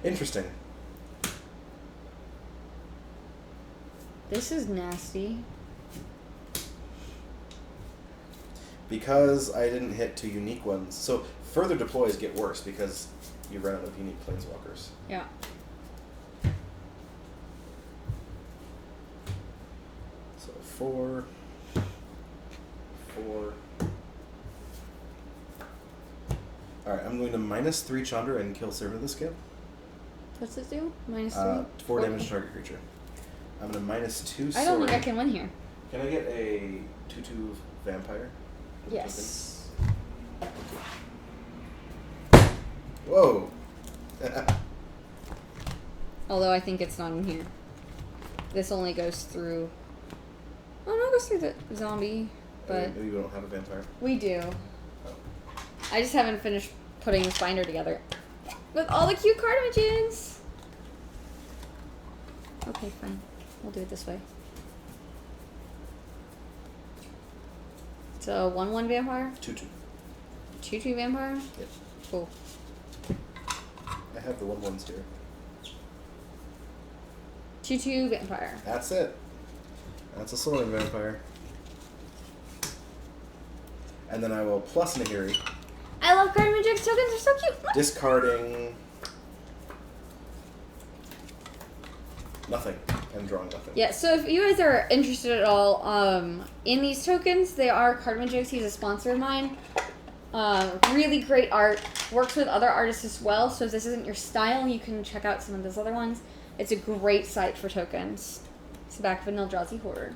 Interesting. This is nasty. Because I didn't hit 2 unique ones. So further deploys get worse because you run out of unique planeswalkers. Yeah. So 4, 4, Alright, I'm going to -3 Chandra and kill Servant of the Scale. What's this do? -3? 4 damage to target creature. I'm going to -2 sword. I don't think I can win here. Can I get a 2/2 vampire? Yes. Whoa! Although I think it's not in here. This only goes through... Oh, no, it goes through the zombie. But maybe we don't have a vampire. We do. I just haven't finished putting this binder together. With all the cute card images! Okay, fine. We'll do it this way. So, 1/1 vampire? 2/2. 2/2 vampire? Yep. Cool. I have the 1/1s here. 2/2 vampire. That's it. That's a Soaring Vampire. And then I will plus Nahiri. I love card images. Tokens are so cute. Discarding nothing and drawing nothing. Yeah, so if you guys are interested at all in these tokens, they are Card Magics. He's a sponsor of mine. Really great art. Works with other artists as well, so if this isn't your style, you can check out some of those other ones. It's a great site for tokens. It's the back of an Eldrazi Hoarder.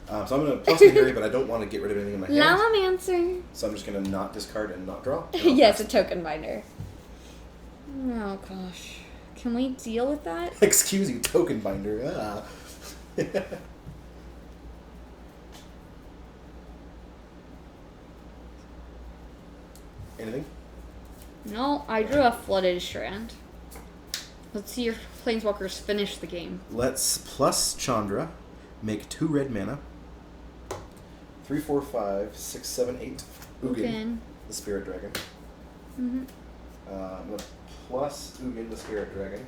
So I'm going to plus Nahiri, but I don't want to get rid of anything in my hand. Llamamancer. So I'm just going to not discard and not draw. Yes, a token binder. Oh, gosh. Can we deal with that? Excuse you, token binder. Ah. Anything? No, I drew a Flooded Strand. Let's see your Planeswalkers finish the game. Let's plus Chandra, make 2 red mana. 3, 4, 5, 6, 7, 8. Ugin, the Spirit Dragon. I'm going to plus Ugin, the Spirit Dragon.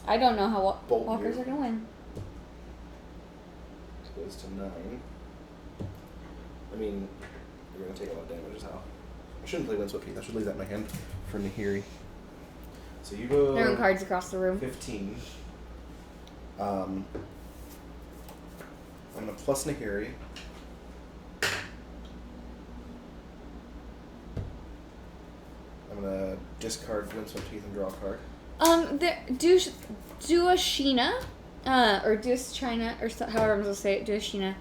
I don't know how Bolt walkers you. are going to win. This goes to 9. I mean, you're going to take a lot of damage as hell. I shouldn't play Windswept Heath. I should leave that in my hand for Nahiri. So you go... Throwing cards across the room. 15. I'm going to plus Nahiri. I'm going to discard Windswept Heath and draw a card. Do a Sheena, or do a China, or however I'm supposed to say it, do a Sheena.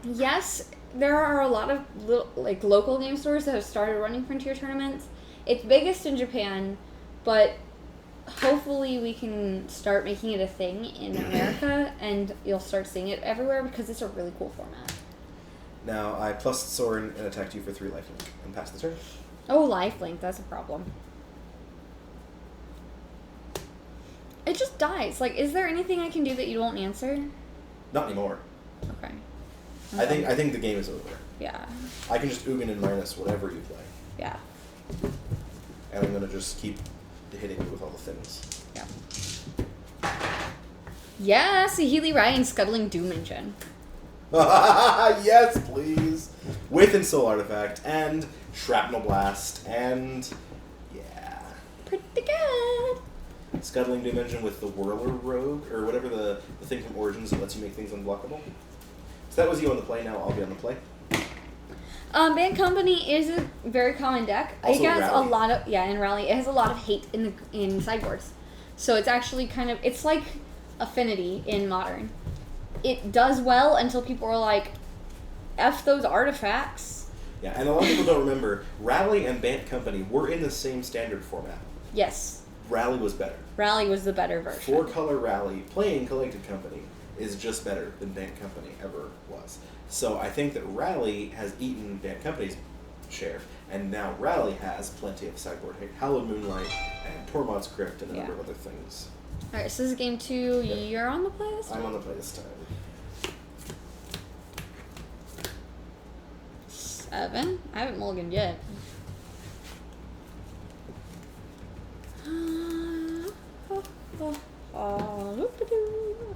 Yes, there are a lot of local game stores that have started running Frontier tournaments. It's biggest in Japan, but hopefully we can start making it a thing in America, and you'll start seeing it everywhere because it's a really cool format. Now, I plus Sorin and attacked you for 3 lifelink and pass the turn. Oh, lifelink, that's a problem. It just dies. Like, is there anything I can do that you won't answer? Not anymore. Okay. I think the game is over. Yeah. I can just Ugin and minus whatever you play. Yeah. And I'm going to just keep hitting you with all the things. Yeah. Yes, a Healy Ryan Scuttling Doom Engine. Yes, please. With Ensoul Artifact and Shrapnel Blast and... yeah. Pretty good. Scuttling Doom Engine with the Whirler Rogue, or whatever the thing from Origins that lets you make things unblockable. So that was you on the play, now I'll be on the play. Band Company is a very common deck. Also it has Rally. a lot of in Rally. It has a lot of hate in sideboards, so it's actually it's like Affinity in Modern. It does well until people are like, "F those artifacts." Yeah, and a lot of people don't remember Rally and Band Company were in the same standard format. Yes. Rally was better. Rally was the better version. 4-color Rally playing Collected Company is just better than Band Company ever was. So I think that Rally has eaten Band Company's share, and now Rally has plenty of sideboard hate. Hallowed Moonlight and Tormod's Crypt and a number of other things. Alright, so this is game 2. Yep. You're on the play this time? I'm on the play this time. 7? I haven't mulliganed yet.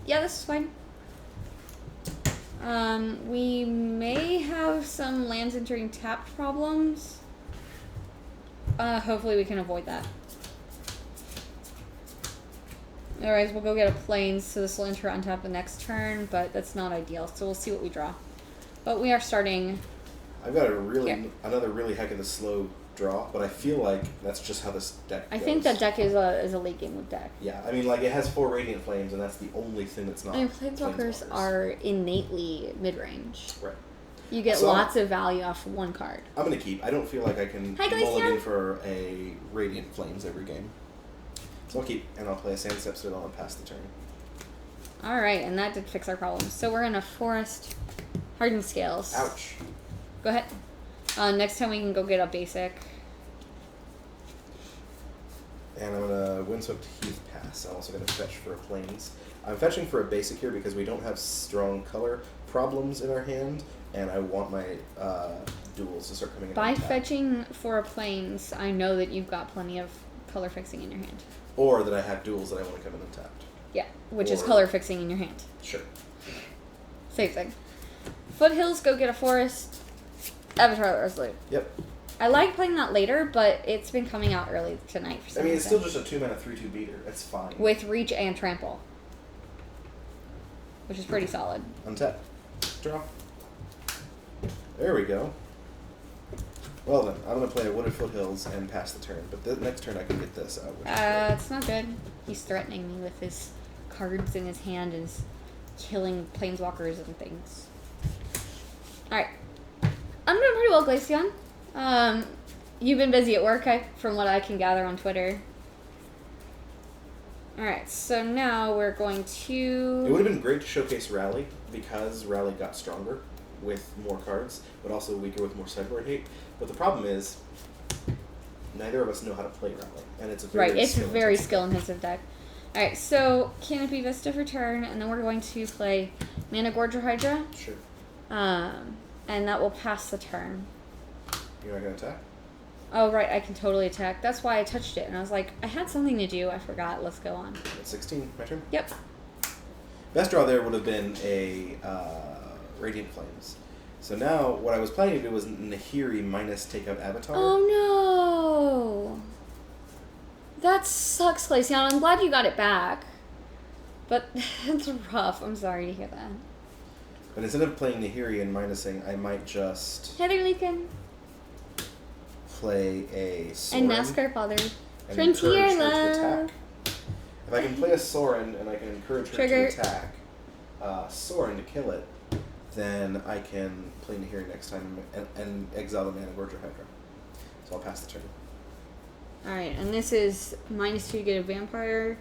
Yeah, this is fine. We may have some lands entering tapped problems. Hopefully we can avoid that. Alright, we'll go get a plains, so this will enter on tap the next turn, but that's not ideal, so we'll see what we draw. But we are starting... I've got another really heck of a slow draw, but I feel like that's just how this deck goes. I think that deck is a late game with deck. Yeah, I mean, like, it has 4 Radiant Flames, and that's the only thing that's not. I mean, Planeswalkers are innately mid-range. Right. You get lots of value off of one card. I'm going to keep. I don't feel like I can mulligan for a Radiant Flames every game. So I'll keep, and I'll play a Sand Step Citadel and pass the turn. Alright, and that did fix our problems. So we're going to Forest Hardened Scales. Ouch. Go ahead. Next time we can go get a basic. And I'm going to Windswept Heath pass. I'm also going to fetch for a Plains. I'm fetching for a basic here because we don't have strong color problems in our hand, and I want my duels to start coming in. By fetching for a Plains, I know that you've got plenty of color fixing in your hand. Or that I have duels that I want to come in untapped. Yeah, which is color fixing in your hand. Sure. Same thing. Foothills, go get a forest. Avatar Resolute. Yep. I like playing that later, but it's been coming out early tonight for some reason. It's still just a 2-mana 3/2 beater. It's fine. With Reach and Trample. Which is pretty solid. Untap. Draw. There we go. Well then, I'm going to play Wooded Foothills and pass the turn, but the next turn I can get this out. It's not good. He's threatening me with his cards in his hand and is killing planeswalkers and things. Alright. I'm doing pretty well, Glaceon. You've been busy at work, from what I can gather on Twitter. Alright, so now we're going to... It would have been great to showcase Rally, because Rally got stronger with more cards, but also weaker with more sideboard hate. But the problem is, neither of us know how to play Rally, and it's a very skill-intensive deck. Alright, so Canopy Vista for turn, and then we're going to play Mana Gorger Hydra. Sure. And that will pass the turn. You're not going to attack? Oh, right, I can totally attack. That's why I touched it, and I was like, I had something to do, I forgot, let's go on. That's 16, my turn? Yep. Best draw there would have been a Radiant Flames. So now, what I was planning to do was Nahiri minus take out Avatar. Oh no! That sucks, Glaceon. I'm glad you got it back. But it's rough. I'm sorry to hear that. But instead of playing Nahiri and minusing, I might just Heather Lincoln play a Sorin. And NASCAR Father. And Frontier encourage her Love. to attack. If I can play a Sorin and I can encourage her to attack Sorin to kill it, then I can play Nahiri next time and exile the Mana Gorger Hydra. So I'll pass the turn. Alright, and this is -2 to get a vampire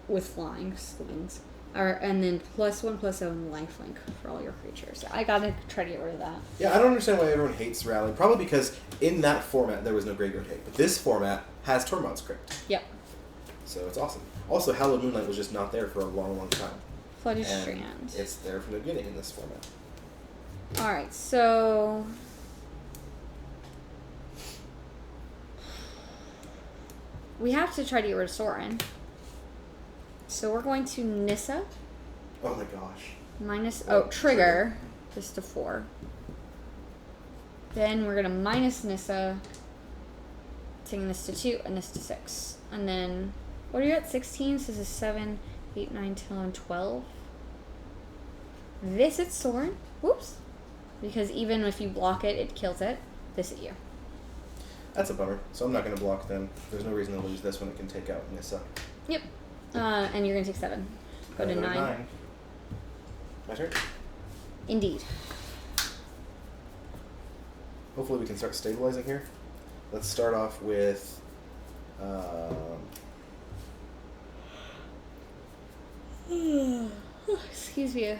with flying slings. And then +1/+0 lifelink for all your creatures. I gotta try to get rid of that. Yeah, I don't understand why everyone hates Rally. Probably because in that format there was no Graveyard Hate. But this format has Tormod's Crypt. Yep. So it's awesome. Also, Hallowed Moonlight was just not there for a long, long time. Flooded and Strand. It's there from the beginning in this format. Alright, so... we have to try to get rid of Sorin. So we're going to Nissa. Oh my gosh. Trigger. Just to 4. Then we're going to minus Nissa. Taking this to 2 and this to 6. And then, what are you at? 16? So this is 7, 8, 9, 10, 11, 12. This is Sorin. Whoops. Because even if you block it, it kills it. This is you. That's a bummer. So I'm not going to block then. There's no reason to lose this when it can take out Nissa. Yep. And you're going to take 7. Go to 9. My turn? Indeed. Hopefully we can start stabilizing here. Let's start off with... Excuse me.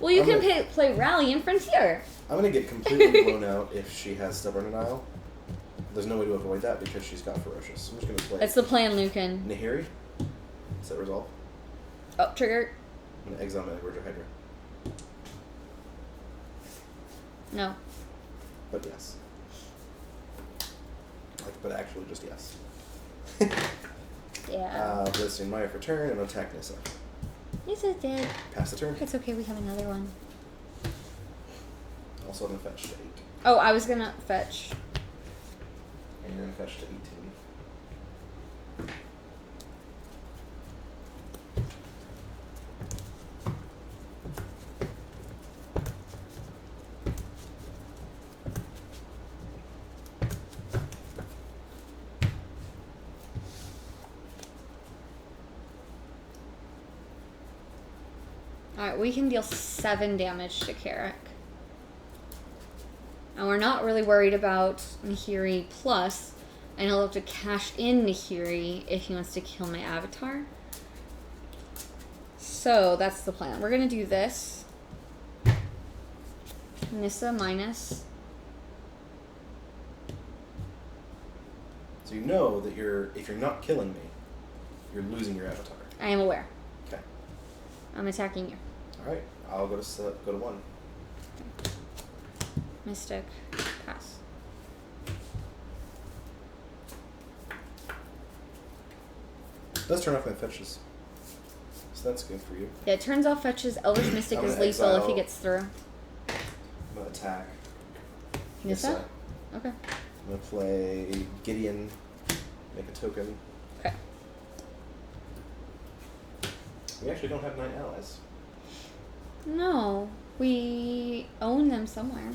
Well, you can play Rally and Frontier. I'm going to get completely blown out if she has Stubborn Denial. There's no way to avoid that because she's got Ferocious. So I'm just going to play... That's the plan, Lucan. Nahiri? Does that resolve? Oh, trigger. I'm going to exile Mana Gorger Hydra. No. But yes. But actually just yes. Yeah. Blitzing Maya for turn and attack Nissa. Yes, it did. Pass the turn. It's okay, we have another one. Also going to fetch to 8. Oh, I was going to fetch. And you're going to fetch to 18. Alright, we can deal 7 damage to Carrick. And we're not really worried about Nahiri plus. And he'll have to cash in Nahiri if he wants to kill my avatar. So that's the plan. We're gonna do this. Nissa minus. So you know that if you're not killing me, you're losing your avatar. I am aware. Okay. I'm attacking you. All right. I'll go to 1. Mystic. Pass. It does turn off my fetches. So that's good for you. Yeah, it turns off fetches. Elvish Mystic I'm is gonna lethal if he exile- gets through. I'm going to attack. Nissa? Okay. I'm going to play Gideon, make a token. Okay. We actually don't have 9 allies. No. We own them somewhere.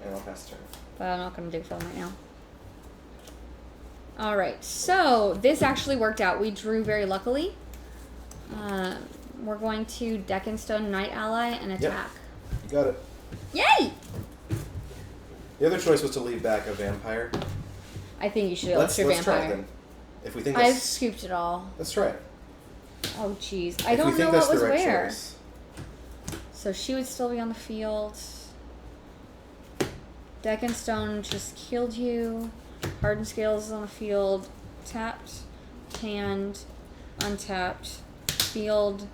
And I'll pass turn. But I'm not going to dig for them right now. Alright, so this actually worked out. We drew very luckily. We're going to Deck and Stone Knight Ally and attack. You got it. Yay! The other choice was to leave back a vampire. I think you should have Let's your try vampire. it then. If we think I've that's... scooped it all. Let's try it. Oh, jeez. I If we don't know think what that's the was right where. choice. So she would still be on the field. Deck and Stone just killed you. Hardened Scales is on the field. Tapped. Hand. Untapped. Field.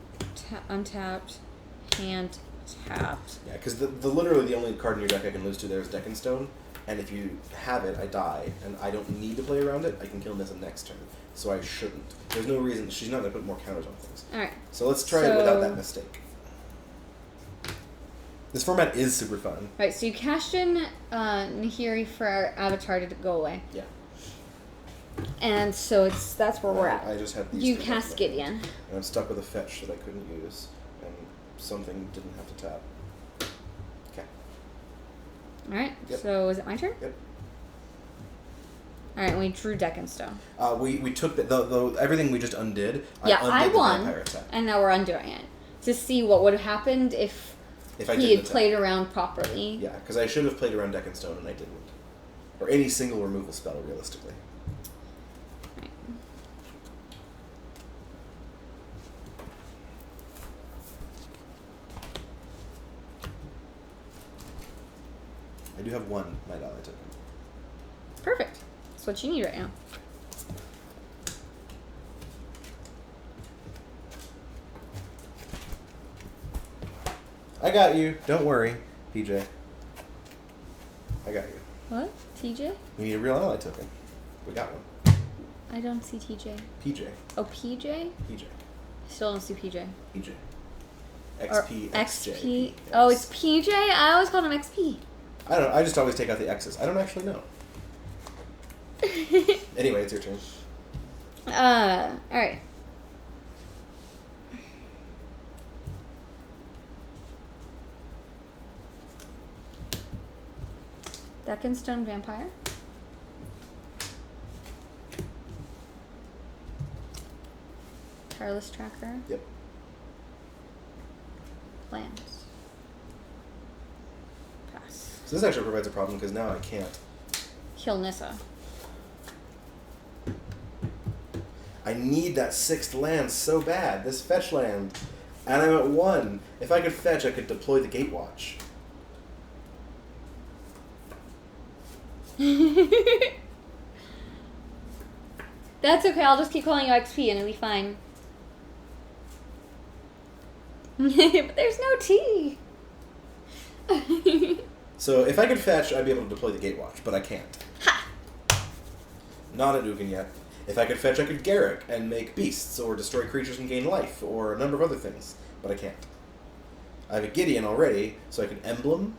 Untapped. Hand. Tapped. Yeah, because literally the only card in your deck I can lose to there is Deck and Stone. And if you have it, I die. And I don't need to play around it. I can kill Nissa next turn. So I shouldn't. There's no reason. She's not going to put more counters on things. Alright. So let's try it without that mistake. This format is super fun. Right, so you cashed in Nahiri for our avatar to go away. Yeah. And so that's where we're at. I just had these. You 3 cast left. Gideon. And I'm stuck with a fetch that I couldn't use. And something didn't have to tap. Okay. Alright, Yep. so is it my turn? Yep. Alright, we drew Deck and Stone. We took the everything we just undid. Yeah, I undid the won, vampire attack. and now we're undoing it. To see what would have happened if I he didn't had attack. played around properly. Yeah, because I should have played around Deck and Stone and I didn't. Or any single removal spell, realistically. Right. I do have 1 Night Ally token. Perfect. That's what you need right now. I got you. Don't worry, PJ. I got you. What? TJ? We need a real ally token. We got one. I don't see TJ. PJ. Oh, PJ? PJ. Still don't see PJ. PJ. Or XP. XP. Oh, it's PJ? I always called him XP. I don't know. I just always take out the X's. I don't actually know. Anyway, it's your turn. Alright. Deck and Stone Vampire. Tireless Tracker. Yep. Lands. Pass. So this actually provides a problem because now I can't. Kill Nissa. I need that 6th land so bad. This fetch land. And I'm at 1. If I could fetch, I could deploy the Gatewatch. That's okay, I'll just keep calling you XP and it'll be fine. But there's no T. So if I could fetch, I'd be able to deploy the Gatewatch, but I can't. Ha! Not at Ugin yet. If I could fetch, I could Garrick and make beasts, or destroy creatures and gain life, or a number of other things, but I can't. I have a Gideon already, so I can Emblem,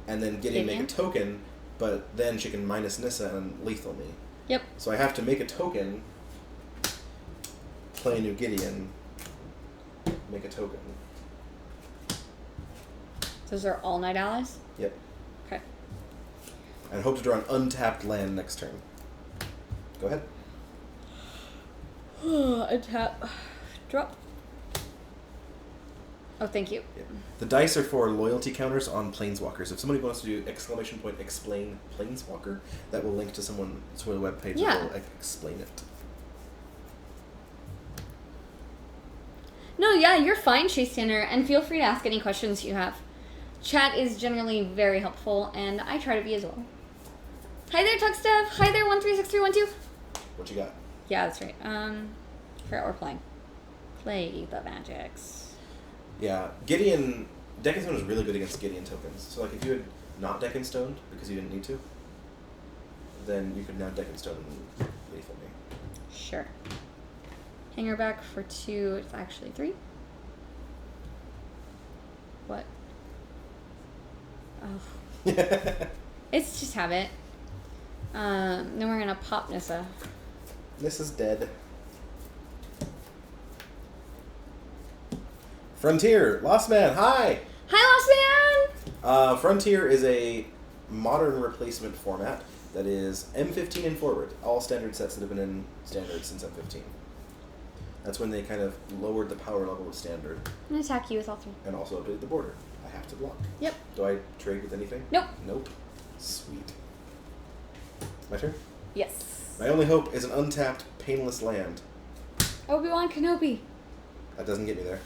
and then Gideon make a token, but then she can minus Nissa and lethal me. Yep. So I have to make a token, play a new Gideon, make a token. Those are all Night Allies? Yep. Okay. And hope to draw an untapped land next turn. Go ahead. Untap. Drop. Oh, thank you. Yeah. The dice are for loyalty counters on Planeswalkers. If somebody wants to do !explain Planeswalker, that will link to someone to a webpage that will explain it. No, yeah, you're fine, Chase Tanner, and feel free to ask any questions you have. Chat is generally very helpful, and I try to be as well. Hi there, Tuck Steph. Hi there, 136312. What you got? Yeah, that's right. Forgot we're playing. Play the Magics. Yeah, Gideon... Deck and Stone is really good against Gideon tokens. So, like, if you had not Deck and Stoned, because you didn't need to, then you could now Deck and Stone and lethal me. Sure. Hanger back for 2. It's actually 3. What? Oh. It's just habit. Then we're gonna pop Nissa. Nissa's dead. Frontier, Lost Man, hi! Hi, Lost Man! Frontier is a modern replacement format that is M15 and forward. All standard sets that have been in standard since M15. That's when they kind of lowered the power level of standard. I'm gonna attack you with all 3. And also updated the border. I have to block. Yep. Do I trade with anything? Nope. Nope. Sweet. My turn? Yes. My only hope is an untapped, painless land. Obi-Wan Kenobi. That doesn't get me there.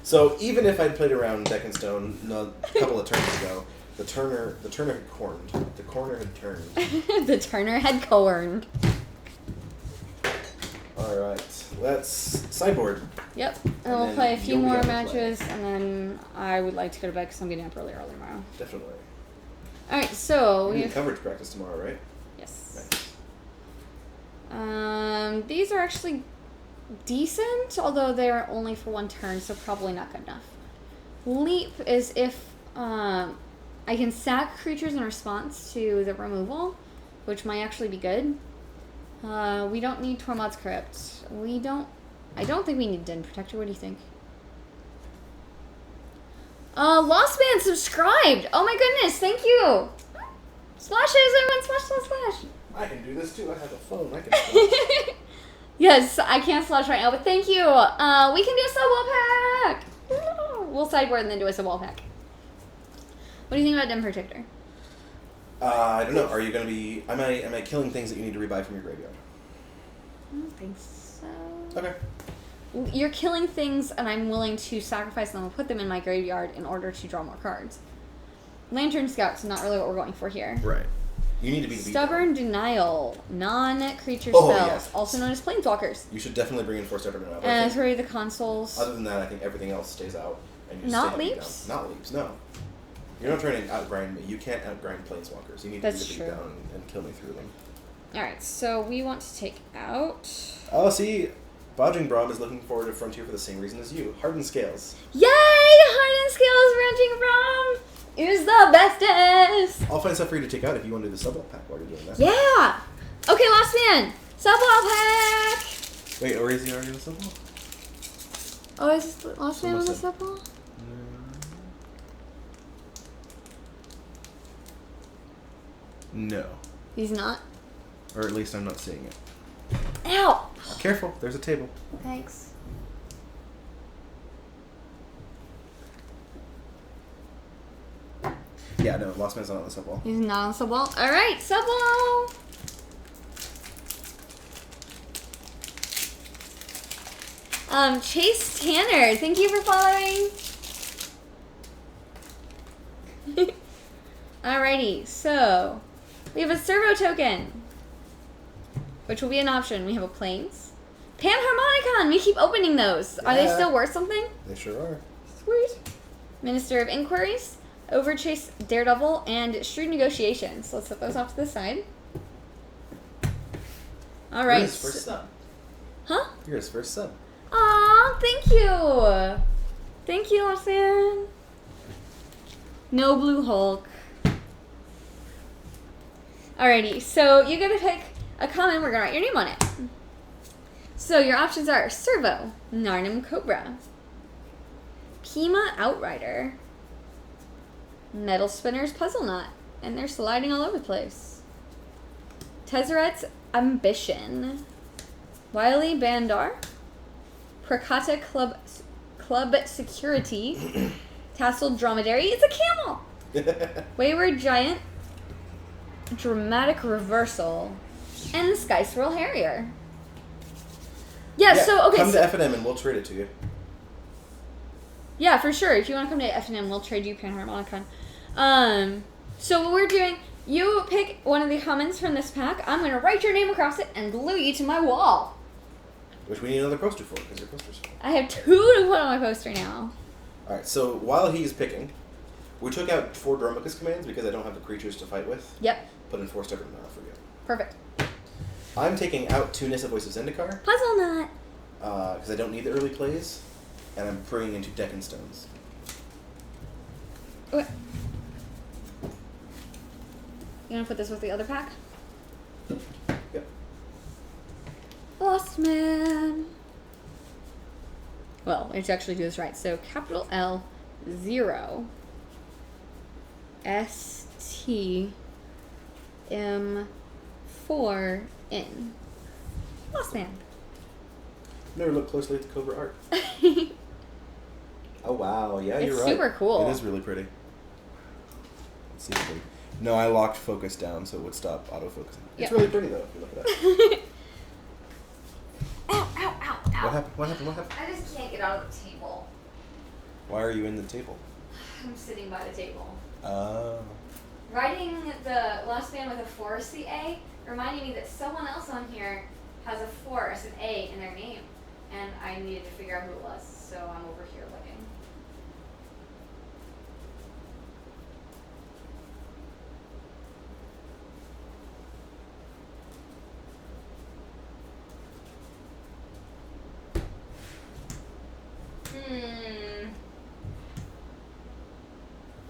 So even if I'd played around Deck and Stone a couple of turns ago, the Turner had corned. The corner had turned. The Turner had corned. Alright, let's sideboard. Yep. And And we'll then play a few you'll be more on the matches, and then I would like to go to bed because I'm getting up really early tomorrow. Definitely. Alright, so We we need have... coverage practice tomorrow, right? Yes. Nice. These are actually decent, although they're only for 1 turn, so probably not good enough. Leap is if I can sack creatures in response to the removal, which might actually be good. We don't need Tormod's Crypt. I don't think we need Den Protector. What do you think? Lost Man subscribed! Oh my goodness, thank you! Splashes, everyone, splash, splash, splash! I can do this too. I have a phone. I can splash. Yes, I can't splash right now, but thank you! We can do a sub-wall pack! We'll sideboard and then do a sub-wall pack. What do you think about Den Protector? I don't know. Are you going to be... Am I killing things that you need to rebuy from your graveyard? I don't think so. Okay. You're killing things, and I'm willing to sacrifice them and put them in my graveyard in order to draw more cards. Lantern Scout's not really what we're going for here. Right. You need to be... Stubborn Denial. Non-creature Oh, spells, yes. also known as Planeswalkers. You should definitely bring in 4 Stubborn Denial. And throw the consoles. Other than that, I think everything else stays out. And you Not stay leaps? down. Not leaps, no. You're not trying to outgrind me. You can't outgrind Planeswalkers. You need That's to beat true. down and kill me through them. Alright, so we want to take out... Oh, see, Bodging Braum is looking forward to Frontier for the same reason as you. Hardened Scales. Yay! Hardened Scales Ranching Braum is the bestest! I'll find stuff for you to take out if you want to do the sub pack while you're doing that. Yeah! Okay, Lost Man! Sub-wall pack! Wait, or is he already in the sub? Oh, is this Lost Man on the sub-wall? No. He's not? Or at least I'm not seeing it. Ow! Careful, there's a table. Thanks. Yeah, no, Lost Man's not on the sub wall. He's not on sub-wall. Alright, sub-wall! Chase Tanner, thank you for following. Alrighty, so we have a servo token, which will be an option. We have a planes. Panharmonicon! We keep opening those. Are they Yeah. still worth something? They sure are. Sweet. Minister of Inquiries, Overchase Daredevil, and Shrewd Negotiations. Let's set those off to the side. Alright. You're his first sub. Huh? You're his first sub. Aw, thank you. Thank you, Lawson. No Blue Hulk. Alrighty, so you get to pick a comment. We're going to write your name on it. So your options are Servo, Narnum Cobra, Pima Outrider, Metal Spinner's Puzzle Knot, and they're sliding all over the place, Tezzeret's Ambition, Wily Bandar, Prakata Club Security. Tasseled Dromedary. It's a camel. Wayward Giant. Dramatic Reversal. And the Sky Swirl Harrier. Yeah, so, okay. Come to F&M and we'll trade it to you. Yeah, for sure. If you want to come to F&M, we'll trade you Panharmonicon. So what we're doing, you pick one of the comments from this pack. I'm going to write your name across it and glue you to my wall. Which we need another poster for, because your poster's full. I have 2 to put on my poster now. Alright, so while he's picking, we took out 4 Dromucus commands because I don't have the creatures to fight with. Yep. Put in 4 Stubborn now for you. Perfect. I'm taking out 2 Nissa Voice of Zendikar. Puzzle Nut. Because I don't need the early plays. And I'm bringing in 2 Deccan Stones. Okay. You want to put this with the other pack? Yep. Lost Man. Well, let's actually do this right. So capital L 0 S T M 4 N. Lost Man. Never looked closely at the Cobra art. Oh wow, yeah, you're right. It's super cool. It is really pretty. Let's see if we can... No, I locked focus down so it would stop autofocusing. It's really pretty though, if you look at it. Ow, ow, ow, ow. What happened? What happened? What happened? I just can't get out of the table. Why are you in the table? I'm sitting by the table. Oh. Writing the Lost Man with a foresty A reminded me that someone else on here has a forest, an A in their name. And I needed to figure out who it was, so I'm over here looking.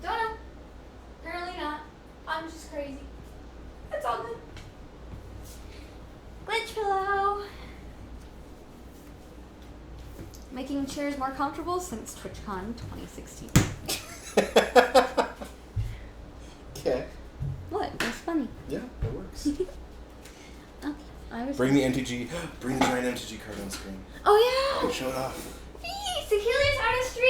Don't know. Apparently not. I'm just crazy. It's all good. Glitch pillow. Making chairs more comfortable since TwitchCon 2016. Okay. What? It's funny. Yeah, it works. Okay. Bring the MTG. Bring the giant MTG card on screen. Oh yeah. Show it off. Security's artistry.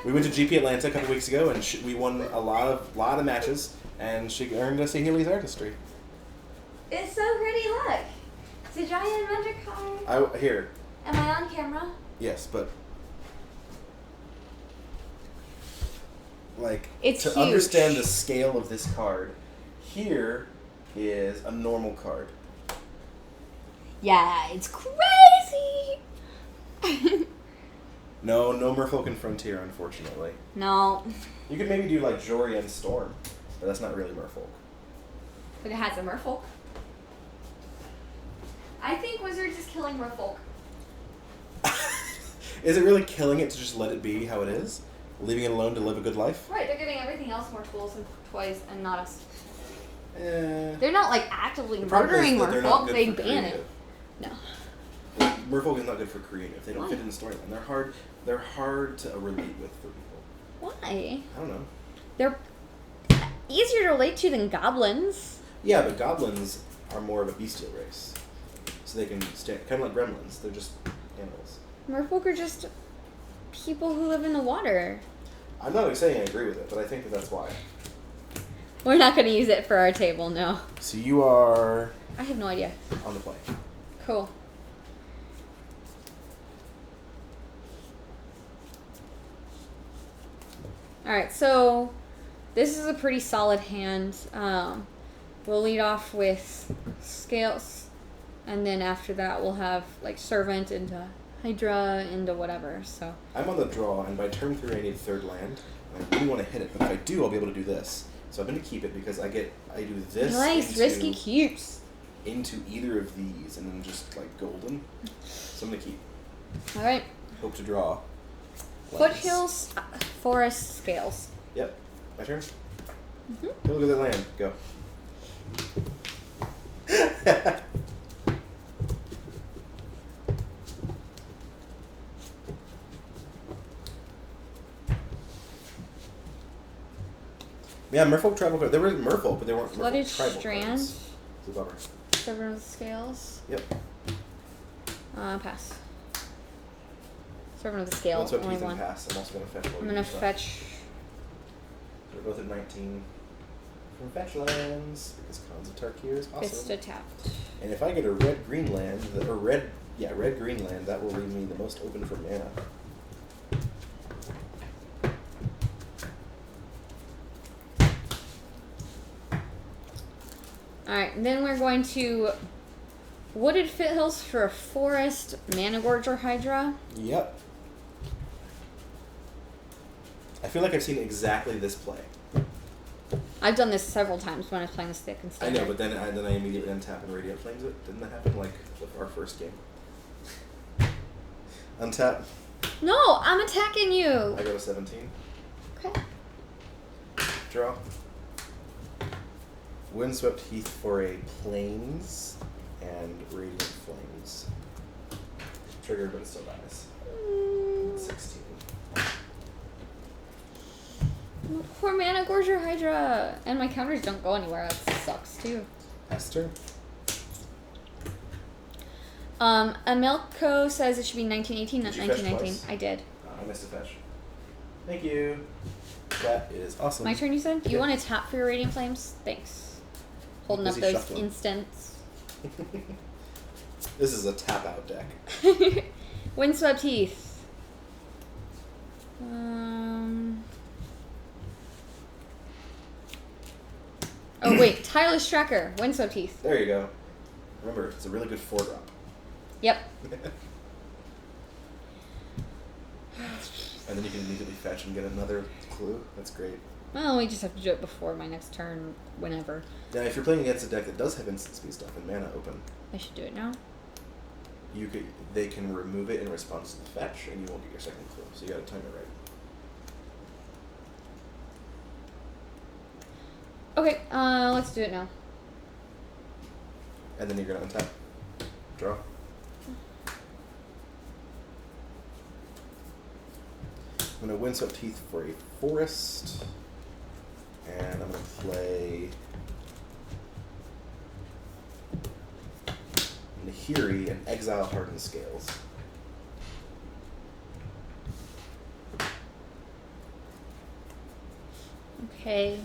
We went to GP Atlanta a couple weeks ago, and we won a lot of matches, and she earned us a Healy's artistry. It's so pretty. Look, it's a giant adventure card. Here. Am I on camera? Yes, but like it's to huge. Understand the scale of this card, here is a normal card. Yeah, it's crazy. No Merfolk and Frontier, unfortunately. No. You could maybe do like Jori and Storm, but that's not really Merfolk. But it has a Merfolk. I think Wizards is killing Merfolk. Is it really killing it to just let it be how it is? Leaving it alone to live a good life? Right, they're giving everything else more tools and toys and not us. Eh. They're not like actively murdering Merfolk, they ban it. No. Merfolk is not good for creative. They don't fit in the storyline. They're hard to relate with for people. Why? I don't know. They're easier to relate to than goblins. Yeah, but goblins are more of a bestial race. So they can stand, kind of like gremlins. They're just animals. Merfolk are just people who live in the water. I'm not saying I agree with it, but I think that's why. We're not going to use it for our table, no. So you are... I have no idea. On the play. Cool. Alright, so this is a pretty solid hand. We'll lead off with Scales, and then after that we'll have like Servant into Hydra into whatever. So I'm on the draw, and by turn 3 I need a third land. And I really want to hit it, but if I do, I'll be able to do this. So I'm going to keep it because I do this. Nice, risky keeps. Into either of these, and then just like golden. So I'm going to keep. Alright. Hope to draw. Foothills, Forest, Scales. Yep. My turn? Mm-hmm. Go look at that land. Go. Yeah, Merfolk tribal cards. There were Merfolk, but they weren't Flooded Merfolk tribal Strand. cards. It's a bummer. Servant of the Scales. Yep. Pass. Servant of the Scale. Once what Only he's in one. pass, I'm also going to fetch. I'm gonna fetch. So we're both at 19 from fetch lands because Khans of Tarkir is awesome. Vista tapped. And if I get a red-green land, or red-green land, that will leave me the most open for mana. Alright, then we're going to Wooded Foothills for a Forest Mana Gorger Hydra. Yep. I feel like I've seen exactly this play. I've done this several times when I was playing the stick and I know, but then I immediately untap and Radiant Flames it. Didn't that happen like with our first game? Untap. No, I'm attacking you. I go to 17. Okay. Draw. Windswept Heath for a Plains and Radiant Flames. Triggered, but it still dies. 16. Poor Mana Gorger Hydra. And my counters don't go anywhere. That sucks too. Esther. Amelco says it should be 1918, not Did you fetch 1919. twice? I did. I missed a fetch. Thank you. That is awesome. My turn, you said? Do you Yeah. want to tap for your Radiant Flames? Thanks. Holding up Busy those shuffling. instants. This is a tap out deck. Windswept Heath. Oh wait, Tireless Tracker, Windswept Heath. There you go. Remember, it's a really good 4-drop. Yep. And then you can immediately fetch and get another clue. That's great. Well, we just have to do it before my next turn, whenever. Now, if you're playing against a deck that does have instant speed stuff and mana open, I should do it now. they can remove it in response to the fetch, and you won't get your second clue. So you got to time it right. Okay, let's do it now. And then you're gonna untap. Draw. I'm gonna Windswept Heath for a Forest, and I'm gonna play Nahiri and exile Hardened Scales. Okay.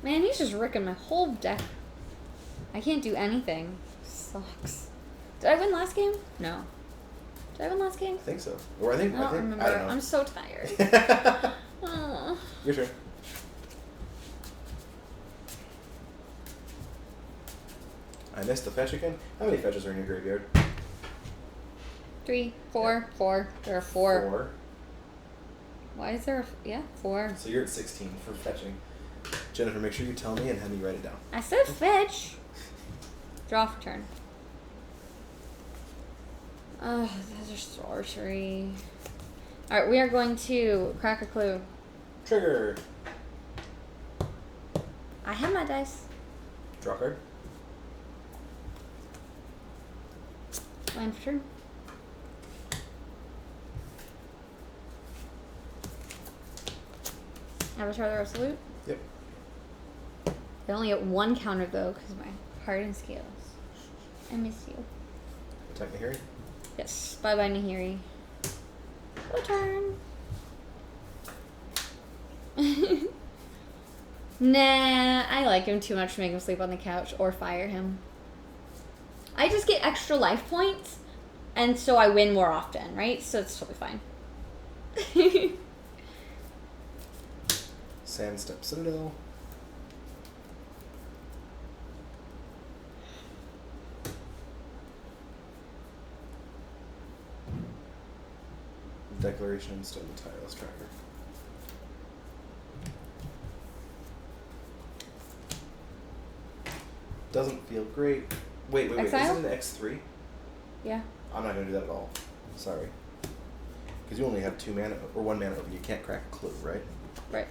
Man, he's just wrecking my whole deck. I can't do anything. Sucks. Did I win last game? No. Did I win last game? I think so. Or I think I don't remember. I don't know. I'm so tired. Your turn. I missed the fetch again. How many fetches are in your graveyard? 3, 4, 4. There are 4. 4. Why is there a... 4. So you're at 16 for fetching. Jennifer, make sure you tell me and have me write it down. I said fetch. Draw for turn. Those are sorcery. Alright, we are going to crack a clue. Trigger. I have my dice. Draw card. Land for turn. Avatar the Resolute. Yep. I only get 1 counter though, because my Hardened Scales. I miss you. Attack Nahiri. Yes. Bye bye, Nahiri. Your turn. Nah, I like him too much to make him sleep on the couch or fire him. I just get extra life points, and so I win more often, right? So it's totally fine. Sandstep Citadel. Declaration and Stone the Tireless Tracker. Doesn't feel great. Wait. Exile? Is it an X3? Yeah. I'm not going to do that at all. Sorry. Because you only have 2 mana, or 1 mana open. You can't crack a clue, right? Right.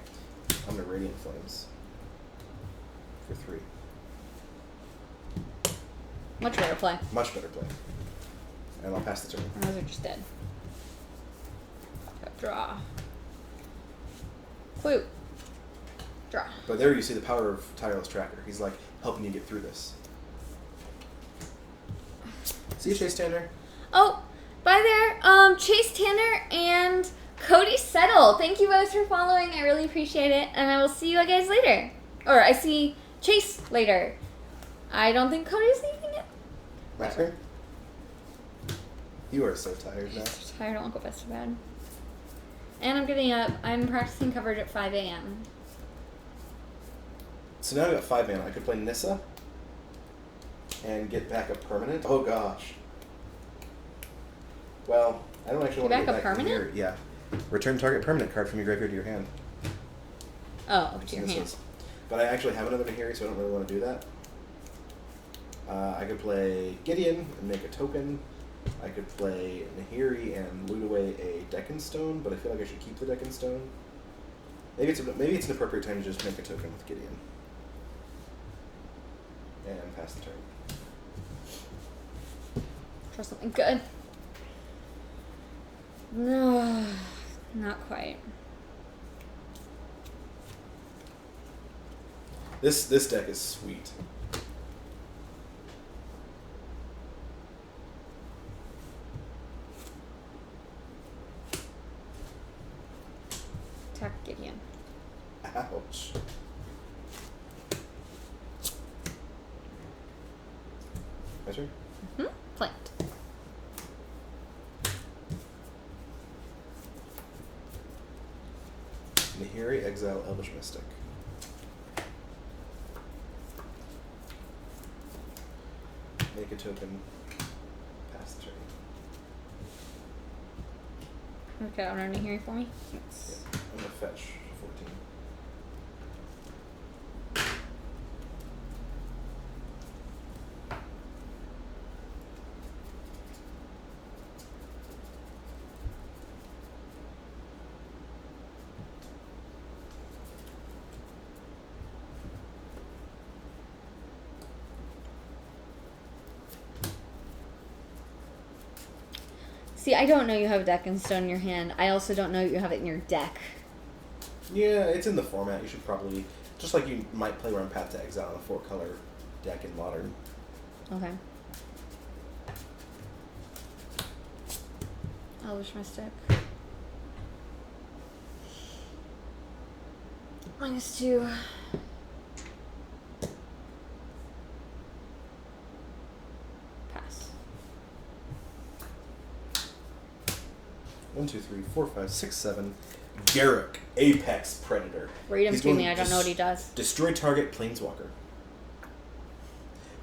I'm going to Radiant Flames. For 3. Much better play. Much better play. And I'll pass the turn. And those are just dead. Draw. Clue. Draw. But there you see the power of Tireless Tracker. He's like helping you get through this. See you, Chase Tanner. Oh, by Bye there, Chase Tanner and Cody Settle. Thank you both for following. I really appreciate it. And I will see you guys later. Or I see Chase later. I don't think Cody's leaving it. My turn? You are so tired now. I'm so tired. I want to go best to bed. And I'm getting up. I'm practicing coverage at 5 a.m. So now I've got 5 mana. I could play Nissa and get back a permanent. Oh gosh. Well, I don't actually want to Get get back a back permanent? here. Yeah. Return target permanent card from your graveyard to your hand. Oh, to your hand. But I actually have another Nahiri, so I don't really want to do that. I could play Gideon and make a token. I could play Nahiri and loot away a Deccan Stone, but I feel like I should keep the Deccan Stone. Maybe it's an appropriate time to just make a token with Gideon. And pass the turn. Try something good. No, not quite. This deck is sweet. Attack Gideon. Ouch. My turn? Mm-hmm. Flanked. Nahiri, exile Elvish Mystic. Make a token. Pass the turn. Okay, I'm running here for me. Yes. Yeah, I'm gonna fetch 14. See, I don't know you have Deccan Stone in your hand. I also don't know you have it in your deck. Yeah, it's in the format. You should probably, just like you might play around Path to Exile on a 4-color deck in Modern. Okay. Elvish Mystic. -2. Pass. 1, 2, 3, 4, 5, 6, 7. Garruk, Apex Predator. Read him He's to going me. I don't know what he does. Destroy target Planeswalker.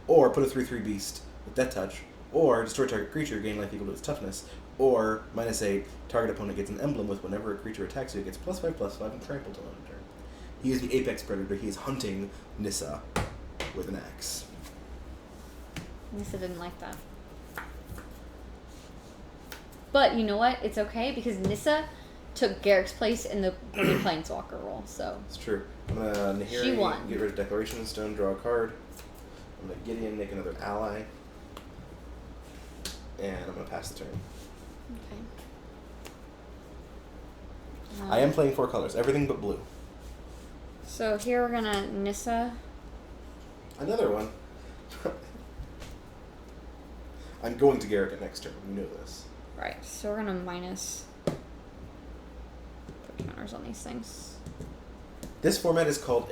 Or put a 3/3 beast with Death Touch. Or destroy target creature, gain life equal to its toughness. Or -8, target opponent gets an emblem with whenever a creature attacks you, it gets +5/+5 and trample till end of turn. He is the Apex Predator. He is hunting Nissa with an axe. Nissa didn't like that. But you know what? It's okay because Nissa took Garrick's place in the Planeswalker role, so. It's true. I'm gonna She won. Nahiri, get rid of Declaration Stone, draw a card. I'm gonna Gideon, make another ally. And I'm gonna pass the turn. Okay. I am playing 4 colors, everything but blue. So here we're gonna Nissa. Another one. I'm going to Garrick at next turn. You know this. Right, so we're gonna minus put counters on these things. This format is called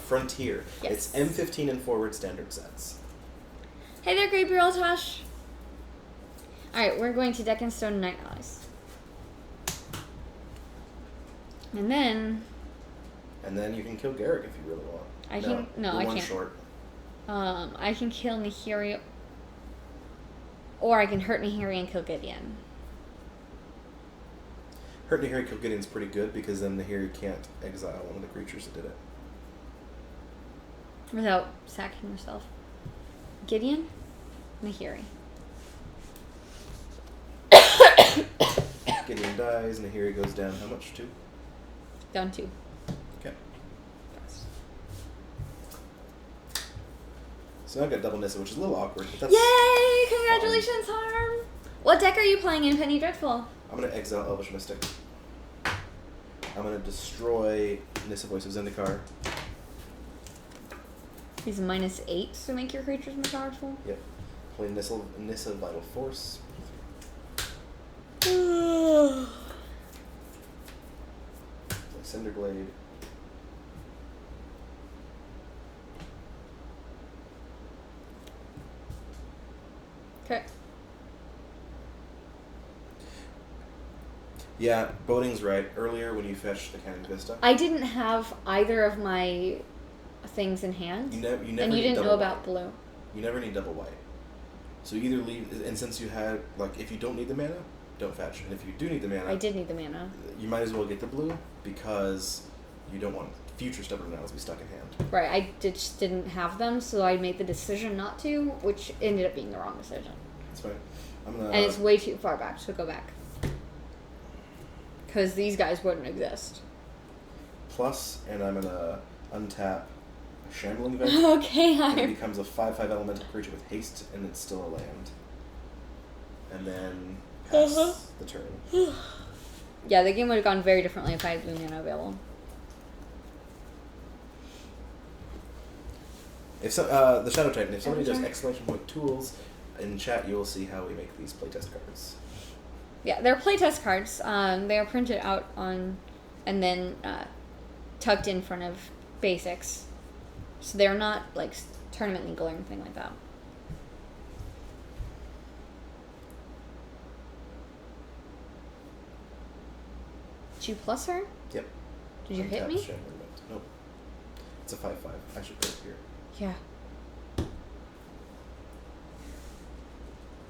Frontier. Yes. It's M15 and forward standard sets. Hey there, Gabriel Tosh. Alright, we're going to Deccan Stone Night Allies. And then you can kill Garrick if you really want. I can't. Short. I can kill Nahiri, or I can hurt Nahiri and kill Gideon. Hurt Nahiri kill Gideon's pretty good because then Nahiri can't exile one of the creatures that did it. Without sacking herself. Gideon, Nahiri. Gideon dies, Nahiri goes down. How much? 2? Down 2. Okay. So now I've got double Nissa, which is a little awkward. But that's Yay! Congratulations, Harm! What deck are you playing in Penny Dreadful? I'm going to exile Elvish Mystic. I'm going to destroy Nissa Voice of Zendikar. He's -8 to make your creatures more powerful. Yep. Play Nissa Vital Force. Cinderblade. Okay. Yeah, Boding's right. Earlier when you fetched the Cannon Vista, I didn't have either of my things in hand. you never and you need didn't know double about white. blue. You never need double white. So you either leave, and since you had, like, if you don't need the mana, don't fetch. And if you do need the mana, I did need the mana. you might as well get the blue because you don't want future stubborn nails to be stuck in hand. Right, I just didn't have them, so I made the decision not to, which ended up being the wrong decision. That's fine. I'm gonna. And it's way too far back, so go back. Because these guys wouldn't exist. Plus, and I'm gonna untap a Shambling Event. Okay, And it I... becomes a 5/5 elemental creature with haste, and it's still a land. And then pass the turn. Yeah, the game would have gone very differently if I had blue mana available. If so, the Shadow Titan, if somebody does Sure. exclamation point tools in chat, you will see how we make these playtest cards. Yeah, they're playtest cards. They are printed out on, and then tucked in front of basics. So they're not like tournament legal or anything like that. Did you plus her? Yep. Did you hit Untap me? Shambling Event. Nope. It's a 5/5. I should put it here. Yeah.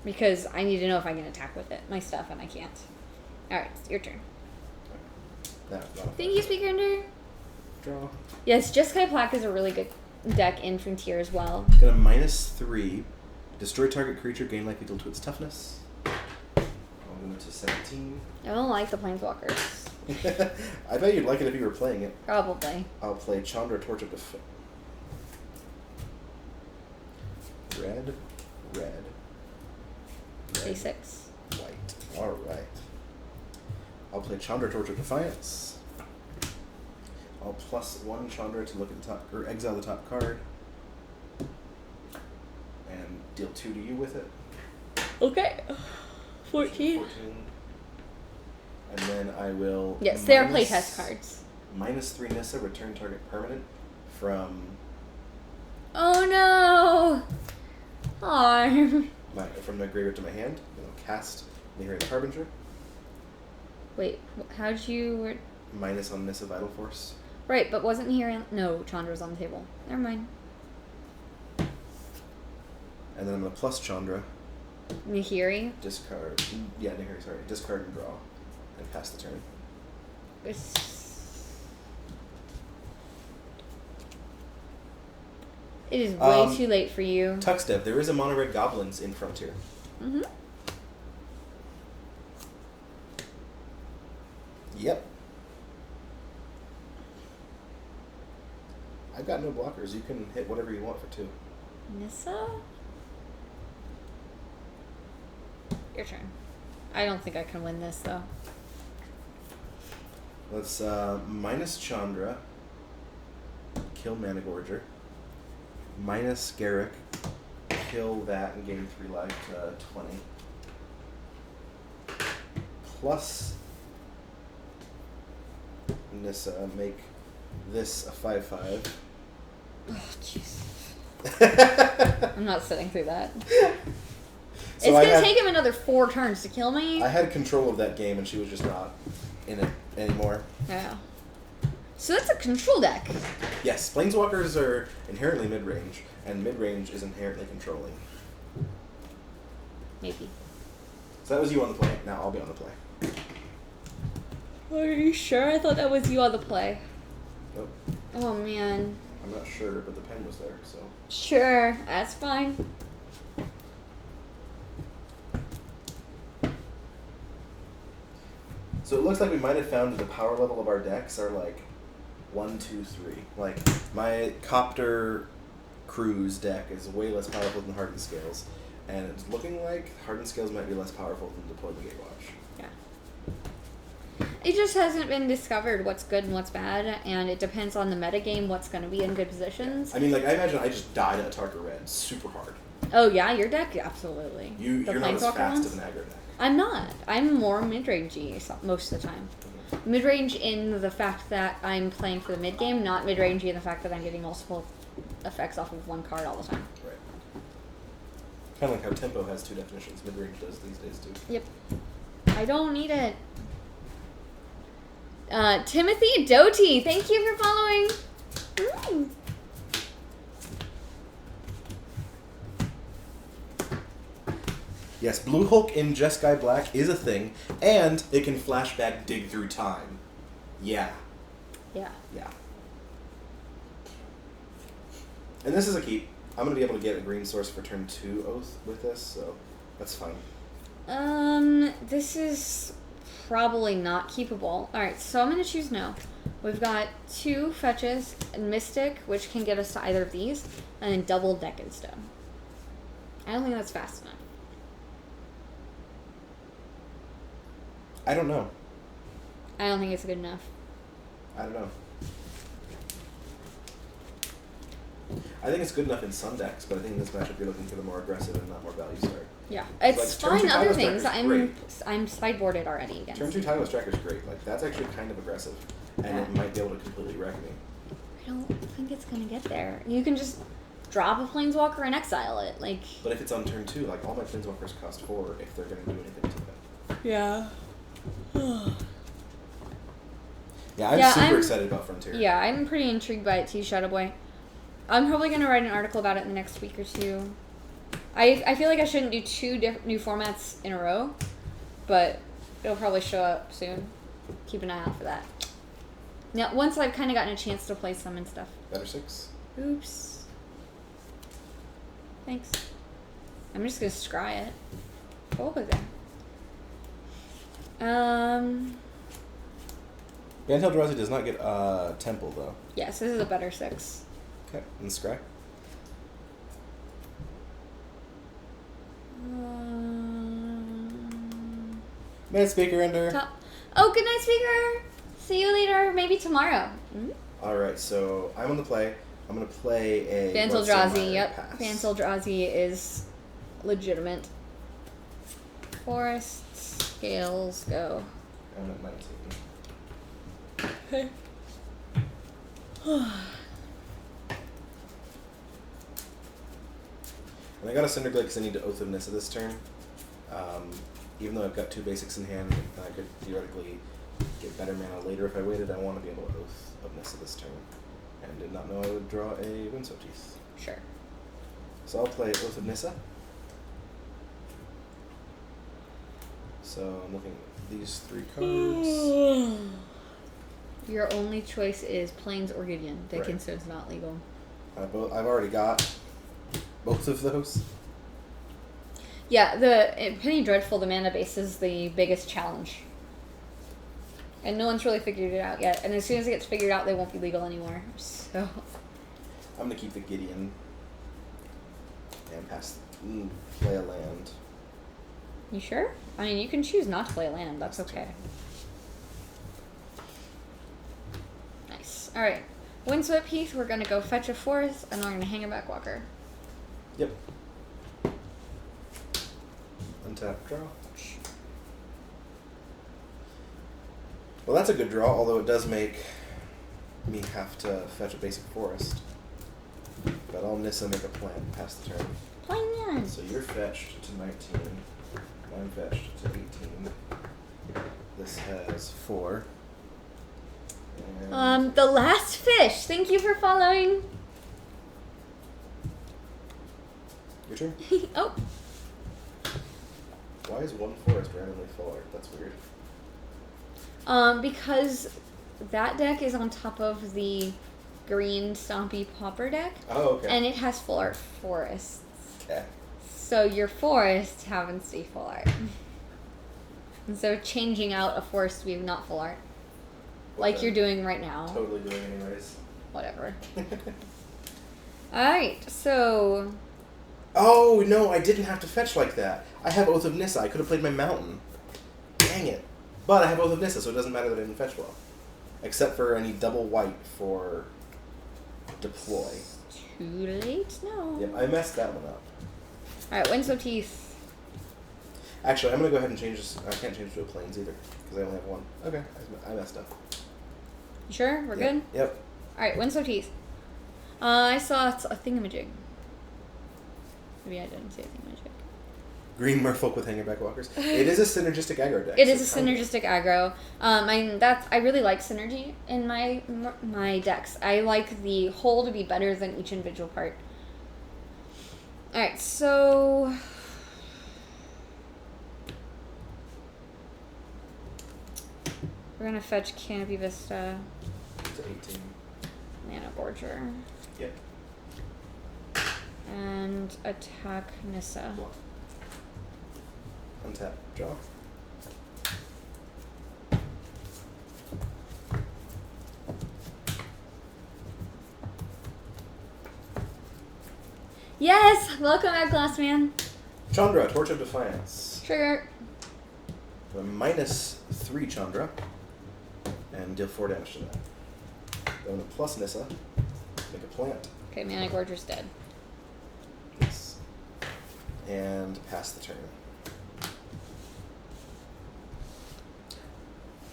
Because I need to know if I can attack with it, my stuff, and I can't. Alright, it's your turn. Not a Thank you, Speaker Ender. draw. Yes, Jeskai Plaque is a really good deck in Frontier as well. Got a -3. Destroy target creature, gain life equal to its toughness. I'll move it to 17. I don't like the Planeswalkers. I bet you'd like it if you were playing it. Probably. I'll play Chandra, Torch of Defense. Red. A6. White. Alright. I'll play Chandra, Torch of Defiance. I'll +1 Chandra to look at the top, or exile the top card. And deal 2 to you with it. Okay. 14. 14. And then I will. Yes, they are playtest cards. -3 Nissa, return target permanent from Oh no! Arm. from my graveyard to my hand. And I'll cast Nihirian Harbinger. Wait, how'd you... Minus on Nissa Vital Force. Right, but wasn't here... No, Chandra's on the table. Never mind. And then I'm going to plus Chandra. Nihiri. Discard. Yeah, Nihiri, sorry. Discard and draw. And pass the turn. It is way too late for you. Tuxdev, there is a mono red goblins in Frontier. Mm-hmm. Yep. I've got no blockers. You can hit whatever you want for 2. Nissa? Your turn. I don't think I can win this, though. Let's minus Chandra. Kill Managorger. Minus Garrick. Kill that and gain 3 life to 20. Plus Nissa, make this a 5/5. Oh, jeez. I'm not sitting through that. It's So going to take him another 4 turns to kill me. I had control of that game and she was just not in it anymore. Yeah. So that's a control deck. Yes, Planeswalkers are inherently mid-range, and mid-range is inherently controlling. Maybe. So that was you on the play. Now I'll be on the play. Are you sure? I thought that was you on the play. Nope. Oh, man. I'm not sure, but the pen was there, so. Sure. That's fine. So it looks like we might have found the power level of our decks are like 1, 2, 3. Like my Copter Cruise deck is way less powerful than Hardened Scales, and it's looking like Hardened Scales might be less powerful than Deploy the Gatewatch. Yeah. It just hasn't been discovered what's good and what's bad, and it depends on the metagame what's going to be in good positions. I mean, like I imagine I just died at Tarka Red super hard. Oh, yeah? Your deck? Absolutely. You're not as fast as an aggro deck. I'm not. I'm more mid-rangey most of the time. Mid-range in the fact that I'm playing for the mid-game, not mid-rangey in the fact that I'm getting multiple effects off of one card all the time. Right. Kind of like how tempo has two definitions. Mid-range does these days too. Yep. I don't need it. Timothy Doty, thank you for following. Mm. Yes, Blue Hulk in Jeskai Black is a thing, and it can flashback dig through time. Yeah. Yeah. Yeah. And this is a keep. I'm going to be able to get a green source for turn 2 Oath with this, so that's fine. This is probably not keepable. Alright, so I'm going to choose no. We've got 2 fetches, and Mystic, which can get us to either of these, and then double Decade Stone. I don't think that's fast enough. I don't know. I don't think it's good enough. I don't know. I think it's good enough in some decks, but I think in this matchup you're looking for the more aggressive and not more value start. Yeah, it's Like, fine. Other Timeless things. Tracker's I'm sideboarded already against. Turn 2 Timeless Tracker's great. Like, that's actually kind of aggressive, and Yeah. it might be able to completely wreck me. I don't think it's gonna get there. You can just drop a Planeswalker and exile it. Like. But if it's on turn 2, like, all my Planeswalkers cost 4 if they're going to do anything to them. Yeah. Yeah, I'm super excited about Frontier. Yeah, I'm pretty intrigued by it too, Shadow Boy. I'm probably going to write an article about it in the next week or two. I feel like I shouldn't do 2 new formats in a row, but it'll probably show up soon. Keep an eye out for that. Now, once I've kind of gotten a chance to play some and stuff. Better 6. Oops. Thanks. I'm just going to scry it. Oh, look there. Bant Eldrazi does not get Temple, though. Yes, this is a better 6. Okay, and Scry. Night Speaker Ender. Oh, good night, Speaker. See you later. Maybe tomorrow. Mm-hmm. Alright, so I'm on the play. I'm going to play a... Bant Eldrazi, yep. Bant Eldrazi is legitimate. Forests, scales, go. I'm at 19. Okay. And I got a Cinderglade because I need to Oath of Nissa this turn. Even though I've got 2 basics in hand, and I could theoretically get better mana later if I waited, I want to be able to Oath of Nissa this turn. And did not know I would draw a Windswept Teeth. Sure. So I'll play Oath of Nissa. So I'm looking at these 3 cards. Your only choice is Plains or Gideon. Dickinson's Right. not legal. I've already got both of those. Yeah, Penny Dreadful, the mana base, is the biggest challenge. And no one's really figured it out yet. And as soon as it gets figured out, they won't be legal anymore. So. I'm going to keep the Gideon and play a land. You sure? I mean, you can choose not to play a land. That's okay. Nice. Alright. Windswept Heath, we're going to go fetch a forest, and we're going to hang a Backwalker. Yep. Untap, draw. Well, that's a good draw, although it does make me have to fetch a basic forest. But I'll Nissa make a plan past the turn. Plan. So you're fetched to 19. I'm fetched to 18. This has 4. And The Last Fish. Thank you for following. your turn? Oh. Why is 1 forest randomly full art? That's weird. Because that deck is on top of the green Stompy Pauper deck. Oh, okay. And it has full art forests. Okay. So your forest happens to be full art. And so changing out a forest to be not full art. Like you're doing right now. Totally doing anyways. Whatever. Alright, so... Oh, no, I didn't have to fetch like that. I have Oath of Nissa. I could have played my mountain. Dang it. But I have Oath of Nissa, so it doesn't matter that I didn't fetch well. Except for I need double white for deploy. Too late? No. Yep, I messed that one up. Alright, Windswept Heath. Actually, I'm going to go ahead and change this. I can't change to a plains either, because I only have one. Okay, I messed up. You sure? We're Yep. good? Yep. Alright, Winslow Teeth. I saw a thingamajig. Maybe I didn't see a thingamajig. Green Merfolk with Hangerback Walkers. It is a synergistic aggro deck. It is a synergistic aggro. I really like synergy in my decks. I like the whole to be better than each individual part. Alright, so... we're gonna fetch Canopy Vista. To 18. Mana Gorger. Yep. And attack Nissa. Block. Untap. Draw. Yes! Welcome back, Glass Man. Chandra, Torch of Defiance. Trigger. A -3 Chandra. And deal 4 damage to that. Going to plus Nissa. Make a plant. Okay, Mana Gorger's dead. Yes. And pass the turn.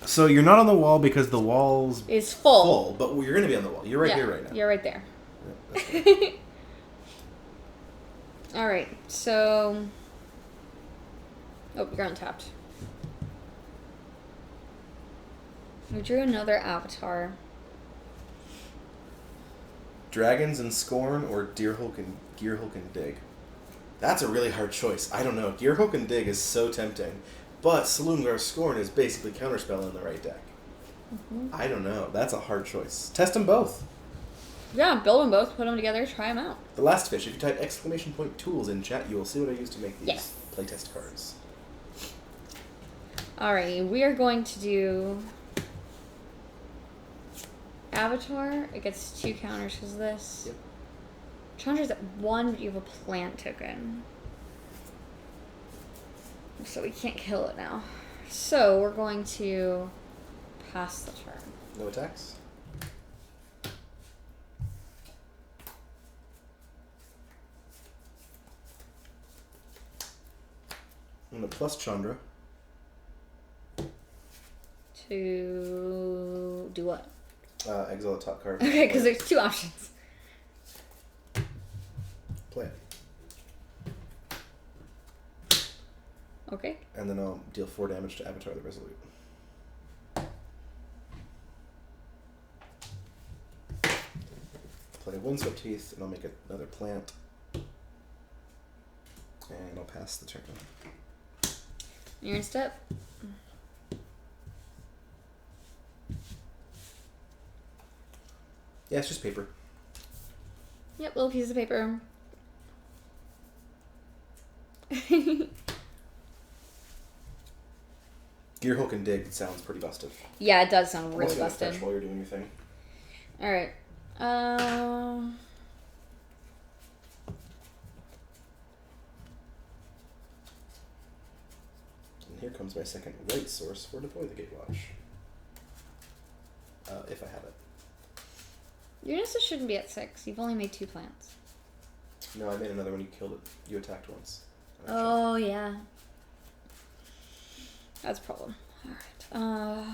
So you're not on the wall because the wall's It's full. full, but you're going to be on the wall. You're right here right now. You're right there. Yeah, that's fine. Alright, so... oh, you're untapped. We drew another avatar. Dragons and Scorn or Gearhulk and Dig? That's a really hard choice. I don't know. Gearhulk and Dig is so tempting. But Saloongar Scorn is basically Counterspell in the right deck. Mm-hmm. I don't know. That's a hard choice. Test them both. Yeah, build them both, put them together, try them out. The Last Fish. If you type !tools in chat, you will see what I used to make these Yes. playtest cards. Alright, we are going to do... Avatar. It gets 2 counters because of this. Yep. Chandra's at 1, but you have a plant token. So we can't kill it now. So we're going to pass the turn. No attacks? I'm going to plus Chandra. To do what? Exile a top card. Okay, because there's 2 options. Play it. Okay. And then I'll deal 4 damage to Avatar the Resolute. Play Windswept Teeth, and I'll make another plant. And I'll pass the turn. You're in step. Yeah, it's just paper. Yep, little piece of paper. Gearhulk and Dig sounds pretty busted. Yeah, it does sound I'm really also gonna busted. fetch while you're doing your thing. Alright. And here comes my second right source for Deploy the Gatewatch. If I have it. Your Nissa shouldn't be at 6. You've only made 2 plants. No, I made another one. You killed it. You attacked once. Oh, yeah. That's a problem. Alright.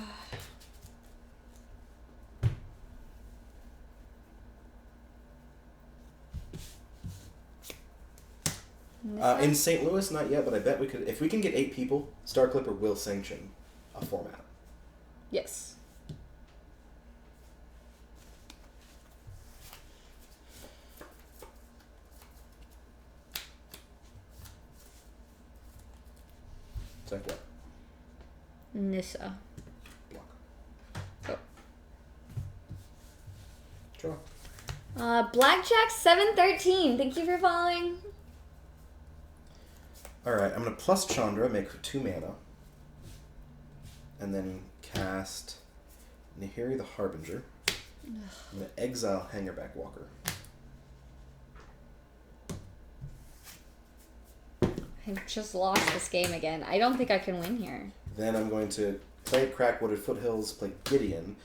In St. Louis, not yet, but I bet we could. If we can get 8 people, Star Clipper will sanction a format. Yes. Attack what? Nissa. Block. Oh. Draw. Blackjack713. Thank you for following. Alright, I'm going to plus Chandra, make 2 mana. And then cast Nahiri the Harbinger. I'm going to exile Hangerback Walker. I've just lost this game again. I don't think I can win here. Then I'm going to play Crackwooded Foothills, play Gideon,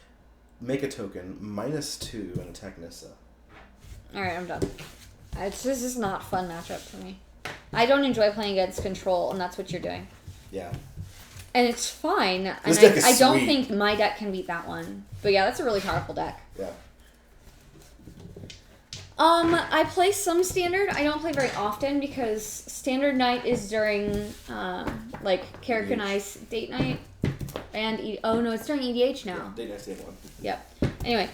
make a token, -2, and attack Nissa. Alright, I'm done. This is not a fun matchup for me. I don't enjoy playing against control, and that's what you're doing. Yeah. And it's fine. This And deck is I don't sweet. think my deck can beat that one. But yeah, that's a really powerful deck. Yeah. I play some standard. I don't play very often because standard night is during like Carrick and I's date night. And oh no, it's during EDH now. Date night's day one. Yep. Anyway,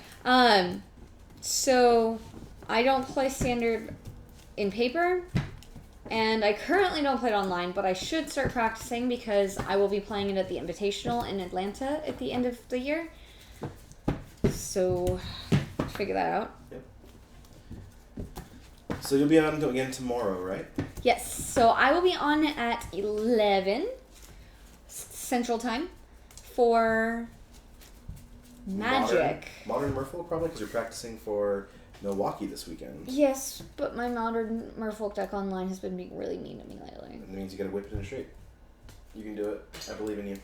so I don't play standard in paper, and I currently don't play it online, but I should start practicing because I will be playing it at the Invitational in Atlanta at the end of the year. So figure that out. Yep. So you'll be on again tomorrow, right? Yes. So I will be on at 11 Central Time for Magic. Modern Merfolk, probably, because you're practicing for Milwaukee this weekend. Yes, but my modern Merfolk deck online has been being really mean to me lately. That means you gotta whip it into shape. You can do it. I believe in you.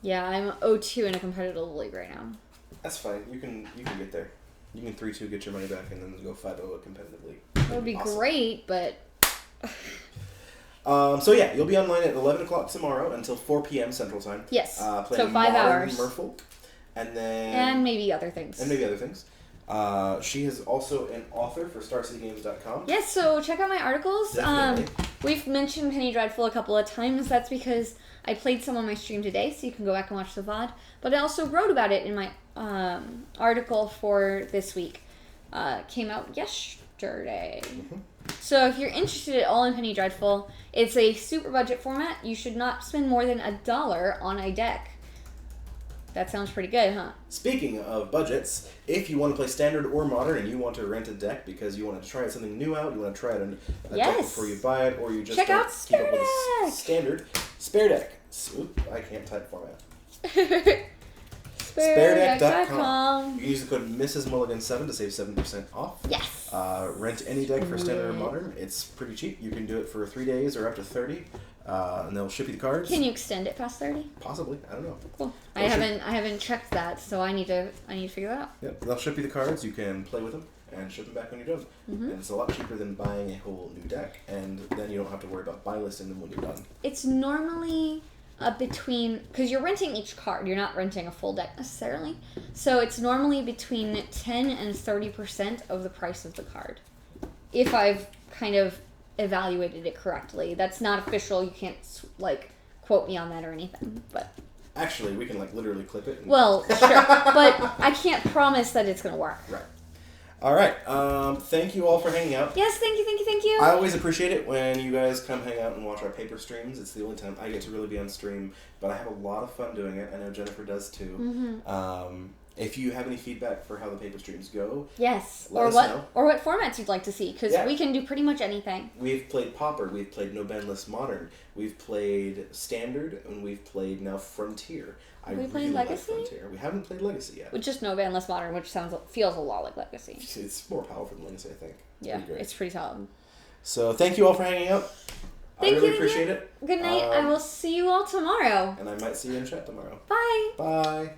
Yeah, I'm 0-2 in a competitive league right now. That's fine. You can get there. You can 3-2, get your money back, and then go 5-0 at competitive league. That would be awesome. great, but... So yeah, you'll be online at 11 o'clock tomorrow until 4 p.m. Central Time. Yes. Playing So 5 hours. Merfolk, and then... And maybe other things. She is also an author for StarCityGames.com. Yes, so check out my articles. Definitely. We've mentioned Penny Dreadful a couple of times. That's because I played some on my stream today, so you can go back and watch the VOD. But I also wrote about it in my article for this week. Came out yesterday. Mm-hmm. So if you're interested at all in Penny Dreadful, it's a super budget format. You should not spend more than $1 on a deck. That sounds pretty good, huh? Speaking of budgets, if you want to play Standard or Modern and you want to rent a deck because you want to try something new out, you want to try out a deck before you buy it, or you just check don't out keep up with Spare a Deck. Standard, Spare Deck. Oop, I can't type format. SpareDeck.com. You can use the code Mrs. Mulligan7 to save 7% off. Yes. Rent any deck for Standard or Modern. It's pretty cheap. You can do it for 3 days or up to 30, and they'll ship you the cards. Can you extend it past 30? Possibly. I don't know. Cool. I haven't checked that, so I need to figure that out. Yep. They'll ship you the cards. You can play with them and ship them back when you're done. Mm-hmm. And it's a lot cheaper than buying a whole new deck, and then you don't have to worry about buy listing them when you're done. It's normally between, because you're renting each card, you're not renting a full deck necessarily, so it's normally between 10 and 30% of the price of the card, if I've kind of evaluated it correctly. That's not official. You can't like quote me on that or anything, but actually we can like literally clip it. Well, sure, but I can't promise that it's gonna work. Right. All right. Thank you all for hanging out. Yes, thank you. I always appreciate it when you guys come hang out and watch our paper streams. It's the only time I get to really be on stream, but I have a lot of fun doing it. I know Jennifer does too. Mm-hmm. If you have any feedback for how the paper streams go, yes, let us know. Or what formats you'd like to see, because we can do pretty much anything. We've played Pauper, we've played No Bandless Modern, we've played Standard, and we've played now Frontier. Have we played Legacy? Like Frontier. We haven't played Legacy yet. With just No Bandless Modern, which feels a lot like Legacy. It's more powerful than Legacy, I think. Yeah, it's pretty solid. So thank you all for hanging out. I really appreciate it. Good night. I will see you all tomorrow. And I might see you in chat tomorrow. Bye. Bye.